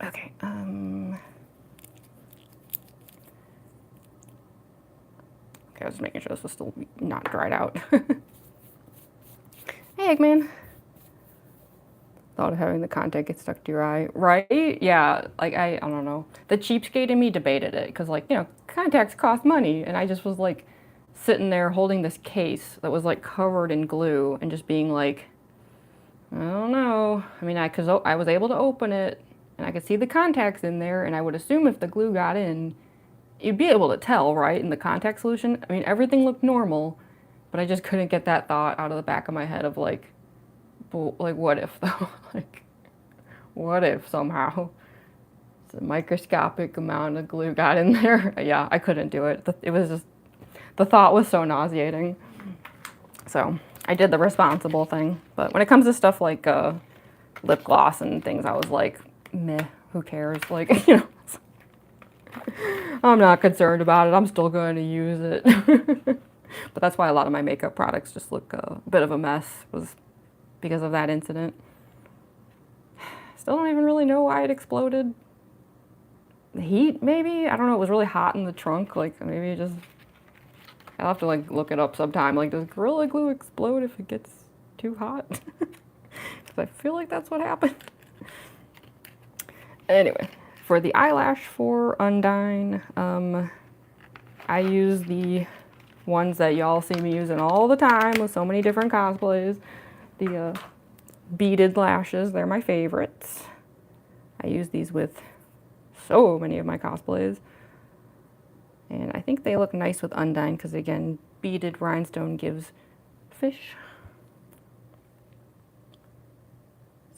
Okay, okay, I was just making sure this was still not dried out. Hey, Eggman. Thought of having the contact get stuck to your eye, right? Yeah, like I don't know. The cheapskate in me debated it because, like, you know, contacts cost money, and I just was like sitting there holding this case that was like covered in glue and just being like, I don't know. I mean, cause I was able to open it and I could see the contacts in there, and I would assume if the glue got in, you'd be able to tell, right? In the contact solution. I mean, everything looked normal, but I just couldn't get that thought out of the back of my head of like, what if though? Like, what if somehow a microscopic amount of glue got in there? Yeah, I couldn't do it. It was just, the thought was so nauseating. So I did the responsible thing. But when it comes to stuff like lip gloss and things, I was like, meh, who cares? Like, you know, I'm not concerned about it. I'm still going to use it. But that's why a lot of my makeup products just look a bit of a mess, was because of that incident. Still don't even really know why it exploded. The heat, maybe? I don't know. It was really hot in the trunk. Like, maybe it just... I'll have to, like, look it up sometime. Like, does Gorilla Glue explode if it gets too hot? Because I feel like that's what happened. Anyway, for the eyelash for Undyne, I use the ones that y'all see me using all the time with so many different cosplays. The beaded lashes, they're my favorites. I use these with so many of my cosplays. And I think they look nice with Undyne because, again, beaded rhinestone gives fish.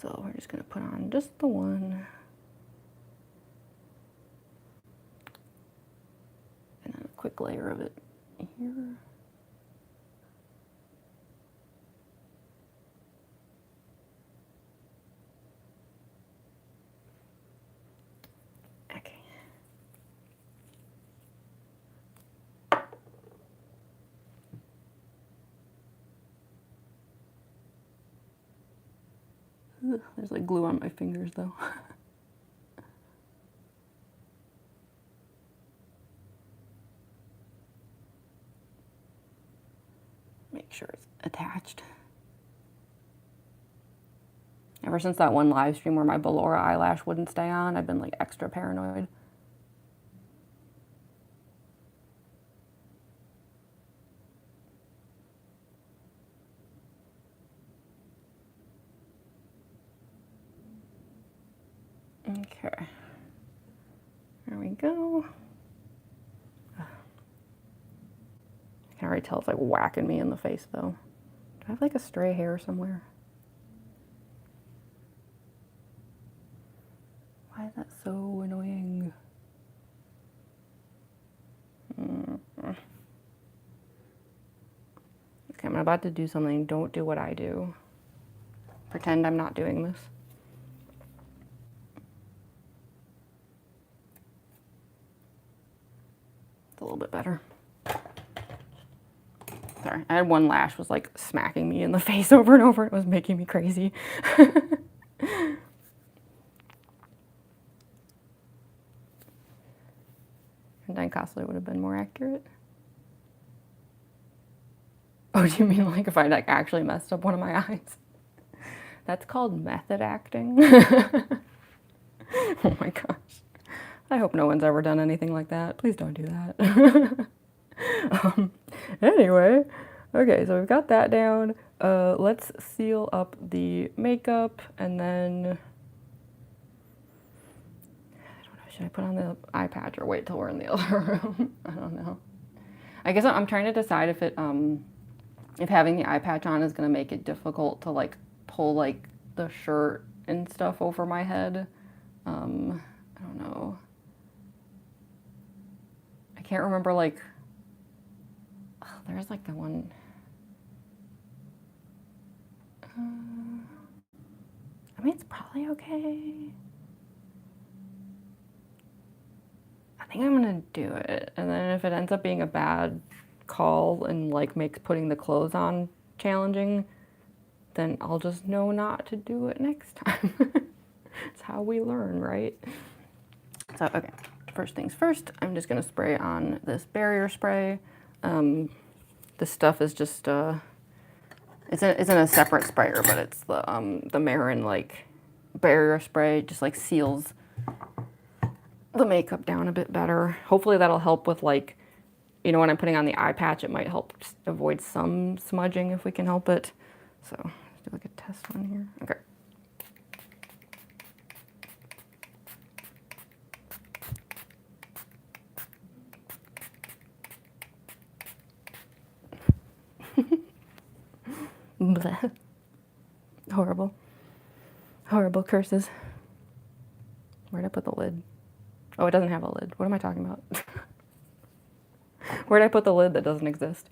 So we're just going to put on just the one. And then a quick layer of it here. Okay. Ugh, there's like glue on my fingers though. Make sure it's attached. Ever since that one live stream where my Ballora eyelash wouldn't stay on, I've been like extra paranoid. Okay, there we go. I can already tell it's like whacking me in the face though. Do I have like a stray hair somewhere? Why is that so annoying? Okay, I'm about to do something. Don't do what I do. Pretend I'm not doing this. It's a little bit better. Sorry, I had one lash was like smacking me in the face over and over. It was making me crazy. Undyne Cosplay would have been more accurate. Oh, do you mean like if I like actually messed up one of my eyes? That's called method acting. Oh my gosh. I hope no one's ever done anything like that. Please don't do that. Anyway, okay, so we've got that down. Let's seal up the makeup and then... I don't know, should I put on the eye patch or wait till we're in the other room? I don't know. I guess I'm trying to decide if it, if having the eye patch on is gonna make it difficult to like pull like the shirt and stuff over my head. I don't know. I can't remember like, oh, there's like the one, I mean, it's probably okay. I think I'm gonna do it. And then if it ends up being a bad call and like makes putting the clothes on challenging, then I'll just know not to do it next time. It's how we learn, right? So, okay, first things first, I'm just gonna spray on this barrier spray. This stuff is just, it's in a separate sprayer, but it's the Marin like barrier spray. It just like seals the makeup down a bit better. Hopefully that'll help with like, you know, when I'm putting on the eye patch, it might help just avoid some smudging if we can help it. So let's do like a test one here. Okay. Bleh. Horrible. Horrible curses. Where'd I put the lid? Oh, it doesn't have a lid. What am I talking about? Where'd I put the lid that doesn't exist?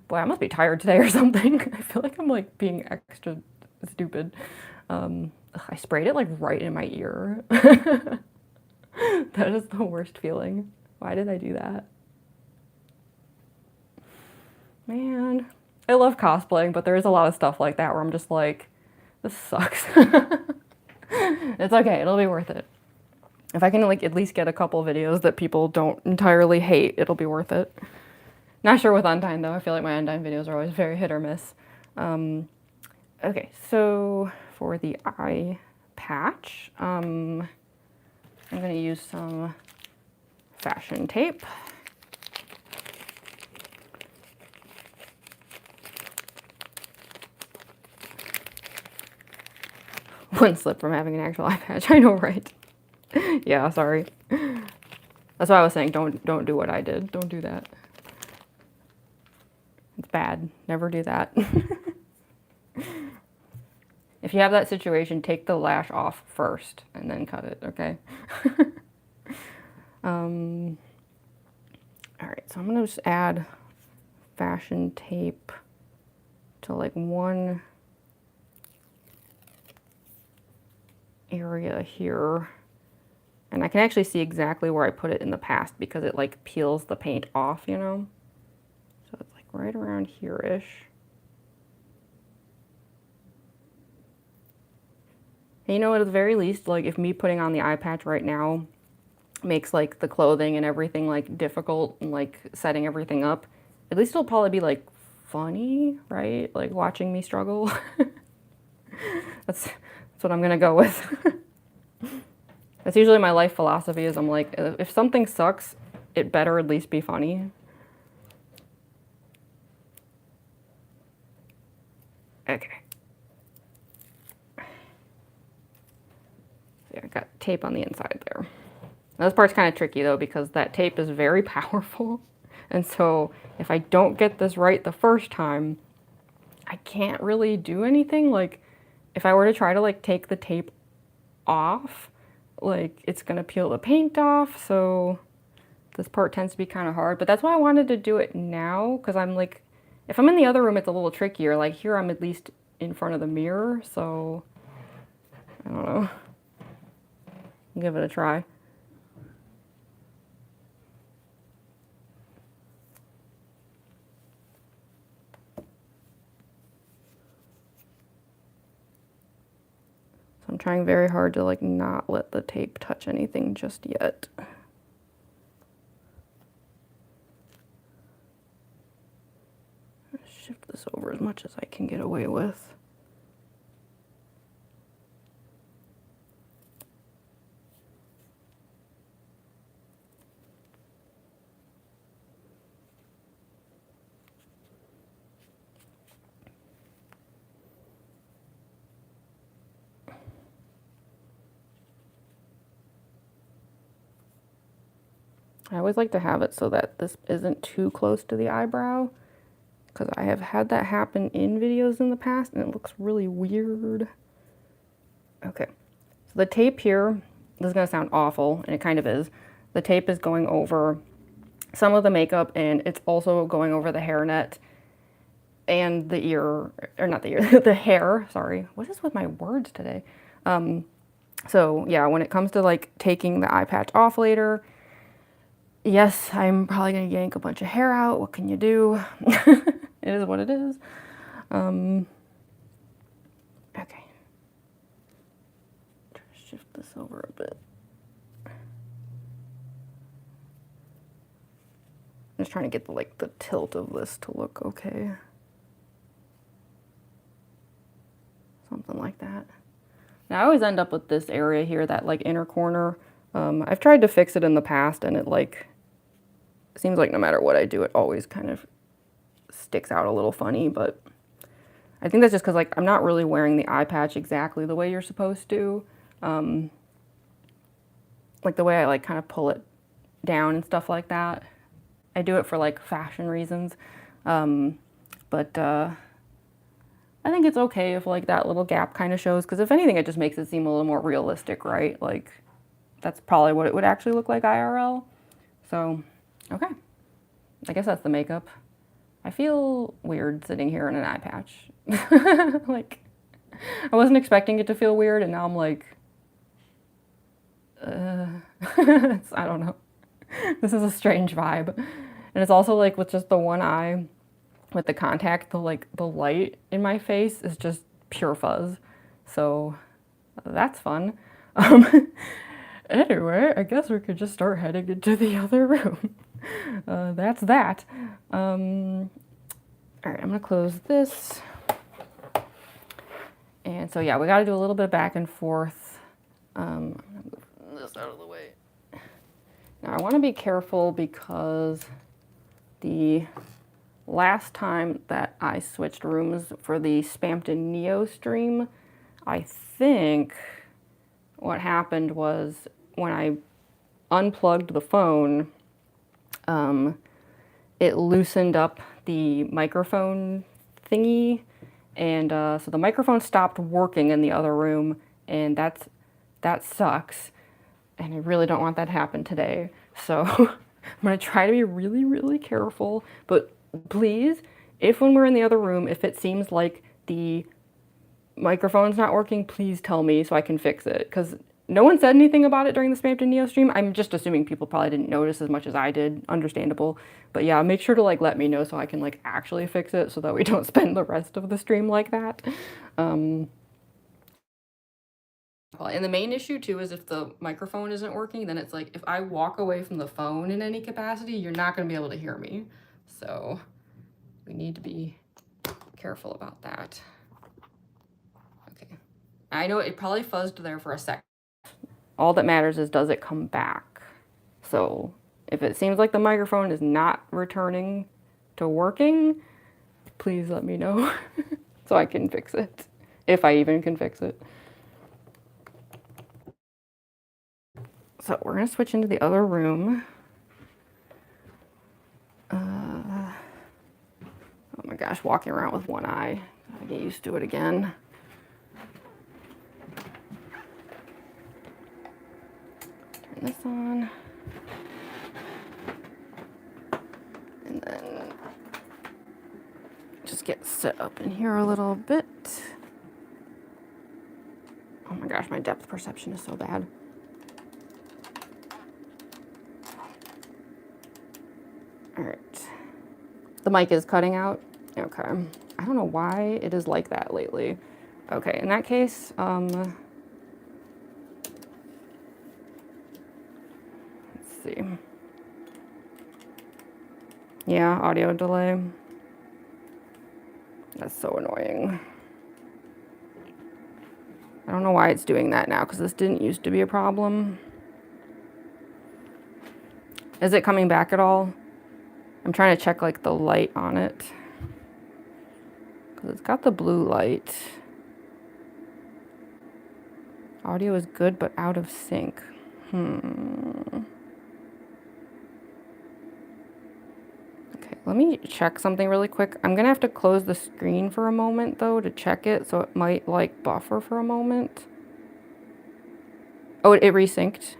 Boy, I must be tired today or something. I feel like I'm like being extra stupid. I sprayed it like right in my ear. That is the worst feeling. Why did I do that? Man, I love cosplaying, but there is a lot of stuff like that where I'm just like, this sucks. It's okay, it'll be worth it. If I can like at least get a couple videos that people don't entirely hate, it'll be worth it. Not sure with Undyne though. I feel like my Undyne videos are always very hit or miss. Okay, so for the eye patch, I'm gonna use some fashion tape. One slip from having an actual eye patch. I know, right? Yeah, sorry. That's why I was saying don't do what I did. Don't do that. It's bad. Never do that. If you have that situation, take the lash off first and then cut it, okay? All right, so I'm gonna just add fashion tape to like one area here. And I can actually see exactly where I put it in the past because it like peels the paint off, you know? So it's like right around here-ish. And you know, at the very least, like if me putting on the eye patch right now makes like the clothing and everything like difficult and like setting everything up, at least it'll probably be like funny, right? Like watching me struggle. That's what I'm gonna go with. That's usually my life philosophy is I'm like, if something sucks, it better at least be funny. Okay. Yeah, I got tape on the inside there. Now this part's kind of tricky though because that tape is very powerful. And so if I don't get this right the first time, I can't really do anything. Like if I were to try to like take the tape off, like it's gonna peel the paint off, so this part tends to be kind of hard, but that's why I wanted to do it now, because I'm like, if I'm in the other room it's a little trickier. Like here I'm at least in front of the mirror, so I don't know. I'll give it a try. I'm trying very hard to like not let the tape touch anything just yet. Shift this over as much as I can get away with. I always like to have it so that this isn't too close to the eyebrow, because I have had that happen in videos in the past and it looks really weird. Okay, so the tape here, this is gonna sound awful, and it kind of is. The tape is going over some of the makeup and it's also going over the hairnet. and the ear, or not the ear, the hair, sorry. What is with my words today? So yeah, when it comes to like taking the eye patch off later, yes, I'm probably gonna yank a bunch of hair out. What can you do? It is what it is. Okay. Try to shift this over a bit. I'm just trying to get the, like, the tilt of this to look okay. Something like that. Now I always end up with this area here, that like inner corner. I've tried to fix it in the past and it like, seems like no matter what I do, it always kind of sticks out a little funny, but I think that's just because like I'm not really wearing the eye patch exactly the way you're supposed to. Like the way I like kind of pull it down and stuff like that. I do it for like fashion reasons. But I think it's okay if like that little gap kind of shows, because if anything, it just makes it seem a little more realistic, right? Like that's probably what it would actually look like IRL. So, okay. I guess that's the makeup. I feel weird sitting here in an eye patch. Like, I wasn't expecting it to feel weird, and now I'm like, I don't know. This is a strange vibe. And it's also like with just the one eye, with the contact, the light in my face is just pure fuzz. So that's fun. Anyway, I guess we could just start heading into the other room. That's that. All right, I'm gonna close this. And so yeah, we gotta do a little bit of back and forth. I'm gonna move this out of the way. Now I wanna be careful because the last time that I switched rooms for the Spampton Neo stream, I think what happened was when I unplugged the phone, it loosened up the microphone thingy, and so the microphone stopped working in the other room, and that sucks, and I really don't want that to happen today. So I'm gonna try to be really, really careful, but please, if when we're in the other room, if it seems like the microphone's not working, please tell me so I can fix it, because no one said anything about it during the Spampton Neo stream. I'm just assuming people probably didn't notice as much as I did. Understandable. But yeah, make sure to like let me know so I can like actually fix it so that we don't spend the rest of the stream like that. And the main issue too is if the microphone isn't working, then it's like if I walk away from the phone in any capacity, you're not going to be able to hear me. So we need to be careful about that. Okay. I know it probably fuzzed there for a second. All that matters is, does it come back? So if it seems like the microphone is not returning to working, please let me know so I can fix it, if I even can fix it. So we're gonna switch into the other room. Oh my gosh, walking around with one eye. I get used to it again. Turn this on. And then just get set up in here a little bit. Oh my gosh, my depth perception is so bad. All right. The mic is cutting out. Okay. I don't know why it is like that lately. Okay, in that case, let's see. Yeah, audio delay. That's so annoying. I don't know why it's doing that now, because this didn't used to be a problem. Is it coming back at all? I'm trying to check like the light on it, because it's got the blue light. Audio is good, but out of sync. Okay, let me check something really quick. I'm gonna have to close the screen for a moment though to check it, so it might like buffer for a moment. Oh, it resynced.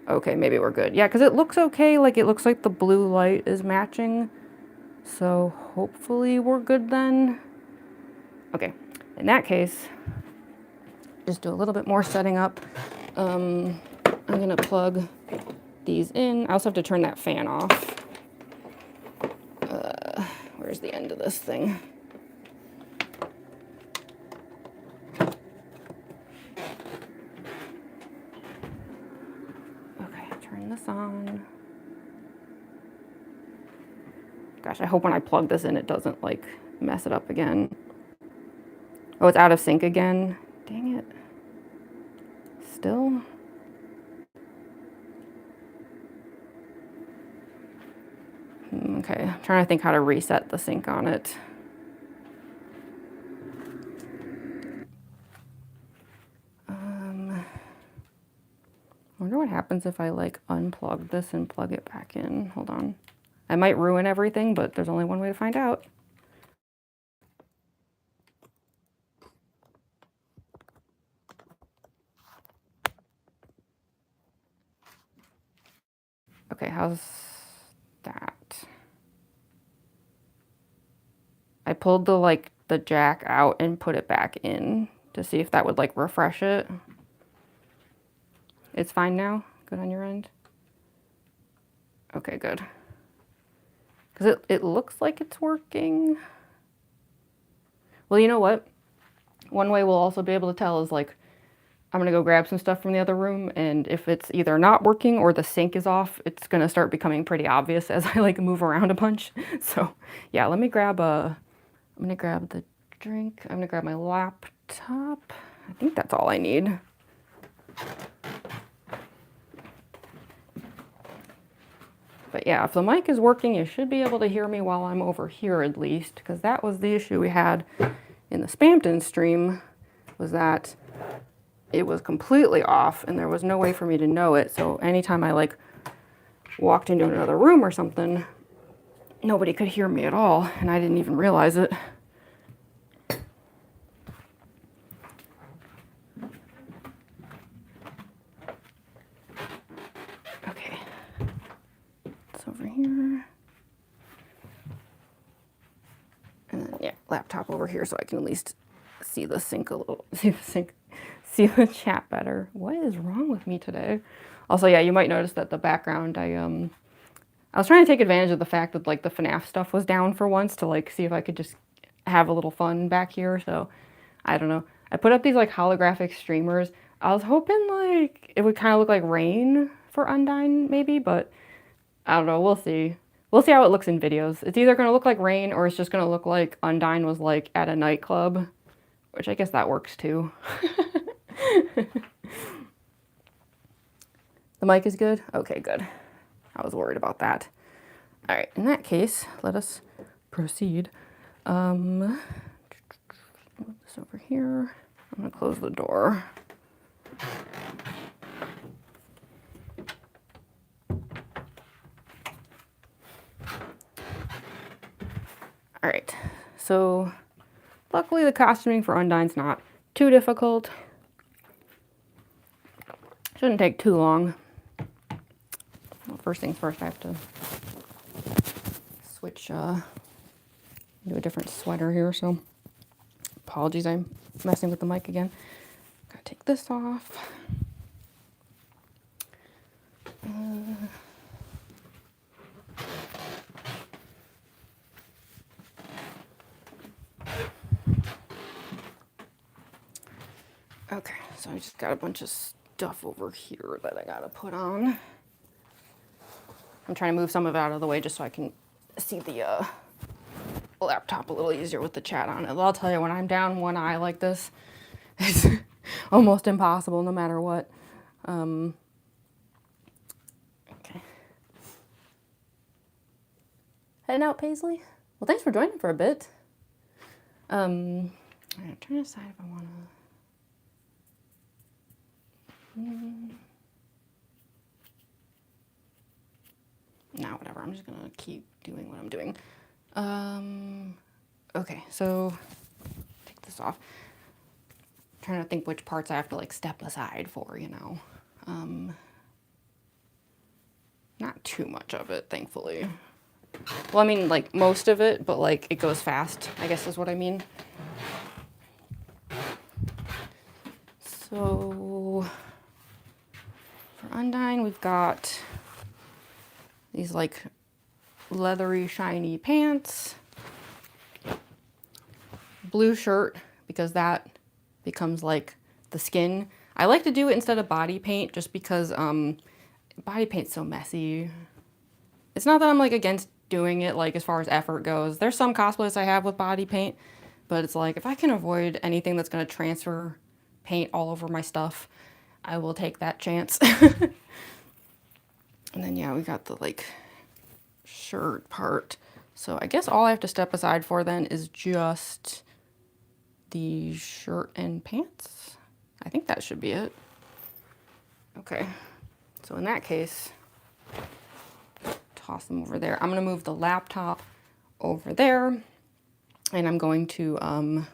Okay, maybe we're good. Yeah, because it looks okay. Like it looks like the blue light is matching. So hopefully we're good then. Okay, in that case, just do a little bit more setting up. I'm gonna plug these in. I also have to turn that fan off. Where's the end of this thing? Okay, turn this on. Gosh, I hope when I plug this in it doesn't like mess it up again. Oh, it's out of sync again. Dang it. Still? Okay, I'm trying to think how to reset the sync on it. I wonder what happens if I like unplug this and plug it back in. Hold on. I might ruin everything, but there's only one way to find out. Okay, how's that? I pulled the jack out and put it back in to see if that would like refresh it. It's fine now? Good on your end? Okay, good. Because it looks like it's working. Well, you know what? One way we'll also be able to tell is like, I'm gonna go grab some stuff from the other room, and if it's either not working or the sync is off, it's gonna start becoming pretty obvious as I like move around a bunch. So yeah, let me grab I'm gonna grab the drink. I'm gonna grab my laptop. I think that's all I need. But yeah, if the mic is working, you should be able to hear me while I'm over here at least, because that was the issue we had in the Spampton stream, was that it was completely off and there was no way for me to know it. So anytime I like walked into another room or something, nobody could hear me at all, and I didn't even realize it. Okay, it's over here. And then, yeah, laptop over here so I can at least see the sync a little, see the chat better. What is wrong with me today? Also, yeah, you might notice that the background, I was trying to take advantage of the fact that like the FNAF stuff was down for once to like see if I could just have a little fun back here. So I don't know. I put up these like holographic streamers. I was hoping like it would kind of look like rain for Undyne maybe, but I don't know. We'll see. We'll see how it looks in videos. It's either going to look like rain or it's just going to look like Undyne was like at a nightclub, which I guess that works too. The mic is good? Okay, good. I was worried about that. All right, in that case, let us proceed. Move this over here. I'm gonna close the door. All right, so luckily the costuming for Undyne's not too difficult. Shouldn't take too long. Well, first things first, I have to switch into a different sweater here, so apologies, I'm messing with the mic again. Gotta take this off. Okay, so I just got a bunch of stuff over here that I gotta put on. I'm trying to move some of it out of the way just so I can see the laptop a little easier with the chat on it. I'll tell you, when I'm down one eye like this, it's almost impossible no matter what. Okay. Heading out, Paisley? Well, thanks for joining for a bit. I'm trying to decide if I want to... No, whatever. I'm just gonna keep doing what I'm doing. Okay, so take this off. I'm trying to think which parts I have to like step aside for, you know. Not too much of it, thankfully. Well, I mean, like, most of it, but, like, it goes fast, I guess is what I mean. So, for Undyne, we've got these, like, leathery, shiny pants. Blue shirt, because that becomes, like, the skin. I like to do it instead of body paint, just because, body paint's so messy. It's not that I'm, like, against doing it, like, as far as effort goes. There's some cosplays I have with body paint, but it's like, if I can avoid anything that's going to transfer paint all over my stuff, I will take that chance. And then, yeah, we got the, like, shirt part. So I guess all I have to step aside for then is just the shirt and pants. I think that should be it. Okay, so in that case, toss them over there. I'm gonna move the laptop over there, and I'm going to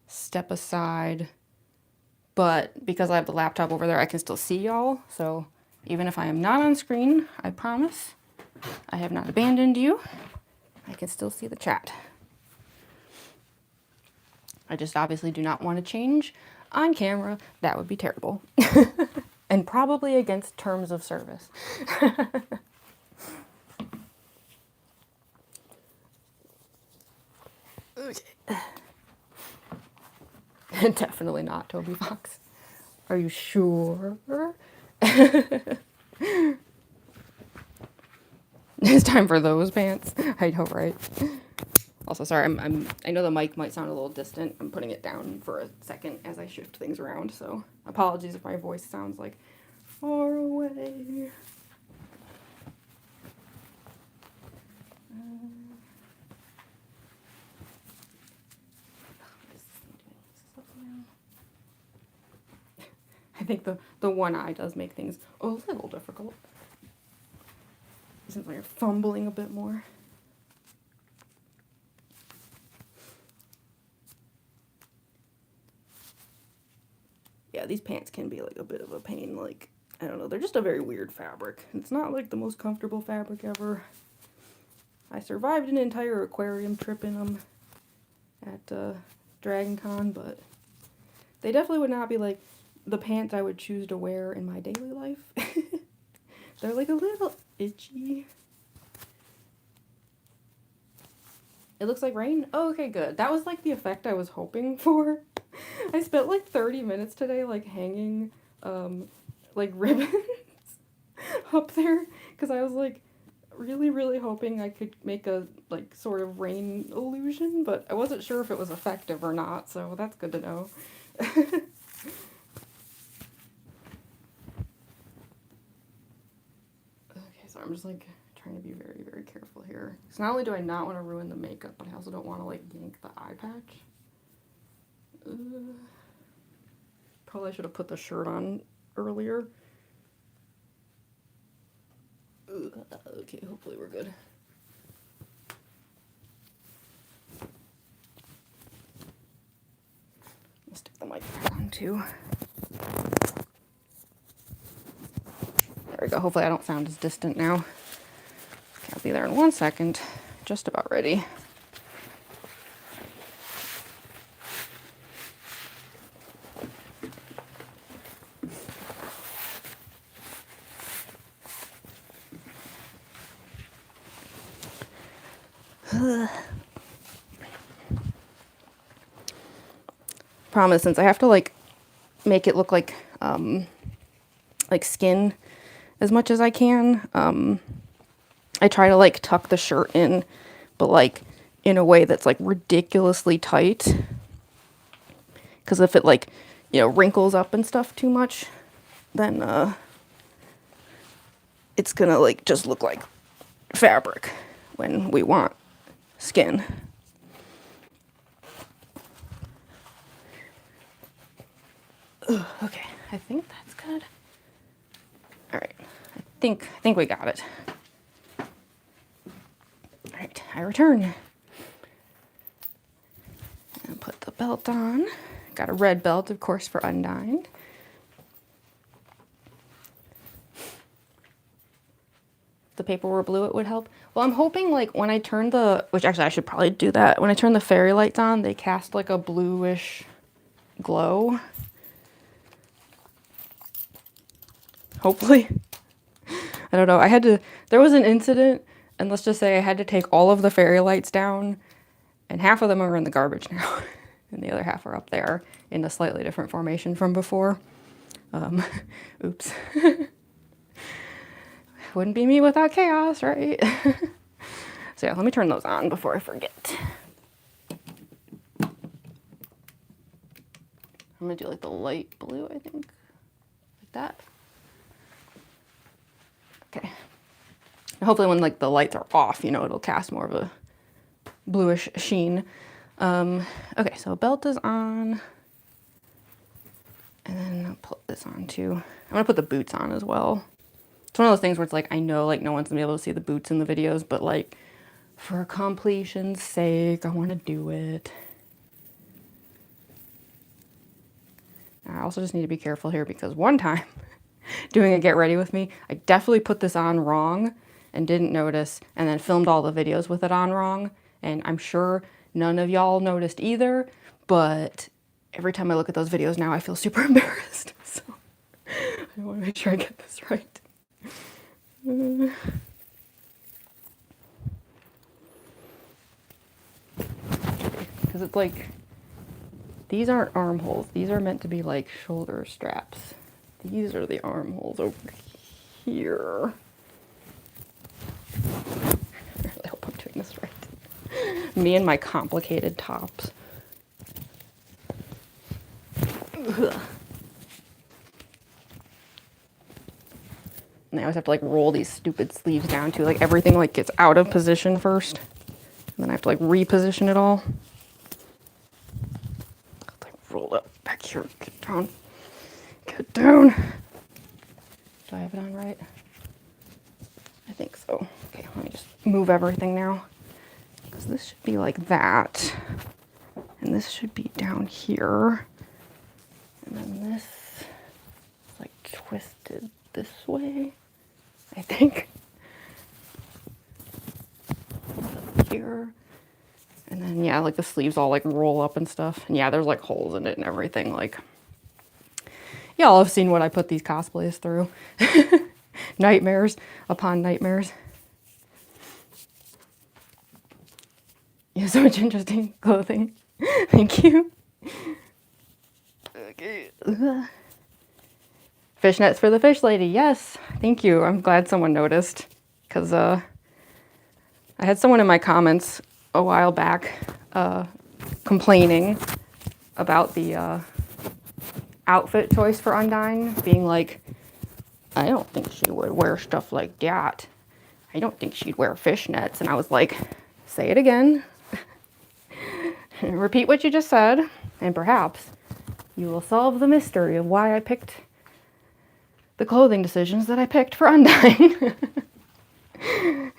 step aside, but because I have the laptop over there, I can still see y'all. So even if I am not on screen, I promise I have not abandoned you. I can still see the chat. I just obviously do not want to change on camera. That would be terrible. And probably against terms of service. Okay. Definitely not Toby Fox. Are you sure? It's time for those pants. I know, right? Also, sorry, I know the mic might sound a little distant. I'm putting it down for a second as I shift things around, so apologies if my voice sounds like far away. I think the one eye does make things a little difficult. Seems like you're fumbling a bit more. Yeah, these pants can be like a bit of a pain. Like, I don't know, they're just a very weird fabric. It's not like the most comfortable fabric ever. I survived an entire aquarium trip in them at Dragon Con, but they definitely would not be like the pants I would choose to wear in my daily life. They're like a little itchy. It looks like rain? Oh, okay, good. That was like the effect I was hoping for. I spent like 30 minutes today like hanging like ribbons up there because I was like really hoping I could make a like sort of rain illusion, but I wasn't sure if it was effective or not, so that's good to know. Okay, so I'm just like trying to be very careful here. So not only do I not want to ruin the makeup, but I also don't want to like yank the eye patch. Probably should have put the shirt on earlier. Okay, hopefully we're good. I'll stick the mic back on too. There we go. Hopefully I don't sound as distant now. I'll be there in 1 second. Just about ready. Promise, since I have to like make it look like skin as much as I can, I try to like tuck the shirt in, but like in a way that's like ridiculously tight. Because if it like, you know, wrinkles up and stuff too much, then it's gonna like just look like fabric when we want skin. Ugh, okay, I think that's good. All right, I think we got it. All right, I return. And put the belt on. Got a red belt, of course, for Undyne. The paper were blue, it would help. Well, I'm hoping like when I turn the, which actually I should probably do that. When I turn the fairy lights on, they cast like a bluish glow. Hopefully. I don't know. I had to, there was an incident, and let's just say I had to take all of the fairy lights down, and half of them are in the garbage now, and the other half are up there in a slightly different formation from before. Oops. Wouldn't be me without chaos, right? So yeah, let me turn those on before I forget. I'm gonna do like the light blue, I think, like that. Okay. And hopefully when like the lights are off, you know, it'll cast more of a bluish sheen. Okay, so belt is on. And then I'll put this on too. I'm gonna put the boots on as well. It's one of those things where it's like, I know like no one's gonna be able to see the boots in the videos, but like for completion's sake, I wanna do it. I also just need to be careful here because one time doing a get ready with me, I definitely put this on wrong and didn't notice, and then filmed all the videos with it on wrong. And I'm sure none of y'all noticed either, but every time I look at those videos now, I feel super embarrassed. So I want to make sure I get this right. Because it's like, these aren't armholes. These are meant to be like shoulder straps. These are the armholes over here. I really hope I'm doing this right. Me and my complicated tops. Ugh. And I always have to like roll these stupid sleeves down too. Like everything like gets out of position first. And then I have to like reposition it all. Like roll up back here. Get down. Get down. Do I have it on right? I think so. Okay, let me just move everything now. Because this should be like that. And this should be down here. And then this is like twisted this way, I think. Up here. And then yeah, like the sleeves all like roll up and stuff. And yeah, there's like holes in it and everything. Like, y'all have seen what I put these cosplays through. Nightmares upon nightmares. You have so much interesting clothing. Thank you. Okay. Fishnets for the fish lady. Yes, thank you. I'm glad someone noticed, because I had someone in my comments a while back complaining about the outfit choice for Undyne, being like, I don't think she would wear stuff like that. I don't think she'd wear fishnets. And I was like, say it again. Repeat what you just said, and perhaps you will solve the mystery of why I picked the clothing decisions that I picked for Undyne.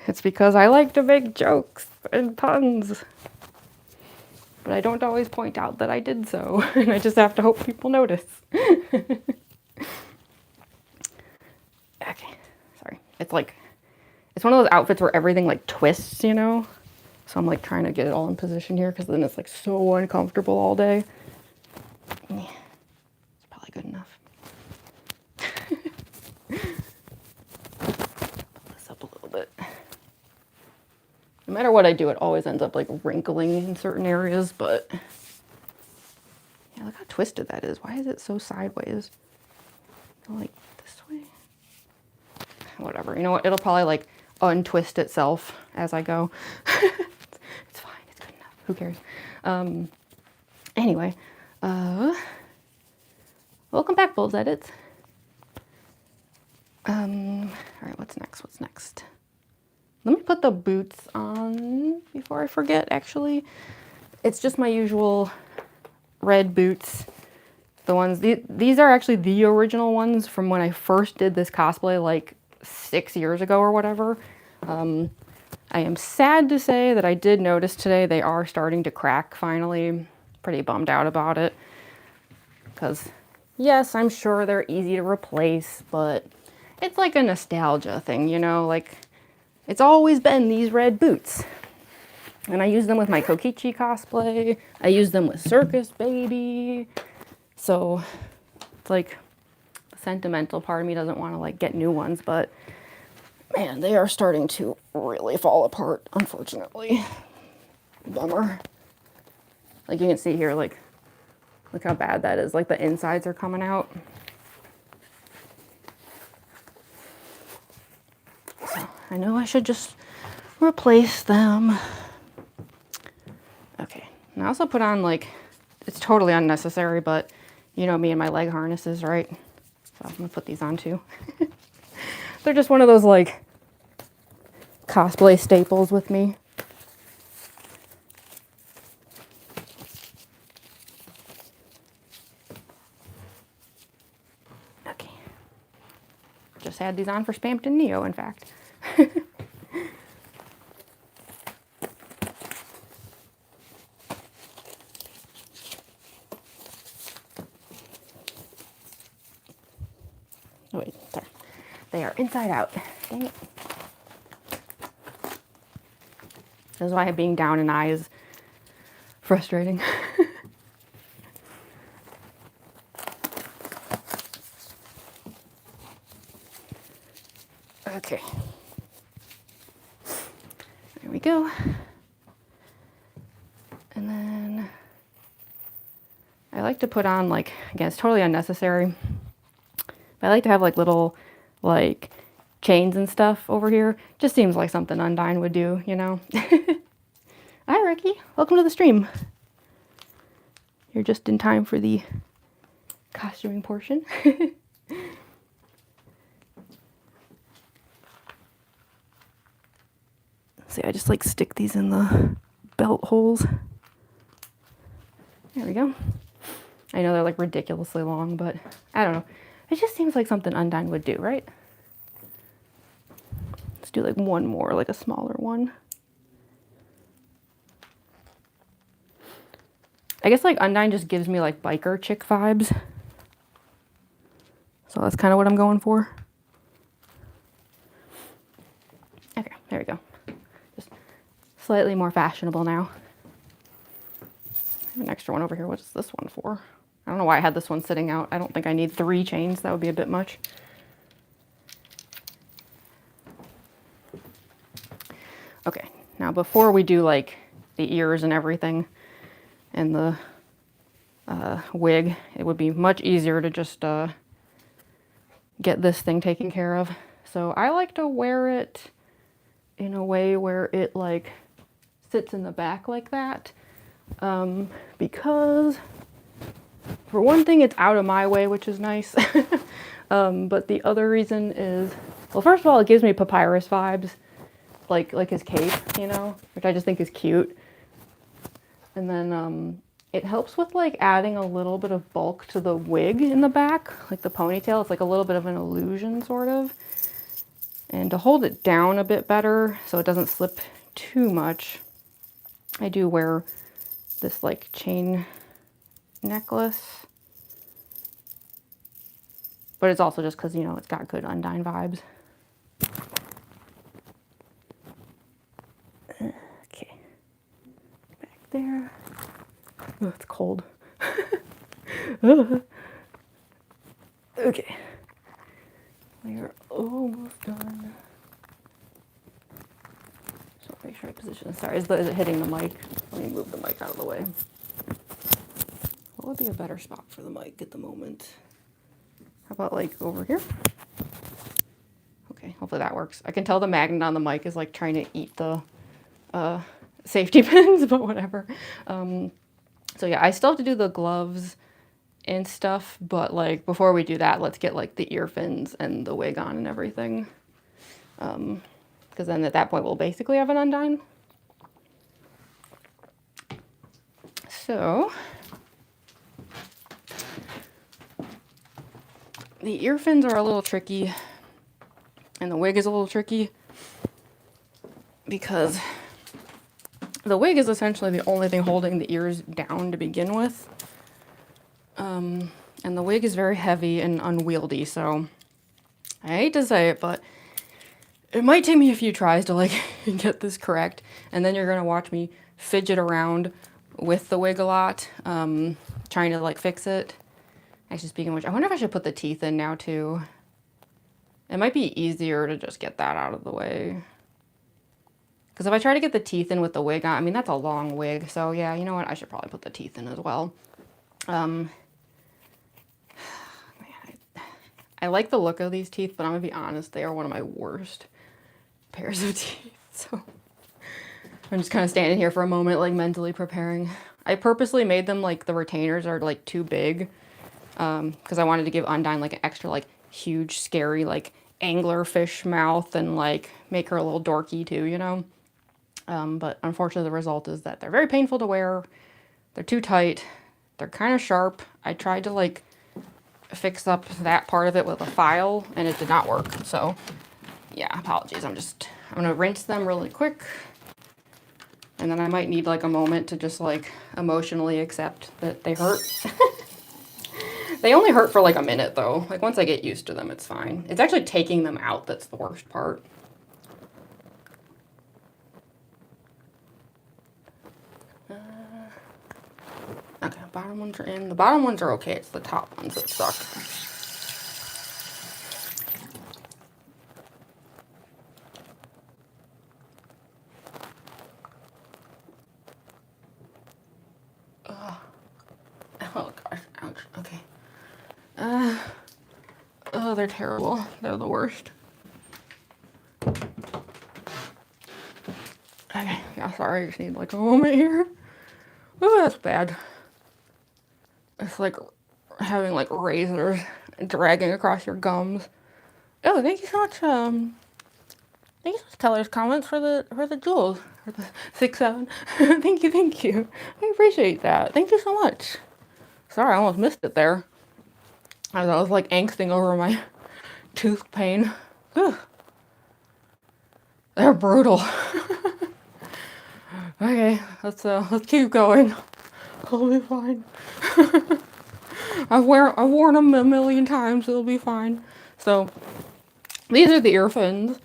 It's because I like to make jokes and puns. But I don't always point out that I did so, and I just have to hope people notice. Okay, sorry. It's like, it's one of those outfits where everything like twists, you know? So I'm like trying to get it all in position here, because then it's like so uncomfortable all day. Yeah, it's probably good enough. Put this up a little bit. No matter what I do, it always ends up like wrinkling in certain areas, but yeah, look how twisted that is. Why is it so sideways? Like this way? Whatever, you know what? It'll probably like untwist itself as I go. It's fine, it's good enough. Who cares? Anyway, welcome back, Bulbs Edits. All right, what's next? What's next? Let me put the boots on before I forget, actually. It's just my usual red boots. The ones, these are actually the original ones from when I first did this cosplay like 6 years ago or whatever. I am sad to say that I did notice today they are starting to crack finally. Pretty bummed out about it. Because yes, I'm sure they're easy to replace, but it's like a nostalgia thing, you know? Like, it's always been these red boots. And I use them with my Kokichi cosplay. I use them with Circus Baby. So it's like the sentimental part of me doesn't want to like get new ones, but man, they are starting to really fall apart, unfortunately. Bummer. Like you can see here, like, look how bad that is. Like the insides are coming out. So I know I should just replace them. Okay, and I also put on like, it's totally unnecessary, but you know me and my leg harnesses, right? So I'm gonna put these on too. They're just one of those like cosplay staples with me. Okay. Just had these on for Spampton Neo, in fact. Oh wait, sorry. They are inside out. Dang it. This is why being down an eye is frustrating. Okay. There we go. And then I like to put on like, again, it's totally unnecessary, but I like to have like little like chains and stuff over here. Just seems like something Undyne would do, you know? Hi, Ricky. Welcome to the stream. You're just in time for the costuming portion. See, I just like stick these in the belt holes. There we go. I know they're like ridiculously long, but I don't know. It just seems like something Undyne would do, right? Let's do like one more, like a smaller one. I guess like Undyne just gives me like biker chick vibes. So that's kind of what I'm going for. Okay, there we go. Just slightly more fashionable now. I have an extra one over here. What is this one for? I don't know why I had this one sitting out. I don't think I need 3 chains. That would be a bit much. Okay, now before we do like the ears and everything and the wig, it would be much easier to just get this thing taken care of. So I like to wear it in a way where it like sits in the back like that. Because for one thing, it's out of my way, which is nice. But the other reason is, well, first of all, it gives me Papyrus vibes, like his cape, you know, which I just think is cute. And then it helps with like adding a little bit of bulk to the wig in the back, like the ponytail. It's like a little bit of an illusion, sort of. And to hold it down a bit better so it doesn't slip too much, I do wear this like chain necklace. But it's also just because, you know, it's got good Undyne vibes. Okay. Back there. Oh, it's cold. Okay. We are almost done. So make sure I position. Sorry, is it hitting the mic? Let me move the mic out of the way. What would be a better spot for the mic at the moment? How about like over here? Okay, hopefully that works. I can tell the magnet on the mic is like trying to eat the safety pins, but whatever. So yeah, I still have to do the gloves and stuff, but like before we do that, let's get like the ear fins and the wig on and everything. Because then at that point we'll basically have an Undyne. So the ear fins are a little tricky and the wig is a little tricky because the wig is essentially the only thing holding the ears down to begin with. And the wig is very heavy and unwieldy, so I hate to say it, but it might take me a few tries to like get this correct, and then you're gonna watch me fidget around with the wig a lot, trying to like fix it. Actually, speaking of which, I wonder if I should put the teeth in now too. It might be easier to just get that out of the way. Because if I try to get the teeth in with the wig on, I mean, that's a long wig. So yeah, you know what? I should probably put the teeth in as well. Man, I like the look of these teeth, but I'm gonna be honest, they are one of my worst pairs of teeth. So I'm just kind of standing here for a moment, like mentally preparing. I purposely made them like the retainers are like too big, because I wanted to give Undyne like an extra like huge, scary like anglerfish mouth and like make her a little dorky too, you know? But unfortunately the result is that they're very painful to wear. They're too tight. They're kind of sharp. I tried to like fix up that part of it with a file and it did not work. So yeah, apologies. I'm gonna rinse them really quick. And then I might need like a moment to just like emotionally accept that they hurt. They only hurt for like a minute though. Like once I get used to them, it's fine. It's actually taking them out that's the worst part. Okay, bottom ones are in. The bottom ones are okay. It's the top ones that suck. Oh gosh, ouch. Okay. Oh, they're terrible. They're the worst. Okay, yeah, sorry. I just need like a moment here. Oh, that's bad. It's like having like razors dragging across your gums. Oh, thank you so much. Thank you so much, Teller's comments for the jewels. For the 6-7. Thank you. I appreciate that. Thank you so much. Sorry, I almost missed it there. As I was like angsting over my tooth pain. Whew. They're brutal. Okay, let's keep going. I'll be fine. I've worn them a million times. It'll be fine. So these are the ear fins.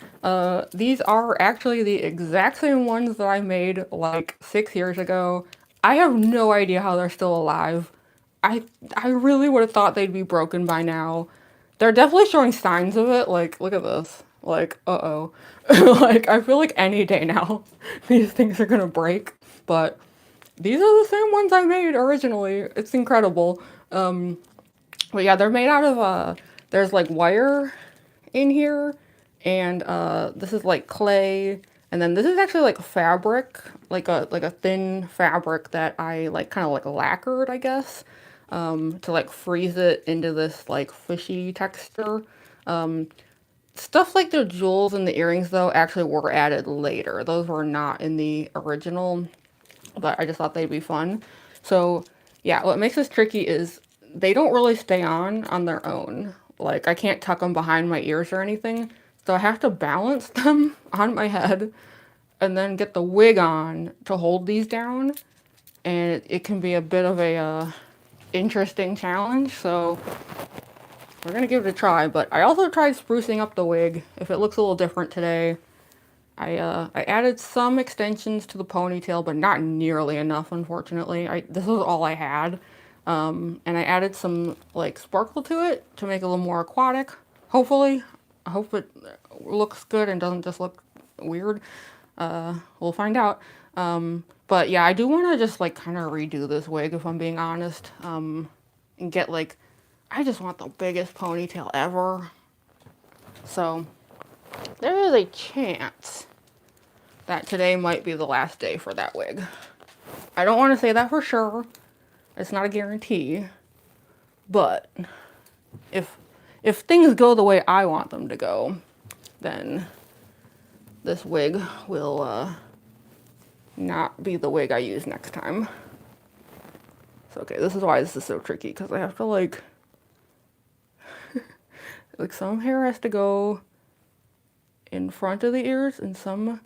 These are actually the exact same ones that I made like 6 years ago. I have no idea how they're still alive. I really would have thought they'd be broken by now. They're definitely showing signs of it. Like, look at this. Like, uh-oh. Like, I feel like any day now these things are gonna break. But these are the same ones I made originally. It's incredible. But yeah, they're made out of, there's like wire in here. And this is like clay. And then this is actually like fabric. Like a thin fabric that I like kind of like lacquered, I guess. To like freeze it into this like fishy texture. Stuff like the jewels and the earrings though actually were added later. Those were not in the original, but I just thought they'd be fun. So yeah, what makes this tricky is they don't really stay on their own. Like I can't tuck them behind my ears or anything. So I have to balance them on my head and then get the wig on to hold these down. And it can be a bit of a interesting challenge, so we're gonna give it a try. But I also tried sprucing up the wig if it looks a little different today. I added some extensions to the ponytail, but not nearly enough, unfortunately. This was all I had. And I added some like sparkle to it to make it a little more aquatic, hopefully. I hope it looks good and doesn't just look weird. We'll find out. But yeah, I do want to just like kind of redo this wig if I'm being honest. And get like, I just want the biggest ponytail ever. So there is a chance that today might be the last day for that wig. I don't want to say that for sure. It's not a guarantee. But if things go the way I want them to go, then this wig will not be the wig I use next time. So okay, this is why this is so tricky, because I have to like like some hair has to go in front of the ears and some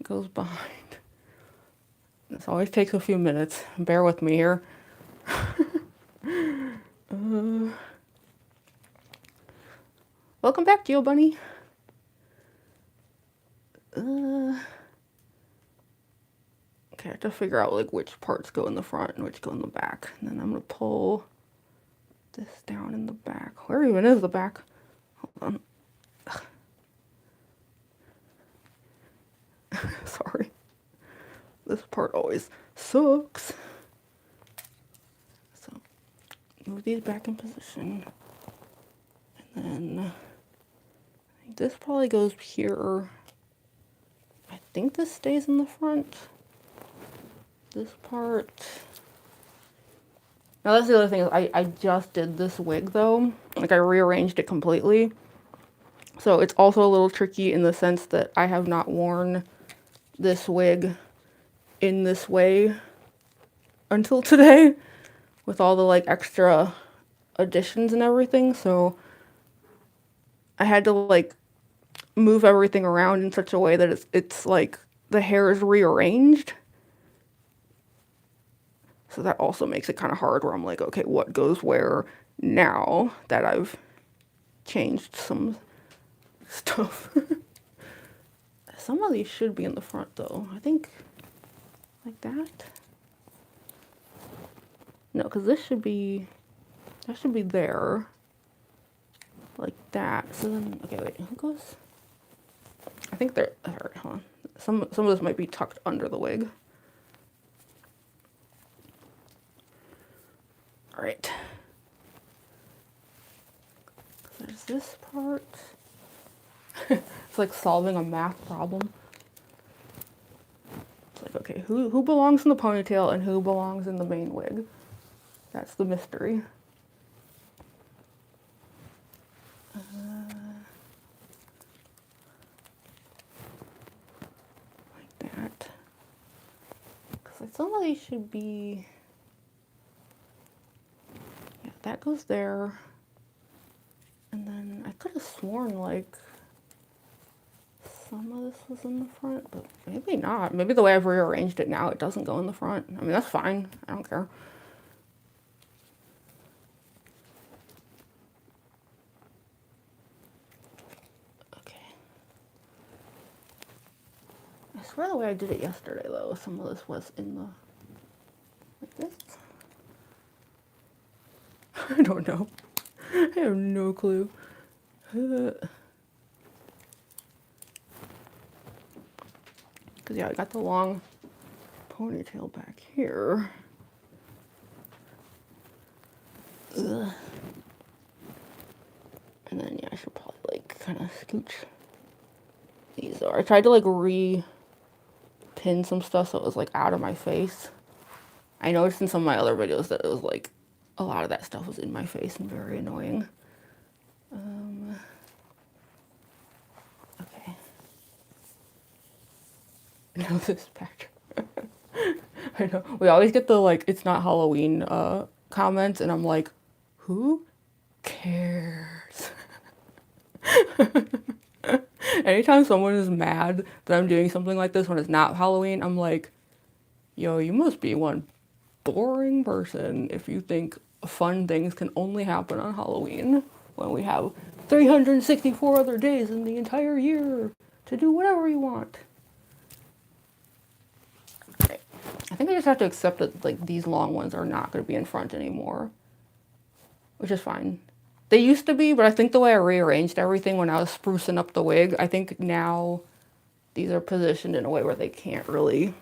goes behind. This always takes a few minutes. Bear with me here. Welcome back, Geo Bunny. Okay, I have to figure out like which parts go in the front and which go in the back. And then I'm gonna pull this down in the back. Where even is the back? Hold on. Sorry. This part always sucks. So, move these back in position. And then, I think this probably goes here. I think this stays in the front. This part. Now that's the other thing, is I just did this wig though. Like I rearranged it completely. So it's also a little tricky in the sense that I have not worn this wig in this way until today with all the like extra additions and everything. So I had to like move everything around in such a way that it's like the hair is rearranged. So that also makes it kind of hard where I'm like, okay, what goes where now that I've changed some stuff. Some of these should be in the front though. I think like that. No, because that should be there. Like that. So then, okay, wait, who goes? I think they're, alright, hold on. Some of this might be tucked under the wig. Alright. There's this part. It's like solving a math problem. It's like, okay, who belongs in the ponytail and who belongs in the main wig? That's the mystery. Like that. Because like some of these should be... Yeah, that goes there. And then I could have sworn like some of this was in the front, but maybe not. Maybe the way I've rearranged it now, it doesn't go in the front. I mean, that's fine. I don't care. Okay. I swear the way I did it yesterday, though, some of this was in the... like this? I don't know. I have no clue. Because, yeah, I got the long ponytail back here. Ugh. And then, yeah, I should probably, like, kind of scooch these over. I tried to, like, re-pin some stuff so it was, like, out of my face. I noticed in some of my other videos that it was, like, a lot of that stuff was in my face and very annoying. Okay. Now this patch. I know. We always get the, like, it's not Halloween comments, and I'm like, who cares? Anytime someone is mad that I'm doing something like this when it's not Halloween, I'm like, yo, you must be one boring person if you think fun things can only happen on Halloween when we have 364 other days in the entire year to do whatever you want. Okay. I think I just have to accept that like these long ones are not going to be in front anymore, which is fine. They used to be, but I think the way I rearranged everything when I was sprucing up the wig, I think now these are positioned in a way where they can't really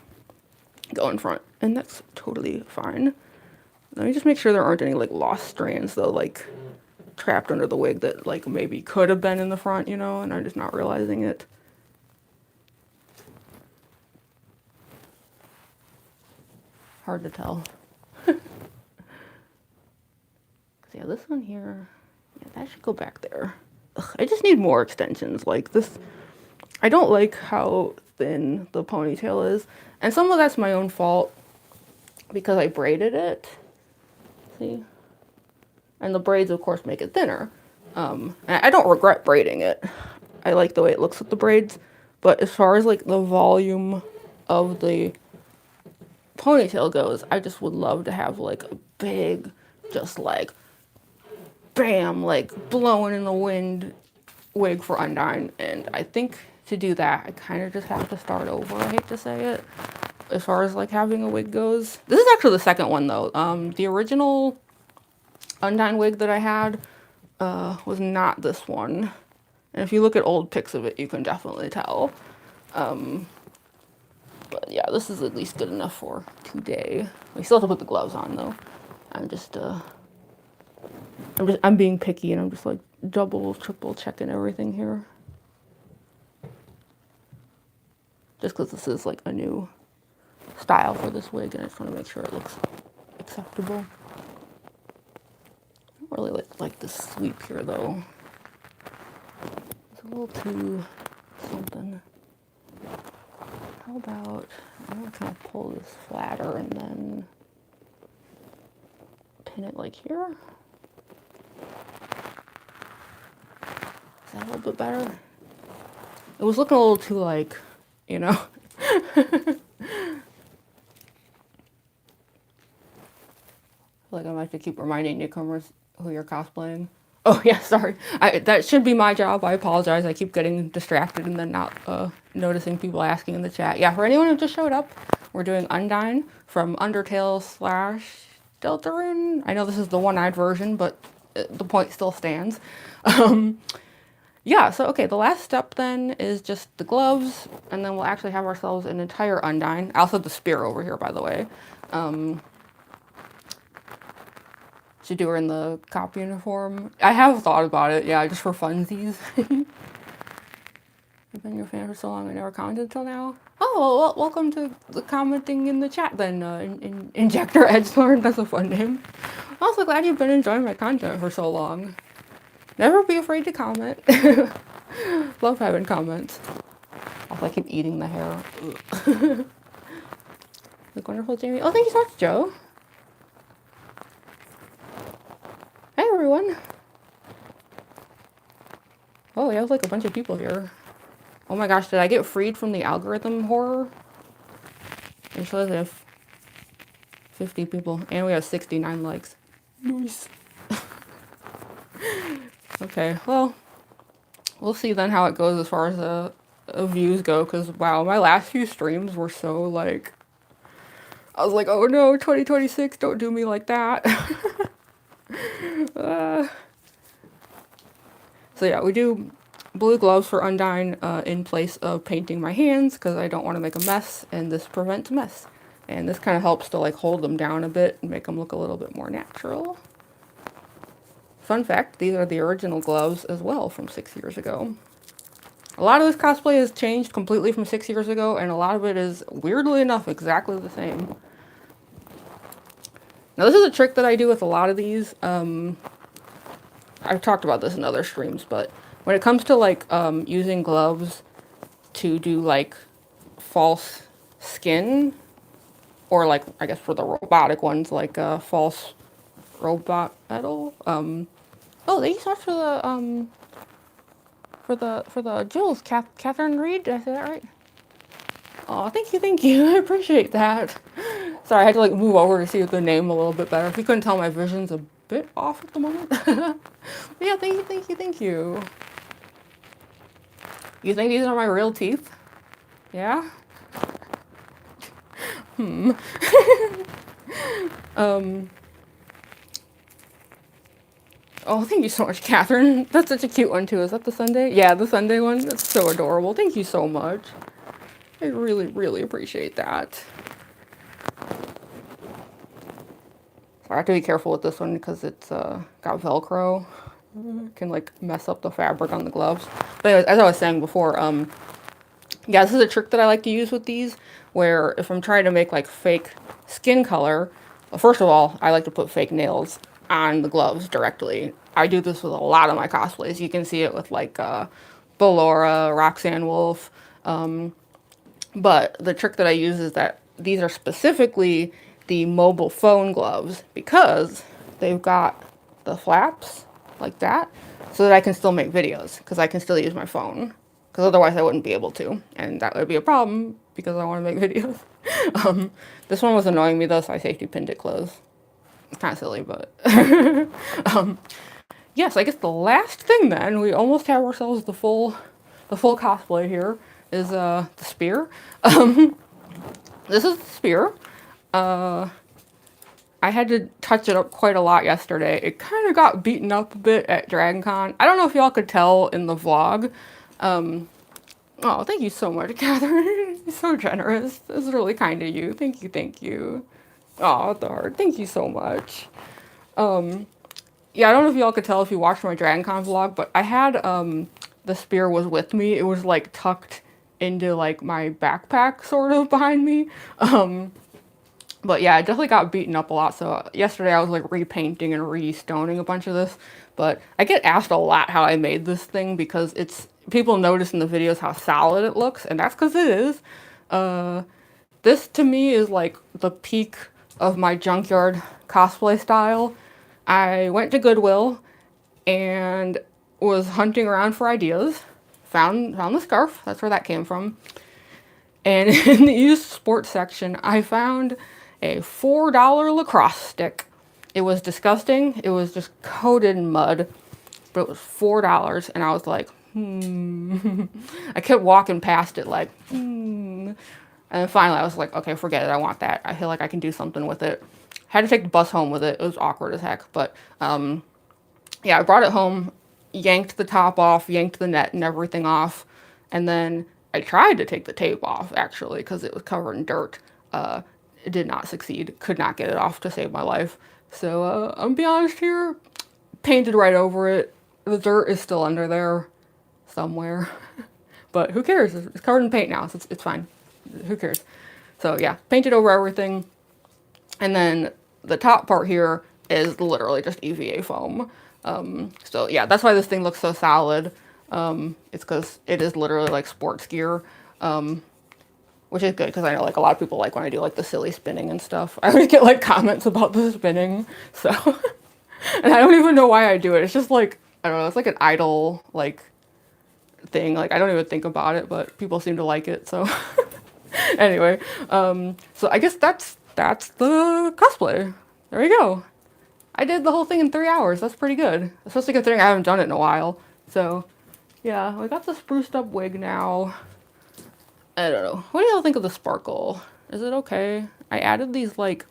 go in front, and that's totally fine. Let me just make sure there aren't any like lost strands though, like trapped under the wig that like maybe could have been in the front, you know, and I'm just not realizing it. Hard to tell. Yeah, this one here, yeah, that should go back there. Ugh, I just need more extensions like this. I don't like how thin the ponytail is, and some of that's my own fault because I braided it. See? And the braids, of course, make it thinner. And I don't regret braiding it. I like the way it looks with the braids. But as far as, like, the volume of the ponytail goes, I just would love to have, like, a big, just, like, bam, like, blowing in the wind wig for Undyne. And I think to do that, I kind of just have to start over. I hate to say it, as far as like having a wig goes. This is actually the second one though. The original Undyne wig that I had was not this one. And if you look at old pics of it, you can definitely tell. But yeah, this is at least good enough for today. We still have to put the gloves on though. I'm being picky and I'm just like double, triple checking everything here. Just because this is like a new style for this wig and I just want to make sure it looks acceptable. I don't really like this sweep here though. It's a little too something. How about, I'm gonna kind of pull this flatter and then pin it like here. Is that a little bit better? It was looking a little too like, you know. Like I might have to keep reminding newcomers who you're cosplaying. Oh yeah, sorry. That should be my job. I apologize. I keep getting distracted and then not noticing people asking in the chat. Yeah, for anyone who just showed up, we're doing Undyne from Undertale / Deltarune. I know this is the one-eyed version, but the point still stands. Yeah, so okay, the last step then is just the gloves, and then we'll actually have ourselves an entire Undyne. I also have the spear over here, by the way. Should do her in the cop uniform. I have thought about it, yeah, just for funsies. I've been your fan for so long, I never commented until now. Oh, well, welcome to the commenting in the chat then, Injector Edgelord, that's a fun name. I'm also glad you've been enjoying my content for so long. Never be afraid to comment. Love having comments. Also, I keep eating the hair. Look wonderful, Jamie. Oh, thank you so much, Joe. Hey, everyone. Oh, yeah, there's like a bunch of people here. Oh my gosh, did I get freed from the algorithm horror? It shows we have 50 people, and we have 69 likes. Nice. Okay, well, we'll see then how it goes as far as views go, because wow, my last few streams were so like, I was like, oh no, 2026, don't do me like that. So yeah, we do blue gloves for Undyne in place of painting my hands, because I don't want to make a mess, and this prevents mess. And this kind of helps to like hold them down a bit and make them look a little bit more natural. Fun fact, these are the original gloves as well from 6 years ago. A lot of this cosplay has changed completely from 6 years ago, and a lot of it is, weirdly enough, exactly the same. Now this is a trick that I do with a lot of these. I've talked about this in other streams, but when it comes to like using gloves to do like false skin, or like, I guess for the robotic ones, like false robot metal, oh, thank you so much for the jewels, Catherine Reed. Did I say that right? Oh, thank you. I appreciate that. Sorry, I had to like move over to see the name a little bit better. If you couldn't tell, my vision's a bit off at the moment. Yeah, thank you. You think these are my real teeth? Yeah? Oh, thank you so much, Catherine. That's such a cute one, too. Is that the Sunday? Yeah, the Sunday one. That's so adorable. Thank you so much. I really, really appreciate that. I have to be careful with this one because it's got Velcro. It can, like, mess up the fabric on the gloves. But anyways, as I was saying before, yeah, this is a trick that I like to use with these, where if I'm trying to make, like, fake skin color, well, first of all, I like to put fake nails on the gloves directly. I do this with a lot of my cosplays. You can see it with like Ballora, Roxanne Wolf. But the trick that I use is that these are specifically the mobile phone gloves because they've got the flaps like that so that I can still make videos because I can still use my phone because otherwise I wouldn't be able to, and that would be a problem because I want to make videos. This one was annoying me though, so I safety pinned it closed. It's kind of silly, but yes, I guess the last thing then, we almost have ourselves the full the full cosplay here is the spear. Um, this is the spear. I had to touch it up quite a lot yesterday. It kind of got beaten up a bit at Dragon Con. I don't know if y'all could tell in the vlog. Oh, thank you so much, Catherine. You're so generous. This is really kind of you. Thank you, thank you. Oh, the heart. Thank you so much. Yeah, I don't know if y'all could tell if you watched my Dragon Con vlog, but I had, the spear was with me. It was, like, tucked into, like, my backpack, sort of, behind me. But yeah, it definitely got beaten up a lot. So yesterday I was like repainting and restoning a bunch of this. But I get asked a lot how I made this thing because people notice in the videos how solid it looks, and that's because it is. This to me is like the peak of my junkyard cosplay style. I went to Goodwill and was hunting around for ideas. Found the scarf. That's where that came from. And in the used sports section, I found a $4 lacrosse stick. It was disgusting. It was just coated in mud, but it was $4, and I was like, I kept walking past it like, And then finally I was like, okay, forget it. I want that. I feel like I can do something with it. Had to take the bus home with it. It was awkward as heck, but yeah, I brought it home, yanked the top off, yanked the net and everything off, and then I tried to take the tape off, actually, because it was covered in dirt. It did not succeed. Could not get it off to save my life. So, I'm gonna be honest here, painted right over it. The dirt is still under there somewhere. But who cares? It's covered in paint now, so it's fine. Who cares? So, yeah, painted over everything. And then the top part here is literally just EVA foam. So, yeah, that's why this thing looks so solid. It's because it is literally like sports gear, which is good because I know like a lot of people like when I do like the silly spinning and stuff. I always get like comments about the spinning, so and I don't even know why I do it. It's just like, I don't know, it's like an idle like thing. Like I don't even think about it, but people seem to like it. So anyway, so I guess that's the cosplay. There you go. I did the whole thing in 3 hours. That's pretty good, especially considering I haven't done it in a while. So yeah, we got the spruced up wig now. I don't know. What do y'all think of the sparkle? Is it okay? I added these like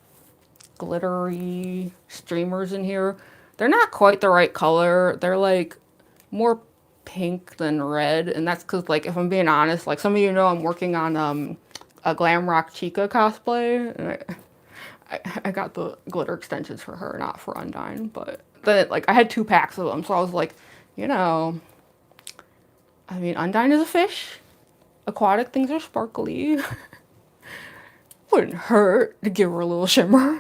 glittery streamers in here. They're not quite the right color. They're like more pink than red, and that's because like if I'm being honest, like some of you know I'm working on a glam rock chica cosplay, and I got the glitter extensions for her, not for Undyne, but then like I had 2 packs of them, so I was like, you know, I mean Undyne is a fish. Aquatic things are sparkly. Wouldn't hurt to give her a little shimmer.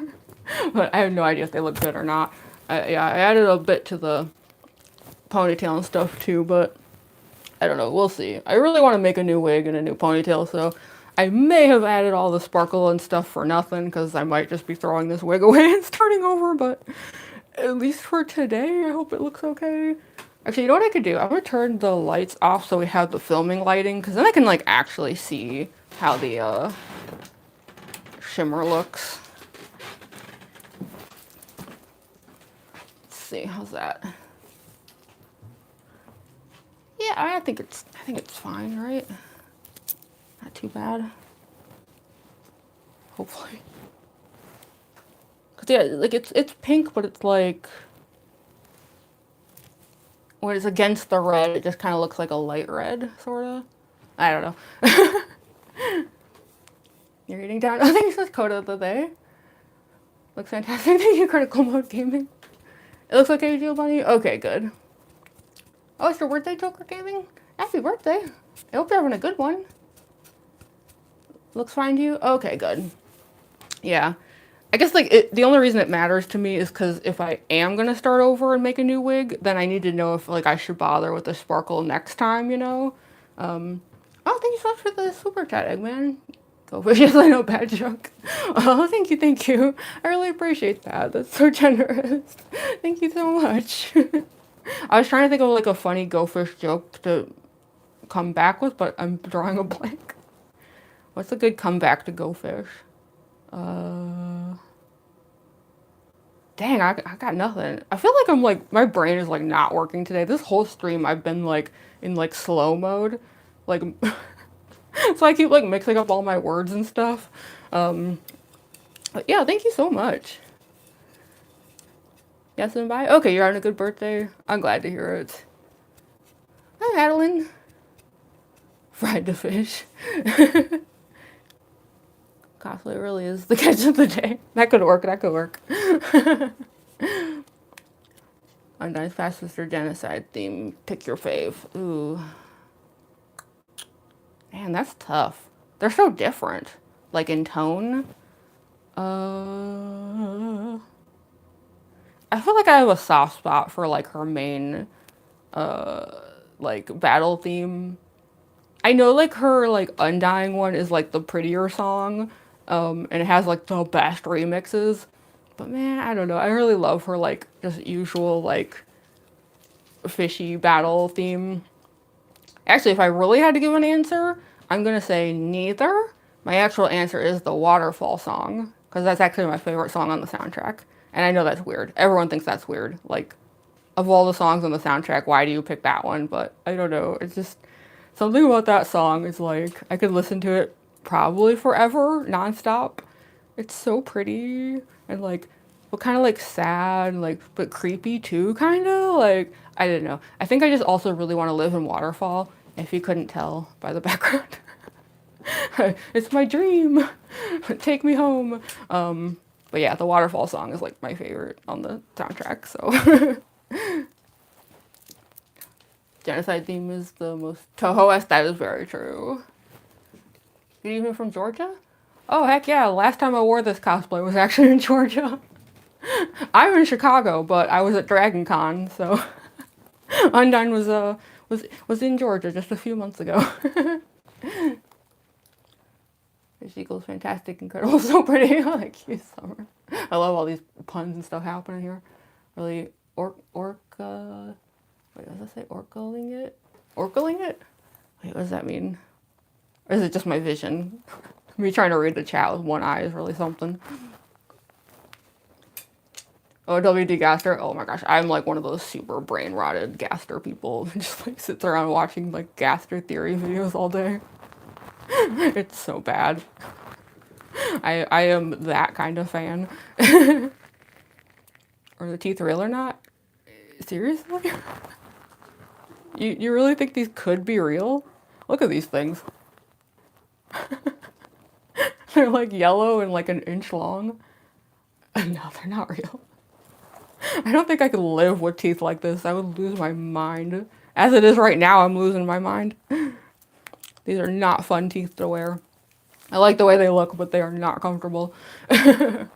But I have no idea if they look good or not. Yeah, I added a bit to the ponytail and stuff too, but I don't know. We'll see. I really want to make a new wig and a new ponytail, so I may have added all the sparkle and stuff for nothing, because I might just be throwing this wig away and starting over, but at least for today, I hope it looks okay. Actually, you know what I could do? I'm gonna turn the lights off so we have the filming lighting, because then I can like actually see how the shimmer looks. Let's see, how's that? Yeah, I think it's fine, right? Not too bad. Hopefully. Cause yeah, like it's pink, but it's like when it's against the red, it just kind of looks like a light red, sort of. I don't know. You're eating down. I think it says Coda of the Day. Looks fantastic. Thank you, Critical Mode Gaming. It looks okay to you, Bunny? Okay, good. Oh, it's your birthday, Joker Gaming? Happy birthday. I hope you're having a good one. Looks fine to you? Okay, good. Yeah. I guess, like, the only reason it matters to me is because if I am going to start over and make a new wig, then I need to know if, like, I should bother with the sparkle next time, you know? Oh, thank you so much for the super chat, Eggman. Go for yes, I know, bad joke. Oh, thank you. I really appreciate that. That's so generous. Thank you so much. I was trying to think of, like, a funny Go Fish joke to come back with, but I'm drawing a blank. What's a good comeback to Go Fish? Dang, I got nothing. I feel like I'm like, my brain is like not working today. This whole stream I've been like in like slow mode. Like, so I keep like mixing up all my words and stuff. But yeah, thank you so much. Yes and bye. Okay, you're having a good birthday. I'm glad to hear it. Hi, Madeline. Fried the fish. Cosplay really is the catch of the day. That could work, that could work. Undyne's Fast Sister Genocide theme. Pick your fave. Ooh. Man, that's tough. They're so different. Like in tone. I feel like I have a soft spot for like her main like battle theme. I know like her like Undying one is like the prettier song. And it has like the best remixes. But man, I don't know. I really love her like just usual like fishy battle theme. Actually, if I really had to give an answer, I'm gonna say neither. My actual answer is the Waterfall song, because that's actually my favorite song on the soundtrack. And I know that's weird. Everyone thinks that's weird. Like, of all the songs on the soundtrack, why do you pick that one? But I don't know. It's just something about that song is like, I could listen to it probably forever, nonstop. It's so pretty and like, but kind of like sad, like, but creepy too, kind of. Like, I don't know. I think I just also really want to live in Waterfall, if you couldn't tell by the background. It's my dream. Take me home. But yeah, the Waterfall song is like my favorite on the soundtrack, so. Genocide theme is the most Toho-esque. That is very true. Good evening from Georgia? Oh, heck yeah. Last time I wore this cosplay was actually in Georgia. I'm in Chicago, but I was at Dragon Con, so. Undyne was in Georgia just a few months ago. Fish equals fantastic, incredible, so pretty. Like you, Summer. I love all these puns and stuff happening here. Really, orca. Wait, does that say orcaling it? Orcaling it? Wait, what does that mean? Or is it just my vision? Me trying to read the chat with one eye is really something. Oh, WD Gaster. Oh my gosh, I'm like one of those super brain rotted Gaster people who just like sits around watching like Gaster theory videos all day. It's so bad. I am that kind of fan. Are the teeth real or not? Seriously? You really think these could be real? Look at these things. They're like yellow and like an inch long. No, they're not real. I don't think I could live with teeth like this. I would lose my mind. As it is right now, I'm losing my mind. These are not fun teeth to wear. I like the way they look, but they are not comfortable. 7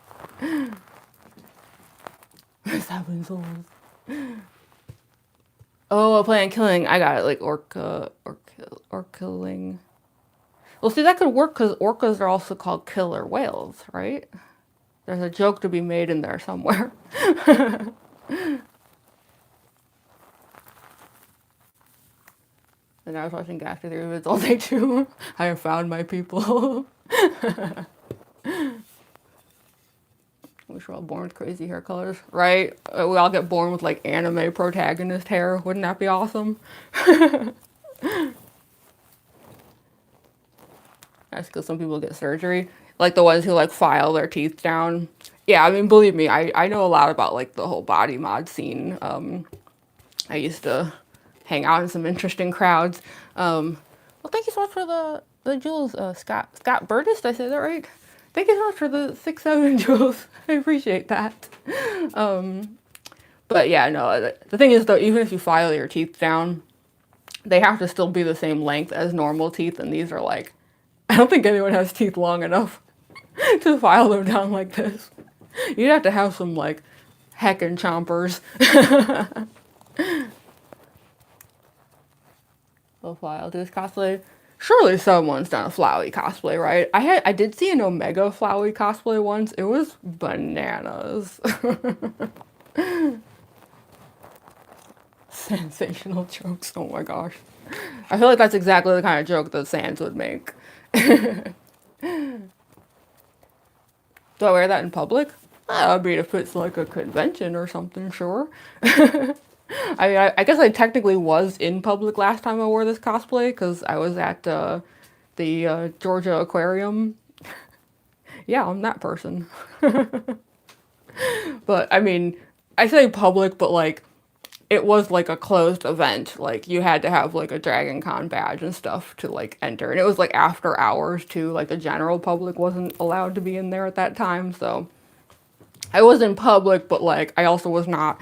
souls. Oh, a play on killing. I got it. Like or killing. Well, see, that could work because orcas are also called killer whales, right? There's a joke to be made in there somewhere. And I was watching Gaster Theory vids all day too. I have found my people. We were all born with crazy hair colors, right? We all get born with like anime protagonist hair. Wouldn't that be awesome? That's because some people get surgery. Like the ones who like file their teeth down. Yeah, I mean, believe me, I know a lot about like the whole body mod scene. I used to hang out in some interesting crowds. Well, thank you so much for the jewels, Scott Burtis. Did I say that right? Thank you so much for the 6-7 jewels. I appreciate that. But yeah, no, the thing is though, even if you file your teeth down, they have to still be the same length as normal teeth, and these are like, I don't think anyone has teeth long enough to file them down like this. You'd have to have some like heckin' chompers. We'll file this cosplay. Surely someone's done a Flowey cosplay, right? I did see an Omega Flowey cosplay once. It was bananas. Sensational jokes. Oh my gosh. I feel like that's exactly the kind of joke that Sans would make. Do I wear that in public? I mean, if it's like a convention or something, sure. I mean, I guess I technically was in public last time I wore this cosplay because I was at the Georgia Aquarium. Yeah, I'm that person. But I mean, I say public, but like it was like a closed event. Like you had to have like a Dragon Con badge and stuff to like enter. And it was like after hours too. Like the general public wasn't allowed to be in there at that time. So I was in public, but like I also was not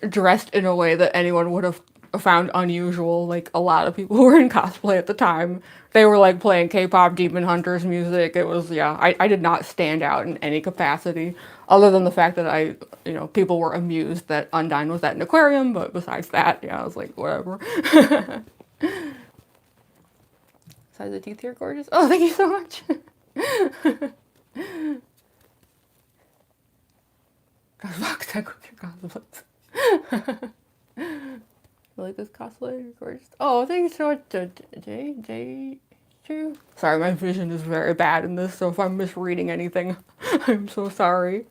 dressed in a way that anyone would have found unusual. Like a lot of people who were in cosplay at the time, they were like playing K-pop Demon Hunters music. It was, yeah, I did not stand out in any capacity other than the fact that people were amused that Undyne was at an aquarium, but besides that, yeah, I was like, whatever. Size of teeth here, gorgeous. Oh, thank you so much. Gosh, Fox, I cook your cosplays. You like this cosplay? Gorgeous. Oh, thank you so much, Jay. Sorry, my vision is very bad in this, so if I'm misreading anything, I'm so sorry.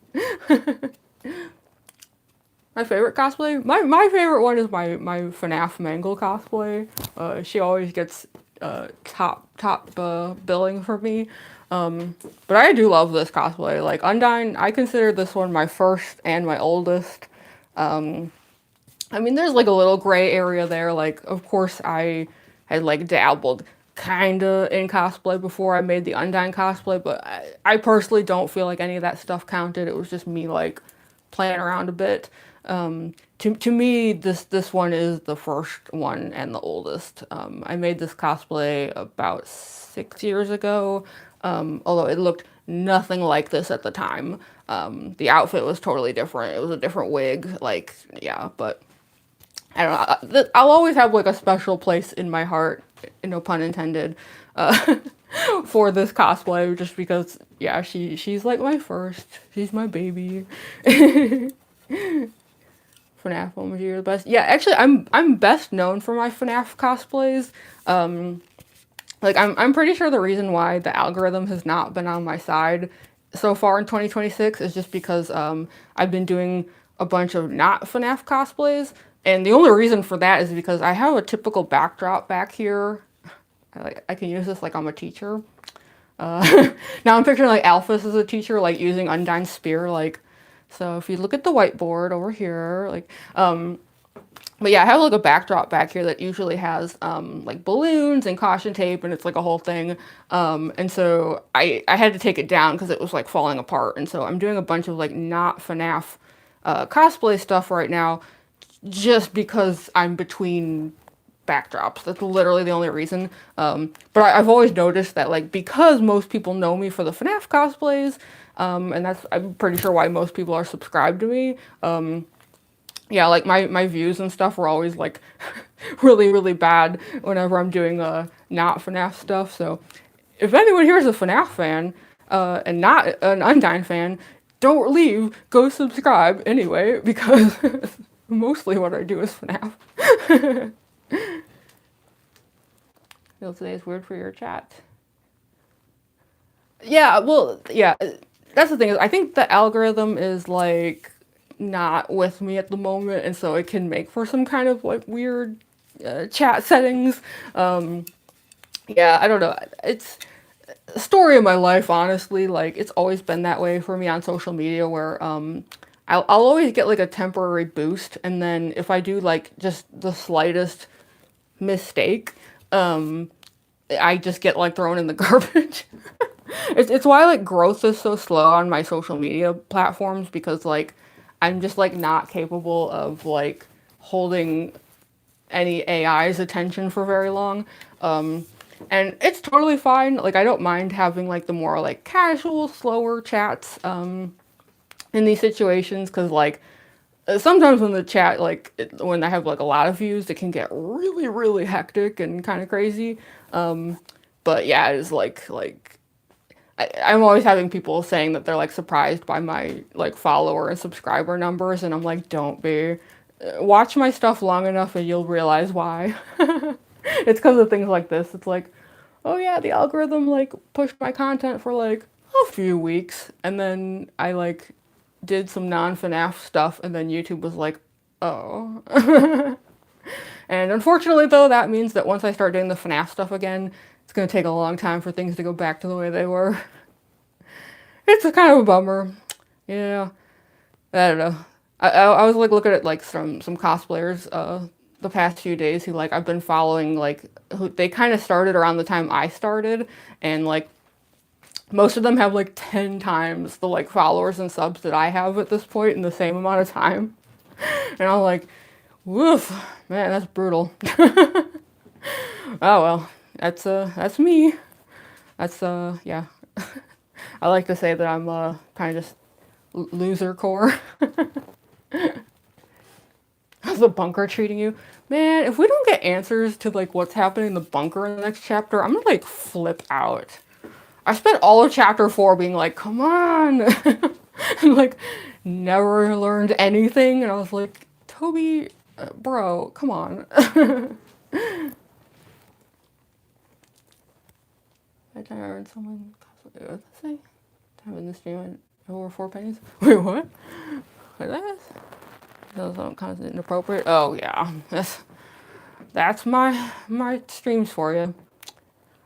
My favorite cosplay? My favorite one is my FNAF Mangle cosplay. She always gets top billing for me. But I do love this cosplay. Like Undyne, I consider this one my first and my oldest. I mean, there's like a little gray area there. Like, of course, I had like dabbled kinda in cosplay before I made the Undyne cosplay, but I personally don't feel like any of that stuff counted. It was just me like playing around a bit. To me, this one is the first one and the oldest. I made this cosplay about 6 years ago, although it looked nothing like this at the time. The outfit was totally different. It was a different wig, like, yeah, but I don't know. I'll always have like a special place in my heart, no pun intended, for this cosplay, just because, yeah, she's like my first. She's my baby. FNAF one was the best. Yeah, actually, I'm best known for my FNAF cosplays. Like I'm pretty sure the reason why the algorithm has not been on my side so far in 2026 is just because I've been doing a bunch of not FNAF cosplays, and the only reason for that is because I have a typical backdrop back here. I can use this like I'm a teacher. Now I'm picturing like Alphys as a teacher, like using Undyne's spear, like. So if you look at the whiteboard over here, like, but yeah, I have like a backdrop back here that usually has like balloons and caution tape, and it's like a whole thing. And so I had to take it down because it was like falling apart. And so I'm doing a bunch of like not FNAF cosplay stuff right now, just because I'm between backdrops. That's literally the only reason. But I've always noticed that like because most people know me for the FNAF cosplays, and that's I'm pretty sure why most people are subscribed to me. Yeah, like my views and stuff were always like really, really bad whenever I'm doing not FNAF stuff. So if anyone here is a FNAF fan and not an Undyne fan, don't leave. Go subscribe anyway, because mostly what I do is FNAF. Feel today is weird for your chat. Yeah, well, yeah. That's the thing is I think the algorithm is like not with me at the moment, and so it can make for some kind of like weird chat settings. Yeah, I don't know. It's a story of my life, honestly. Like it's always been that way for me on social media, where I'll always get like a temporary boost, and then if I do like just the slightest mistake, I just get like thrown in the garbage. It's why like growth is so slow on my social media platforms, because like I'm just like not capable of like holding any AI's attention for very long. And it's totally fine. Like I don't mind having like the more like casual, slower chats in these situations, because like sometimes when the chat when I have like a lot of views, it can get really, really hectic and kind of crazy. But yeah, it's like I'm always having people saying that they're like surprised by my like follower and subscriber numbers, and I'm like, don't be. Watch my stuff long enough and you'll realize why. It's because of things like this. It's like, oh yeah, the algorithm like pushed my content for like a few weeks, and then I like did some non-FNAF stuff, and then YouTube was like, oh. And unfortunately, though, that means that once I start doing the FNAF stuff again, it's going to take a long time for things to go back to the way they were. It's a kind of a bummer. Yeah, I don't know. I was like looking at like some cosplayers the past few days who like I've been following, like who they kind of started around the time I started, and like most of them have like 10 times the like followers and subs that I have at this point in the same amount of time. And I'm like, woof, man, that's brutal. Oh well, that's me. That's yeah. I like to say that I'm kind of just loser core. How's the bunker treating you? Man, if we don't get answers to like what's happening in the bunker in the next chapter, I'm gonna like flip out. I spent all of chapter 4 being like, come on! And like, never learned anything, and I was like, Toby, bro, come on. I heard someone cosplay. What did I say? Time in the stream over 4 pennies. Wait, what? What is that? That was kind of inappropriate. Oh yeah, that's my streams for you.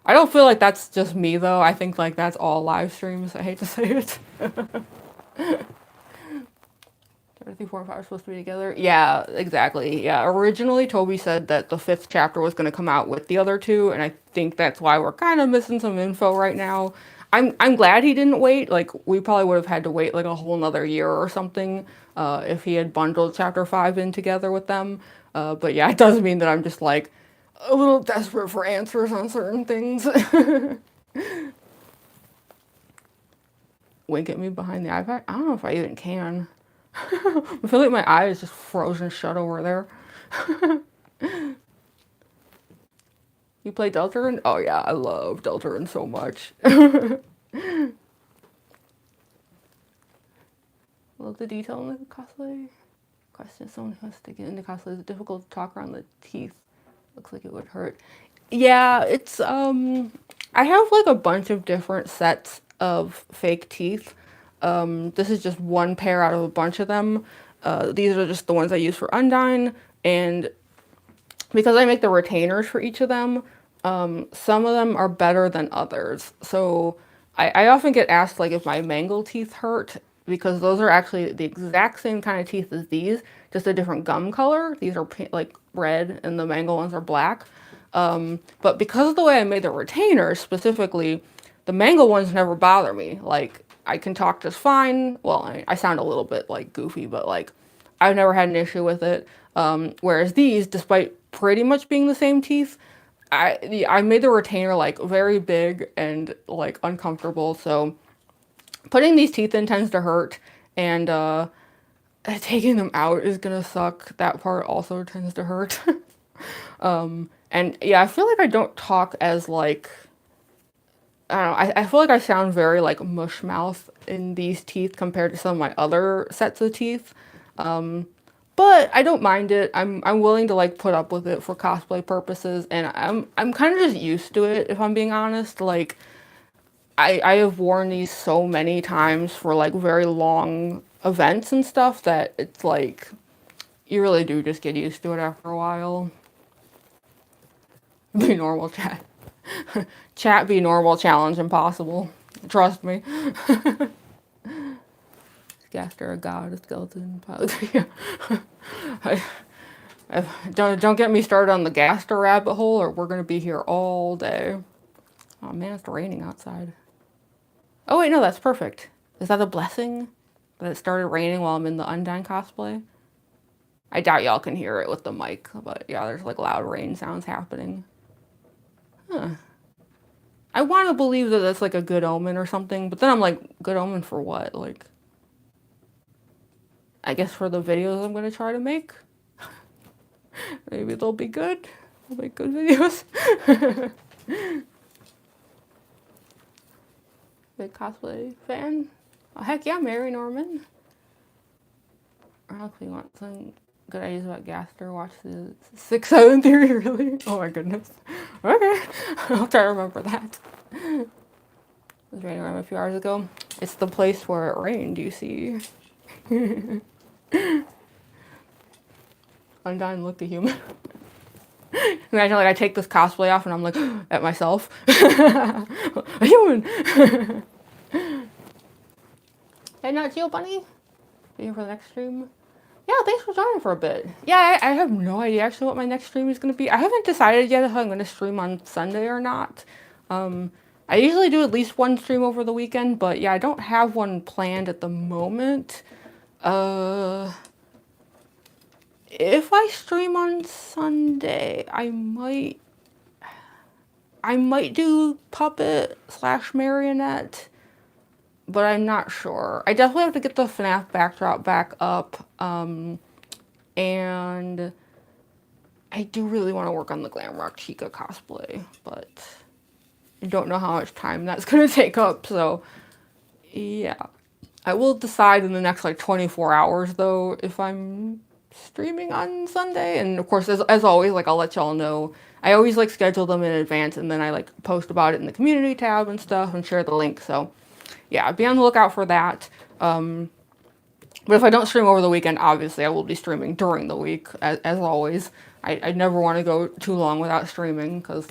I don't feel like that's just me though. I think like that's all live streams. I hate to say it. 3, 4, and 5 are supposed to be together. Yeah, exactly. Yeah, originally Toby said that the 5th chapter was going to come out with the other 2, and I think that's why we're kind of missing some info right now. I'm glad he didn't wait. Like we probably would have had to wait like a whole nother year or something if he had bundled chapter 5 in together with them. But yeah, it does mean that I'm just like a little desperate for answers on certain things. Wink at me behind the iPad? I don't know if I even can. I feel like my eye is just frozen shut over there. You play Deltarune? Oh yeah, I love Deltarune so much. Love the detail in the cosplay. Question: someone who has to get into cosplay, is it difficult to talk around the teeth? Looks like it would hurt. Yeah, it's I have like a bunch of different sets of fake teeth. This is just one pair out of a bunch of them. These are just the ones I use for Undyne, and because I make the retainers for each of them, some of them are better than others. So I often get asked like if my mangle teeth hurt, because those are actually the exact same kind of teeth as these, just a different gum color. These are like red and the mangle ones are black. But because of the way I made the retainers specifically, the mangle ones never bother me. Like I can talk just fine. Well, I sound a little bit like goofy, but like I've never had an issue with it. Whereas these, despite pretty much being the same teeth, I made the retainer like very big and like uncomfortable. So putting these teeth in tends to hurt, and taking them out is gonna suck. That part also tends to hurt. And yeah, I feel like I don't talk as like, I don't know, I feel like I sound very like mush mouth in these teeth compared to some of my other sets of teeth. But I don't mind it. I'm willing to like put up with it for cosplay purposes, and I'm kind of just used to it, if I'm being honest. Like I have worn these so many times for like very long events and stuff that it's like you really do just get used to it after a while. Be normal, chat. Chat be normal, challenge impossible. Trust me. Gaster, a god, a skeleton. Yeah. Don't get me started on the Gaster rabbit hole, or we're gonna be here all day. Oh man, it's raining outside. Oh wait, no, that's perfect. Is that a blessing that it started raining while I'm in the Undyne cosplay? I doubt y'all can hear it with the mic, but yeah, there's like loud rain sounds happening. Huh. I want to believe that that's like a good omen or something, but then I'm like, good omen for what? Like, I guess for the videos I'm gonna try to make. Maybe they'll be good. I'll make good videos. Big cosplay fan. Oh, heck yeah, Mary Norman. Or you want some good ideas about Gaster? Watch the 6-7 theory, really? Oh my goodness. Okay. I'll try to remember that. It was raining around a few hours ago. It's the place where it rained, you see. Undyne look the human. Imagine like I take this cosplay off and I'm like at myself. A human. Hey, not Geo Bunny. See you for the next stream. Yeah, thanks for joining for a bit. Yeah, I have no idea actually what my next stream is going to be. I haven't decided yet if I'm going to stream on Sunday or not. I usually do at least one stream over the weekend, but yeah, I don't have one planned at the moment. If I stream on Sunday, I might do puppet / marionette, but I'm not sure. I definitely have to get the FNAF backdrop back up, and I do really want to work on the Glamrock Chica cosplay, but I don't know how much time that's going to take up, so yeah. I will decide in the next like 24 hours though if I'm streaming on Sunday, and of course as always, like I'll let y'all know. I always like schedule them in advance, and then I like post about it in the community tab and stuff and share the link, so yeah, be on the lookout for that. But if I don't stream over the weekend, obviously I will be streaming during the week as always. I never want to go too long without streaming because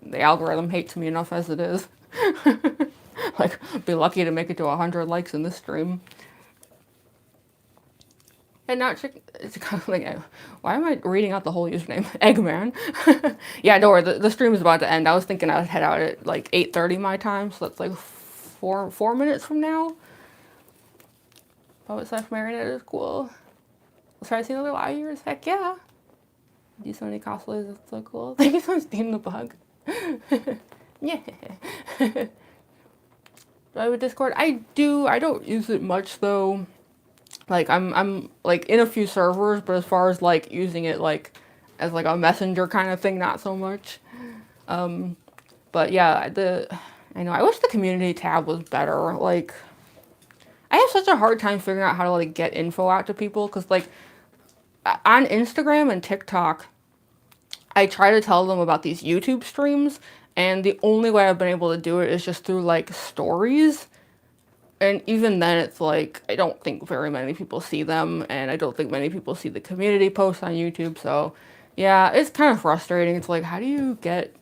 the algorithm hates me enough as it is. Like, be lucky to make it to 100 likes in this stream. And now it's kind of like, why am I reading out the whole username? Eggman. Yeah, don't worry, the stream is about to end. I was thinking I would head out at like 8:30 my time, so that's like four minutes from now. Poet / marionette is cool. Let's try to see another live years. Heck yeah. Do so many cosplays, it's so cool. Thank you so much, Steam the Bug. Yeah. Do I have a Discord? I do. I don't use it much though. Like I'm like in a few servers, but as far as like using it like as like a messenger kind of thing, not so much. But yeah, I know I wish the community tab was better. Like I have such a hard time figuring out how to like get info out to people, because like on Instagram and TikTok, I try to tell them about these YouTube streams, and the only way I've been able to do it is just through like stories. And even then it's like, I don't think very many people see them, and I don't think many people see the community posts on YouTube. So yeah, it's kind of frustrating. It's like, how do you get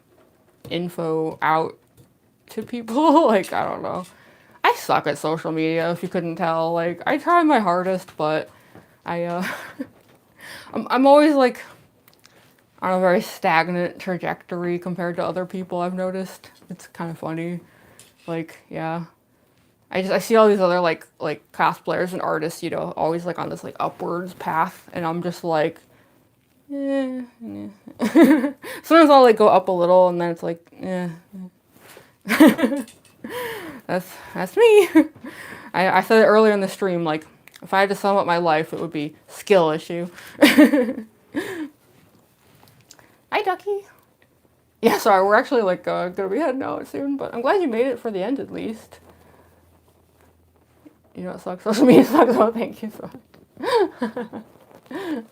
info out to people? Like, I don't know. I suck at social media, if you couldn't tell. Like, I try my hardest, but I'm always like on a very stagnant trajectory compared to other people, I've noticed. It's kind of funny. Like, yeah. I see all these other like cosplayers and artists, you know, always like on this like upwards path, and I'm just like, eh. Sometimes I'll like go up a little, and then it's like, eh. That's me. I said it earlier in the stream, like, if I had to sum up my life, it would be skill issue. Hi, Ducky. Yeah, sorry, we're actually like gonna be heading out soon, but I'm glad you made it for the end at least. You know, it sucks. Social media sucks. Oh, thank you so much.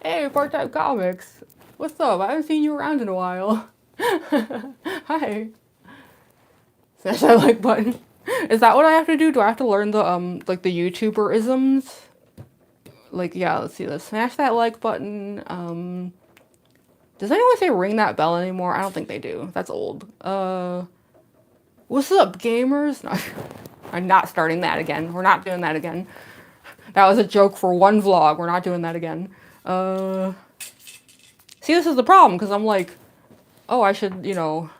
Hey, Part-Time Comics. What's up? I haven't seen you around in a while. Hi. Smash that like button. Is that what I have to do? Do I have to learn the like the YouTuber isms? Like, yeah, let's see. Let's smash that like button. Does anyone say ring that bell anymore? I don't think they do. That's old. What's up, gamers? No. I'm not starting that again. We're not doing that again. That was a joke for one vlog. We're not doing that again. See, this is the problem, because I'm like, oh, I should, you know,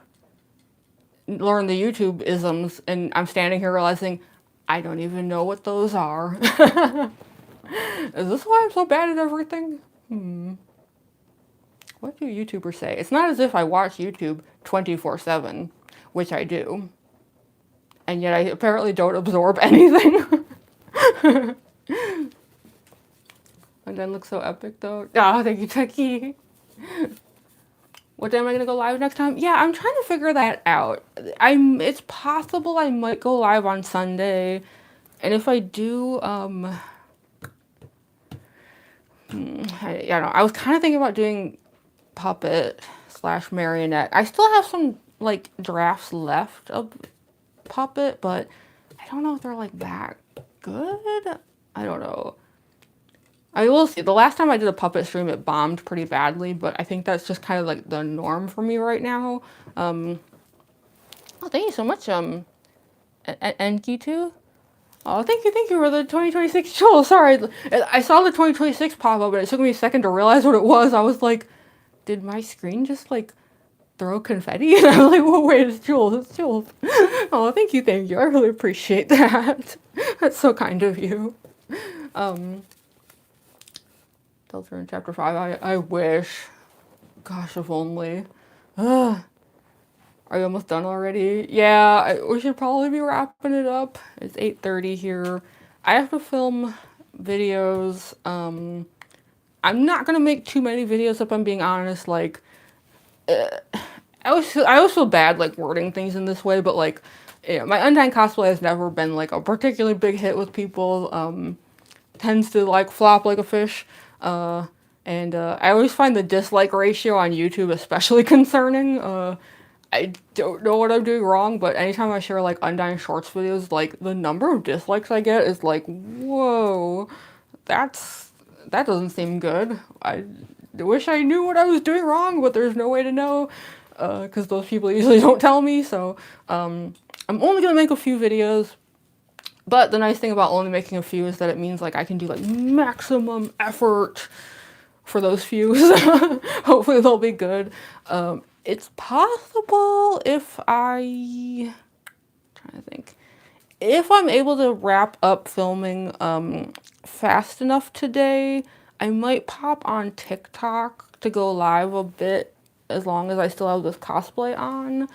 learn the YouTube isms, and I'm standing here realizing I don't even know what those are. Is this why I'm so bad at everything? What do YouTubers say? It's not as if I watch YouTube 24/7, which I do. And yet I apparently don't absorb anything. And then looks so epic though. Oh, thank you, Tucky. What day am I gonna go live next time? Yeah, I'm trying to figure that out. It's possible I might go live on Sunday. And if I do, I don't know. I was kind of thinking about doing puppet / marionette. I still have some like drafts left of puppet, but I don't know if they're like that good. I don't know. I will see. The last time I did a puppet stream, it bombed pretty badly, but I think that's just kind of like the norm for me right now. Oh, thank you so much, Enki2. Oh, thank you for the 2026 jewel. Sorry, I saw the 2026 pop up, and it took me a second to realize what it was. I was like, did my screen just like throw confetti? And I was like, well, wait, it's Jules, it's Jules. Oh, thank you, thank you. I really appreciate that. That's so kind of you. Deltarune chapter 5, I wish. Gosh, if only. Ugh. Are you almost done already? Yeah, we should probably be wrapping it up. It's 8:30 here. I have to film videos. I'm not gonna make too many videos if I'm being honest. Like, I always feel bad like wording things in this way, but like, yeah, my Undyne cosplay has never been like a particularly big hit with people. Tends to like flop like a fish. And I always find the dislike ratio on YouTube especially concerning. I don't know what I'm doing wrong, but anytime I share like Undyne Shorts videos, like the number of dislikes I get is like, whoa, that doesn't seem good. I wish I knew what I was doing wrong, but there's no way to know, because those people usually don't tell me. So I'm only gonna make a few videos. But the nice thing about only making a few is that it means like I can do like maximum effort for those views. Hopefully they'll be good. It's possible if trying to think, if I'm able to wrap up filming fast enough today, I might pop on TikTok to go live a bit as long as I still have this cosplay on.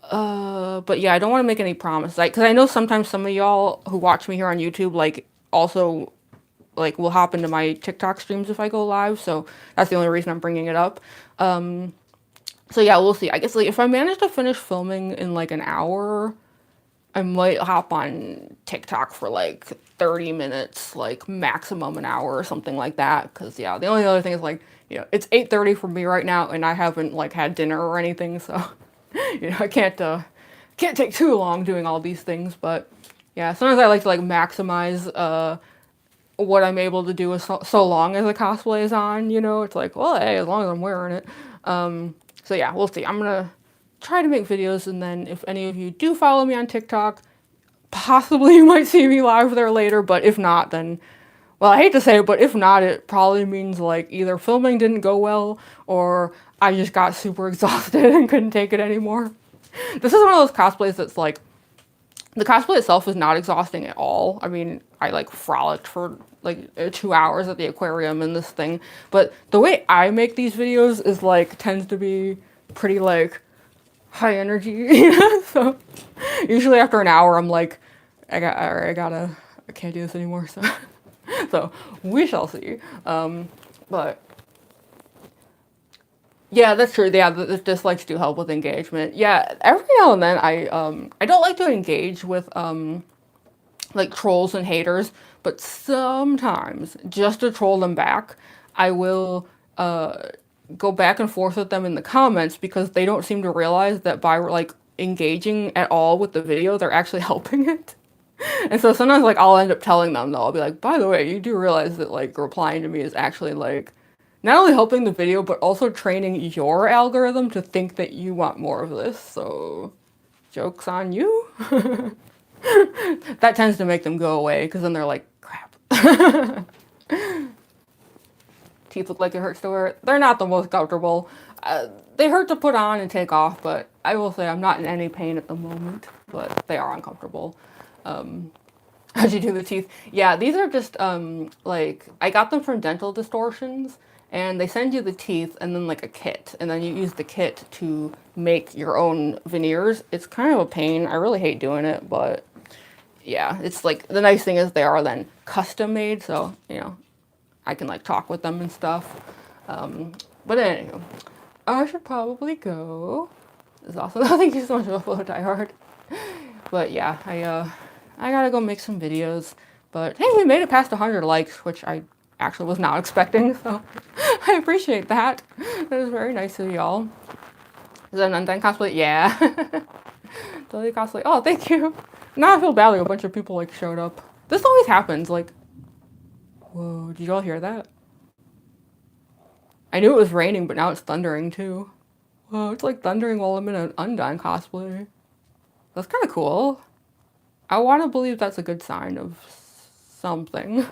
But yeah, I don't want to make any promises. Like, cause I know sometimes some of y'all who watch me here on YouTube, like, also, like, will hop into my TikTok streams if I go live. So that's the only reason I'm bringing it up. So yeah, we'll see. I guess, like, if I manage to finish filming in, like, an hour, I might hop on TikTok for, like, 30 minutes, like, maximum an hour or something like that. Cause, yeah, the only other thing is, like, you know, it's 8:30 for me right now, and I haven't, like, had dinner or anything, so... You know, I can't take too long doing all these things, but yeah, sometimes I like to like maximize what I'm able to do so long as the cosplay is on, you know. It's like, well, hey, as long as I'm wearing it. So yeah, we'll see. I'm gonna try to make videos, and then if any of you do follow me on TikTok, possibly you might see me live there later, but if not, then, well, I hate to say it, but if not, it probably means like either filming didn't go well, or I just got super exhausted and couldn't take it anymore. This is one of those cosplays that's like, the cosplay itself is not exhausting at all. I mean, I like frolicked for like 2 hours at the aquarium in this thing, but the way I make these videos is like, tends to be pretty like high energy, you know? So usually after an hour, I'm like, I can't do this anymore, so. So we shall see. But yeah, that's true. Yeah, the dislikes do help with engagement. Yeah, every now and then I don't like to engage with like trolls and haters, but sometimes just to troll them back, I will go back and forth with them in the comments because they don't seem to realize that by like engaging at all with the video, they're actually helping it. And so sometimes like I'll end up telling them though, I'll be like, by the way, you do realize that like replying to me is actually like not only helping the video, but also training your algorithm to think that you want more of this. So joke's on you. That tends to make them go away because then they're like, crap. Teeth look like it hurts to wear. They're not the most comfortable. They hurt to put on and take off, but I will say I'm not in any pain at the moment, but they are uncomfortable. How'd you do the teeth? Yeah, these are just, like, I got them from Dental Distortions, and they send you the teeth and then, like, a kit, and then you use the kit to make your own veneers. It's kind of a pain. I really hate doing it, but, yeah, it's, like, the nice thing is they are then custom-made, so, you know, I can, like, talk with them and stuff. But anyway, I should probably go. This is awesome. Thank you so much for the flow, Die Hard. But, yeah, I gotta go make some videos, but hey, we made it past 100 likes, which I actually was not expecting, so I appreciate that. That is very nice of y'all. Is that an Undyne cosplay? Yeah. Totally cosplay. Oh, thank you. Now I feel badly a bunch of people like showed up. This always happens, like, Whoa, did y'all hear that? I knew it was raining, but now it's thundering too. Whoa, it's like thundering while I'm in an Undyne cosplay. That's kind of cool. I want to believe that's a good sign of something.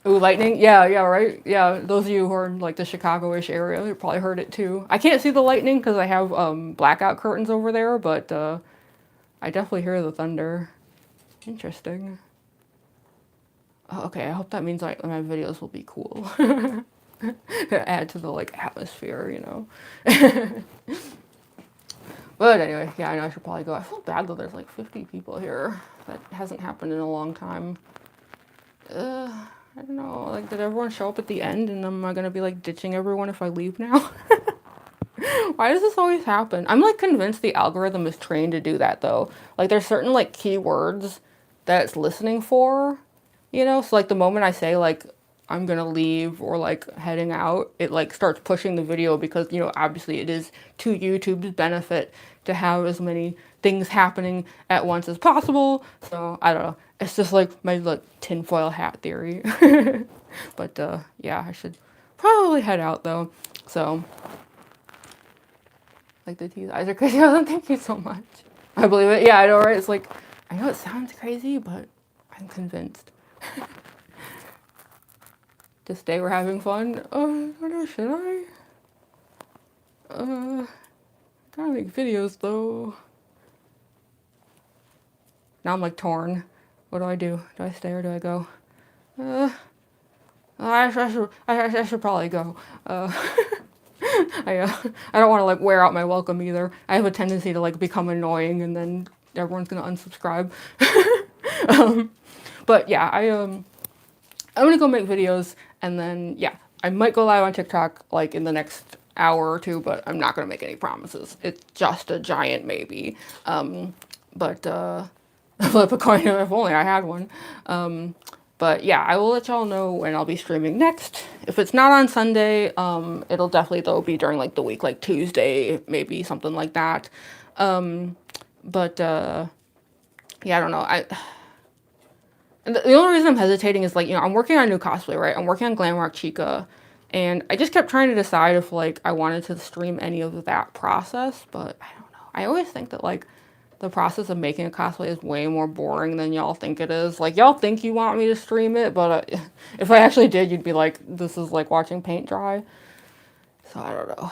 Ooh, lightning? Yeah, yeah, right? Yeah, those of you who are in like the Chicago-ish area, you probably heard it too. I can't see the lightning because I have blackout curtains over there, but I definitely hear the thunder. Interesting. Oh, okay, I hope that means like my videos will be cool. Add to the like atmosphere, you know. But anyway, yeah, I know I should probably go. I feel bad though. There's like 50 people here. That hasn't happened in a long time. I don't know. Like, did everyone show up at the end, and am I gonna be like ditching everyone if I leave now? Why does this always happen? I'm like convinced the algorithm is trained to do that though. Like, there's certain like keywords that it's listening for, you know. So like the moment I say like I'm gonna leave or like heading out, it like starts pushing the video because, you know, obviously it is to YouTube's benefit to have as many things happening at once as possible. So I don't know. It's just like my like tinfoil hat theory. But yeah, I should probably head out though. So like the teeth eyes are crazy. Thank you so much. I believe it. Yeah, I know, right? It's like, I know it sounds crazy, but I'm convinced. This day we're having fun. I don't know, should I? Gotta make videos though. Now I'm like torn. What do? Do I stay or do I go? I should probably go. I don't want to like wear out my welcome either. I have a tendency to like become annoying and then everyone's gonna unsubscribe. But yeah, I'm gonna go make videos and then yeah, I might go live on TikTok like in the next hour or two, but I'm not gonna make any promises. It's just a giant maybe. But flip a coin if only I had one. But yeah, I will let y'all know when I'll be streaming next. If it's not on Sunday, it'll definitely though be during like the week, like Tuesday, maybe something like that. But yeah, I don't know. The only reason I'm hesitating is like, you know, I'm working on a new cosplay, right? I'm working on Glamrock Chica, and I just kept trying to decide if like I wanted to stream any of that process, but I don't know. I always think that like the process of making a cosplay is way more boring than y'all think it is. Like, y'all think you want me to stream it, but if I actually did, you'd be like, this is like watching paint dry. So I don't know.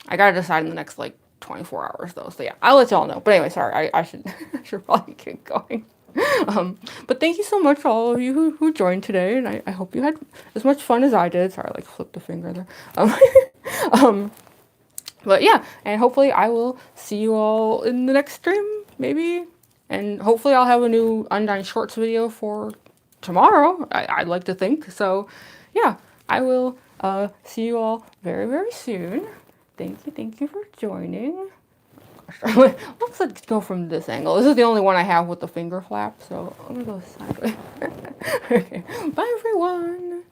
I gotta decide in the next like 24 hours though. So yeah, I'll let y'all know. But anyway, sorry, I should I should probably get going. But thank you so much for all of you who joined today, and I hope you had as much fun as I did. Sorry, I like flipped a finger there. But yeah, and hopefully I will see you all in the next stream, maybe. And hopefully I'll have a new Undyne Shorts video for tomorrow, I'd like to think. So yeah, I will see you all very, very soon. Thank you for joining. Let's go from this angle. This is the only one I have with the finger flap, so I'm gonna go sideways. Okay, bye everyone.